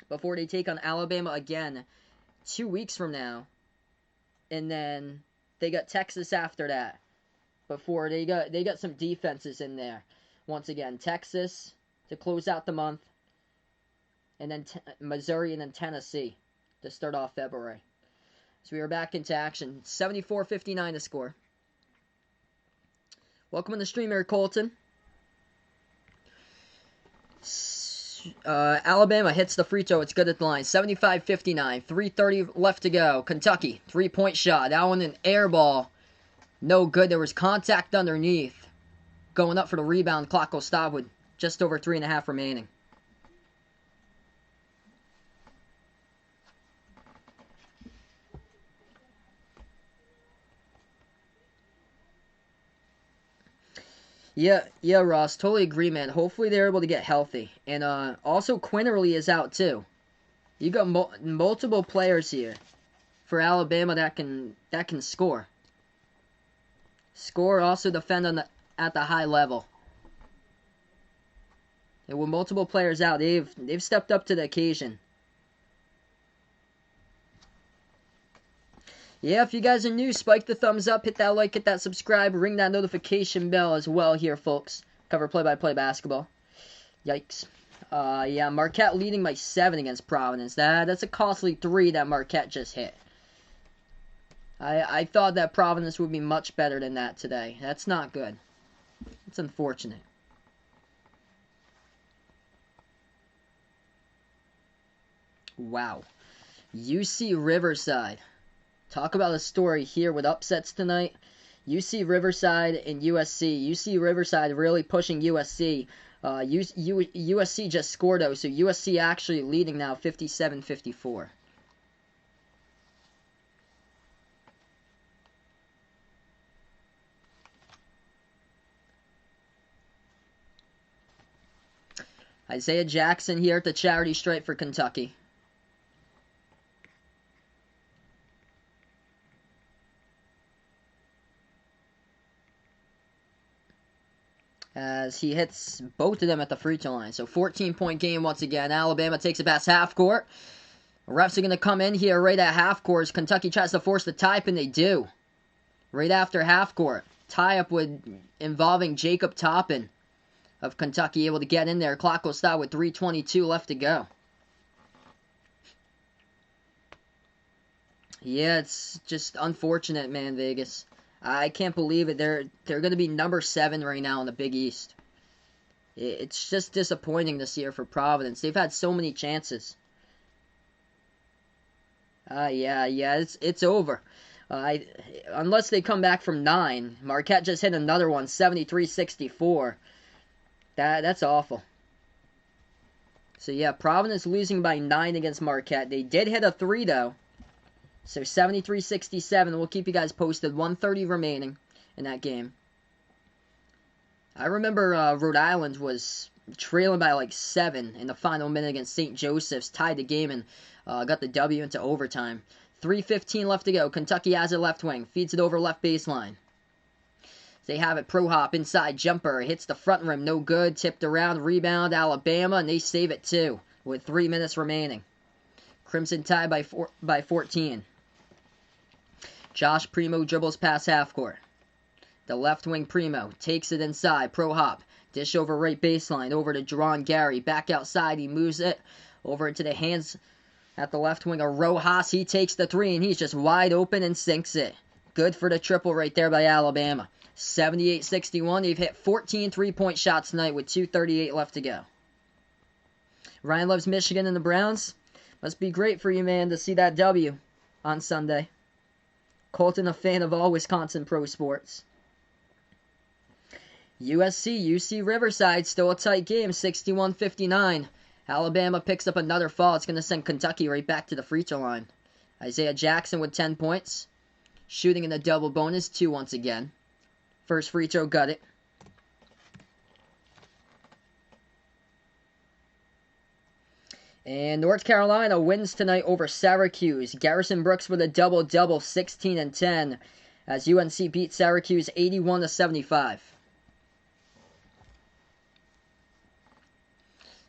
A: Before they take on Alabama again 2 weeks from now. And then they got Texas after that. Before they got some defenses in there. Once again, Texas to close out the month. And then Missouri and then Tennessee to start off February. So we are back into action. 74-59 to score. Welcome on the stream, Eric Colton. Alabama hits the free throw. It's good at the line. 75-59. 3:30 left to go. Kentucky, 3-point shot. That one an air ball. No good. There was contact underneath. Going up for the rebound. Clock will stop with just over 3.5 remaining. Yeah, Ross, totally agree, man. Hopefully they're able to get healthy. And also Quinterly is out too. You got multiple players here for Alabama that can score. Also defend at the high level. And with multiple players out, they've stepped up to the occasion. Yeah, if you guys are new, spike the thumbs up, hit that like, hit that subscribe, ring that notification bell as well here, folks. Cover play-by-play basketball. Yikes. Yeah, Marquette leading by 7 against Providence. That's a costly 3 that Marquette just hit. I thought that Providence would be much better than that today. That's not good. It's unfortunate. Wow. UC Riverside. Talk about a story here with upsets tonight. UC Riverside and USC. UC Riverside really pushing USC. USC just scored though, so USC actually leading now 57-54. Isaiah Jackson here at the charity stripe for Kentucky. As he hits both of them at the free throw line. So 14-point game once again. Alabama takes it past half court. Refs are going to come in here right at half court as Kentucky tries to force the tie-up, and they do. Right after half court. Tie-up involving Jacob Toppin of Kentucky, able to get in there. Clock will stop with 3:22 left to go. Yeah, it's just unfortunate, man, Vegas. I can't believe it. They're going to be number 7 right now in the Big East. It's just disappointing this year for Providence. They've had so many chances. Yeah, it's over. Unless they come back from 9. Marquette just hit another one, 73-64. That's awful. So yeah, Providence losing by 9 against Marquette. They did hit a 3 though. So 73-67. We'll keep you guys posted. 1:30 remaining in that game. I remember Rhode Island was trailing by like 7 in the final minute against St. Joseph's. Tied the game and got the W into overtime. 3:15 left to go. Kentucky has it left wing. Feeds it over left baseline. They have it. Pro hop inside jumper. Hits the front rim. No good. Tipped around. Rebound. Alabama. And they save it too with 3 minutes remaining. Crimson Tide by 14. Josh Primo dribbles past half court. The left wing Primo takes it inside. Pro hop. Dish over right baseline. Over to Jerron Gary. Back outside. He moves it over into the hands at the left wing of Rojas. He takes the 3 and he's just wide open and sinks it. Good for the triple right there by Alabama. 78-61. They've hit 14 3-point shots tonight with 2:38 left to go. Ryan loves Michigan and the Browns. Must be great for you, man, to see that W on Sunday. Colton, a fan of all Wisconsin pro sports. UC Riverside, still a tight game, 61-59. Alabama picks up another fall. It's going to send Kentucky right back to the free throw line. Isaiah Jackson with 10 points. Shooting in the double bonus, 2 once again. First free throw, got it. And North Carolina wins tonight over Syracuse. Garrison Brooks with a double-double, 16 and 10, as UNC beat Syracuse 81-75.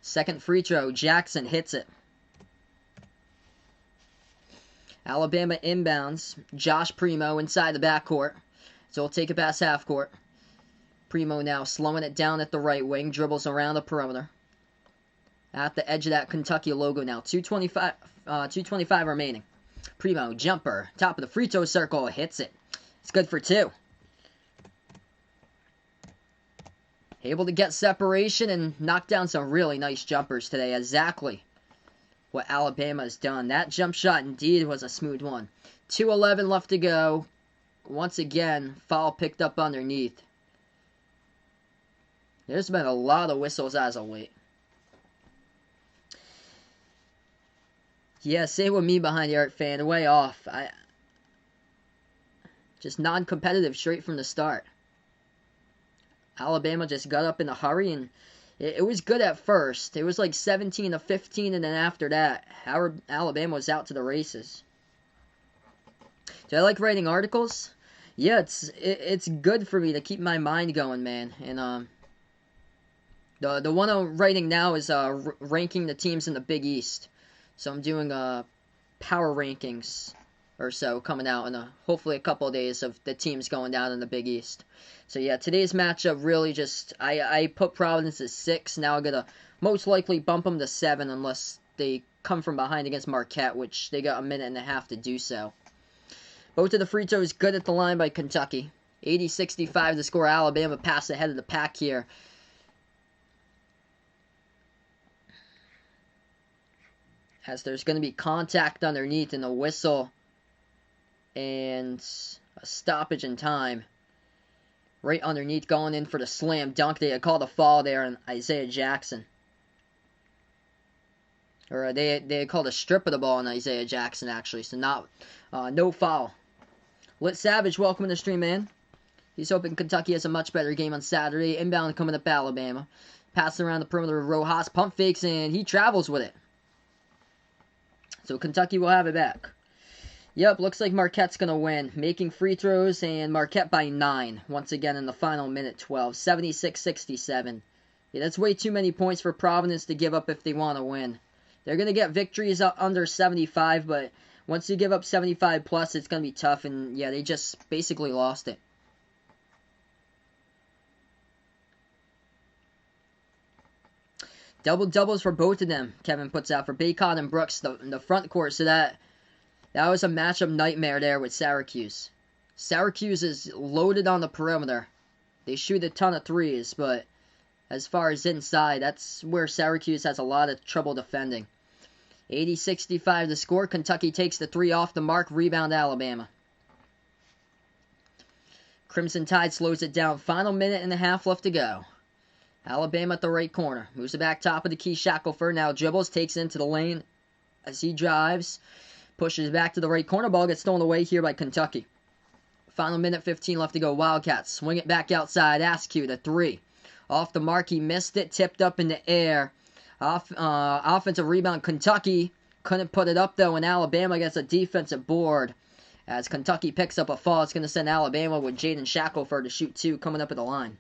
A: Second free throw, Jackson hits it. Alabama inbounds. Josh Primo inside the backcourt. So we'll take it past half court. Primo now slowing it down at the right wing. Dribbles around the perimeter. At the edge of that Kentucky logo now. 2:25 remaining. Primo, jumper. Top of the free throw circle. Hits it. It's good for 2. Able to get separation and knock down some really nice jumpers today. Exactly what Alabama has done. That jump shot indeed was a smooth one. 2:11 left to go. Once again, foul picked up underneath. There's been a lot of whistles as of late. Yeah, same with me behind the arc fan. Way off. Just non-competitive straight from the start. Alabama just got up in a hurry, and it was good at first. It was like 17-15, and then after that, Alabama was out to the races. Do I like writing articles? Yeah, it's good for me to keep my mind going, man. And the one I'm writing now is ranking the teams in the Big East. So I'm doing power rankings or so coming out in hopefully a couple of days of the teams going down in the Big East. So yeah, today's matchup really just I put Providence at 6. Now I'm gonna most likely bump them to 7 unless they come from behind against Marquette, which they got a minute and a half to do so. Both of the free throws good at the line by Kentucky. 80-65 to score. Alabama pass ahead of the pack here. as there's going to be contact underneath and a whistle and a stoppage in time. Right underneath, going in for the slam dunk. They had called a foul there on Isaiah Jackson. Or they had called a strip of the ball on Isaiah Jackson, actually. So no foul. Lit Savage, welcome to the stream, man. He's hoping Kentucky has a much better game on Saturday. Inbound coming up Alabama. Passing around the perimeter of Rojas. Pump fakes, and he travels with it. So Kentucky will have it back. Yep, looks like Marquette's going to win. Making free throws, and Marquette by 9. Once again in the final minute 12. 76-67. Yeah, that's way too many points for Providence to give up if they want to win. They're going to get victories under 75, but once you give up 75 plus, it's going to be tough. And yeah, they just basically lost it. Double-doubles for both of them, Kevin puts out for Bacon and Brooks in the front court. So that was a matchup nightmare there with Syracuse. Syracuse is loaded on the perimeter. They shoot a ton of threes, but as far as inside, that's where Syracuse has a lot of trouble defending. 80-65 the score. Kentucky takes the 3 off the mark. Rebound Alabama. Crimson Tide slows it down. Final minute and a half left to go. Alabama at the right corner. Moves it back top of the key. Shackelford now dribbles. Takes it into the lane as he drives. Pushes back to the right corner. Ball gets stolen away here by Kentucky. Final minute 15 left to go. Wildcats swing it back outside. Askew the 3. Off the mark. He missed it. Tipped up in the air. Offensive rebound. Kentucky couldn't put it up though. And Alabama gets a defensive board. As Kentucky picks up a fall, it's going to send Alabama with Jaden Shackelford to shoot 2 coming up at the line.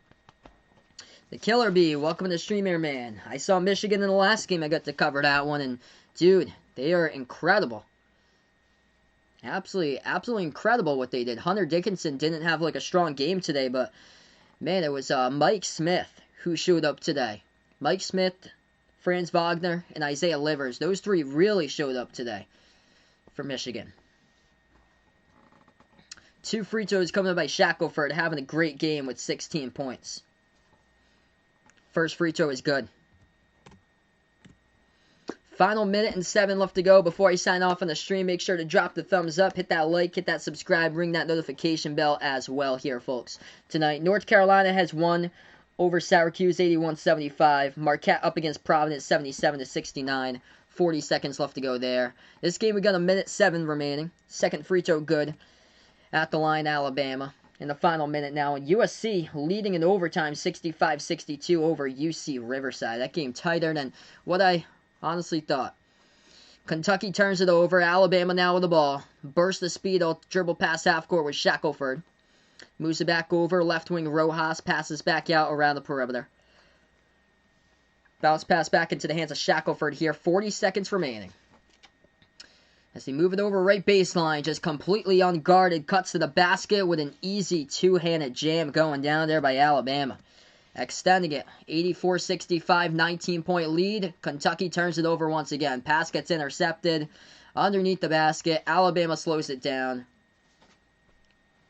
A: The Killer Bee, welcome to the stream here, man. I saw Michigan in the last game. I got to cover that one. And, dude, they are incredible. Absolutely incredible what they did. Hunter Dickinson didn't have, like, a strong game today. But, man, it was Mike Smith who showed up today. Mike Smith, Franz Wagner, and Isaiah Livers. Those 3 really showed up today for Michigan. 2 free throws coming up by Shackelford, having a great game with 16 points. First free throw is good. Final minute and 7 left to go before I sign off on the stream. Make sure to drop the thumbs up, hit that like, hit that subscribe, ring that notification bell as well here, folks. Tonight, North Carolina has won over Syracuse 81-75. Marquette up against Providence 77-69. 40 seconds left to go there. This game we got a minute 7 remaining. Second free throw good. At the line, Alabama. In the final minute now, USC leading in overtime 65-62 over UC Riverside. That game tighter than what I honestly thought. Kentucky turns it over. Alabama now with the ball. Burst the speed. Dribble past half court with Shackelford. Moves it back over. Left wing Rojas passes back out around the perimeter. Bounce pass back into the hands of Shackelford here. 40 seconds remaining. As they move it over right baseline, just completely unguarded, cuts to the basket with an easy two-handed jam going down there by Alabama. Extending it, 84-65, 19-point lead. Kentucky turns it over once again. Pass gets intercepted underneath the basket. Alabama slows it down.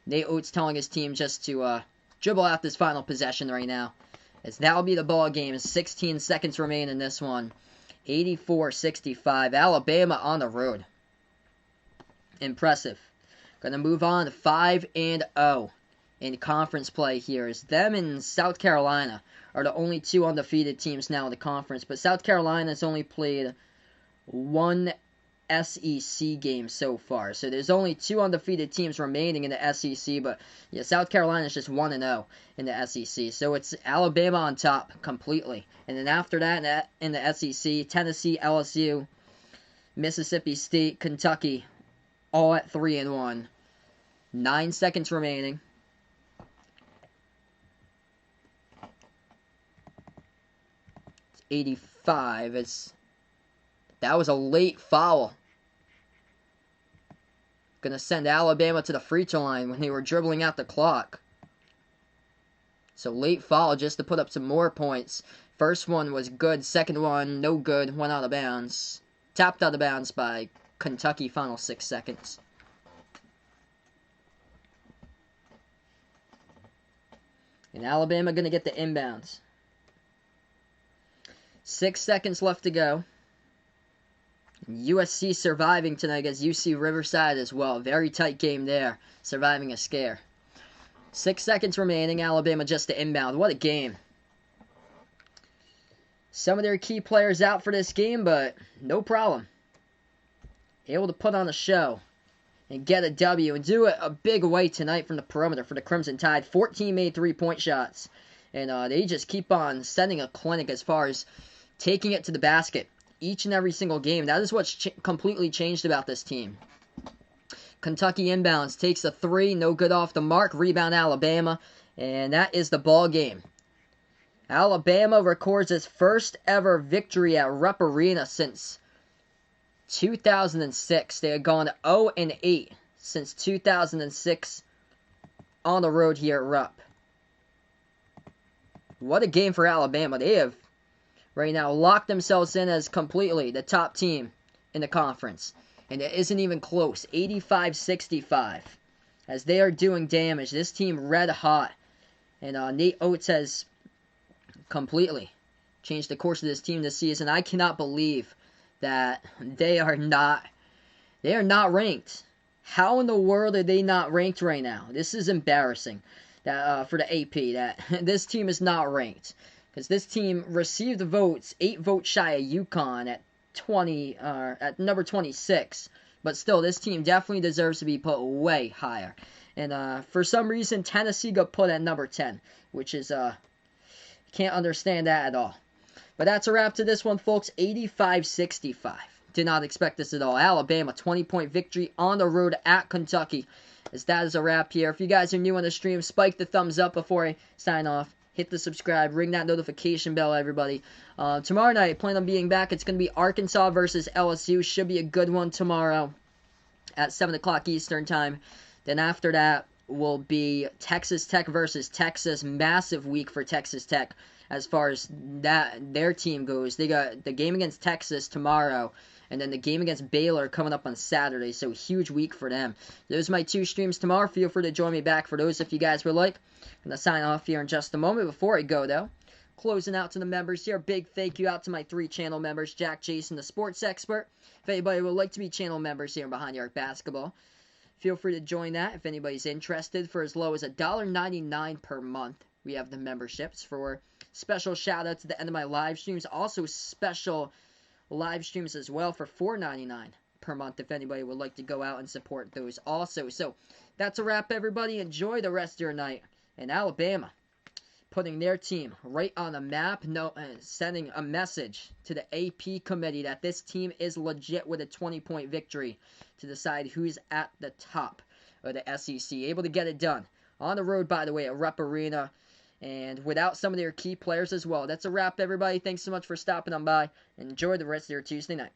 A: Nate Oates telling his team just to dribble out this final possession right now. As that'll be the ball game. 16 seconds remain in this one. 84-65, Alabama on the road. Impressive. Gonna move on to 5-0 in conference play here. As them and South Carolina are the only 2 undefeated teams now in the conference. But South Carolina's only played 1 SEC game so far. So there's only 2 undefeated teams remaining in the SEC. But yeah, South Carolina's just 1-0 in the SEC. So it's Alabama on top completely. And then after that in the SEC, Tennessee, LSU, Mississippi State, Kentucky, all at 3-1. 9 seconds remaining. It's 85. That was a late foul. Gonna send Alabama to the free throw line when they were dribbling out the clock. So late foul just to put up some more points. First one was good. Second one, no good. Went out of bounds. Tapped out of bounds by Kentucky. Final 6 seconds. And Alabama going to get the inbounds. 6 seconds left to go. USC surviving tonight against UC Riverside as well. Very tight game there. Surviving a scare. 6 seconds remaining. Alabama just to inbound. What a game. Some of their key players out for this game, but no problem. Able to put on a show and get a W and do it a big way tonight from the perimeter for the Crimson Tide. 14 made 3-point shots. And they just keep on sending a clinic as far as taking it to the basket. Each and every single game. That is what's completely changed about this team. Kentucky inbounds. Takes a 3. No good off the mark. Rebound Alabama. And that is the ball game. Alabama records its first ever victory at Rupp Arena since 2006. They had gone 0-8 since 2006 on the road here at Rupp. What a game for Alabama. They have right now locked themselves in as completely the top team in the conference. And it isn't even close. 85-65. As they are doing damage. This team red hot. And Nate Oates has completely changed the course of this team this season. I cannot believe that they are not ranked. How in the world are they not ranked right now? This is embarrassing that for the AP that this team is not ranked. Because this team received votes, 8 votes shy of UConn at number 26. But still, this team definitely deserves to be put way higher. And for some reason, Tennessee got put at number 10, which is can't understand that at all. But that's a wrap to this one, folks. 85-65. Did not expect this at all. Alabama, 20-point victory on the road at Kentucky. As that is a wrap here. If you guys are new on the stream, spike the thumbs up before I sign off. Hit the subscribe. Ring that notification bell, everybody. Tomorrow night, I plan on being back. It's going to be Arkansas versus LSU. Should be a good one tomorrow at 7 o'clock Eastern time. Then after that will be Texas Tech versus Texas. Massive week for Texas Tech as far as their team goes. They got the game against Texas tomorrow, and then the game against Baylor coming up on Saturday. So huge week for them. Those are my 2 streams tomorrow. Feel free to join me back for those if you guys would like. I'm going to sign off here in just a moment. Before I go, though, closing out to the members here. Big thank you out to my 3 channel members. Jack, Jason, the sports expert. If anybody would like to be channel members here in Behind the Arc Basketball, feel free to join that if anybody's interested. For as low as $1.99 per month, we have the memberships for special shout-outs at the end of my live streams. Also special live streams as well for $4.99 per month if anybody would like to go out and support those also. So that's a wrap, everybody. Enjoy the rest of your night. And Alabama putting their team right on the map, sending a message to the AP committee that this team is legit with a 20-point victory to decide who's at the top of the SEC. Able to get it done. On the road, by the way, at Rupp Arena. And without some of their key players as well. That's a wrap, everybody. Thanks so much for stopping on by. Enjoy the rest of your Tuesday night.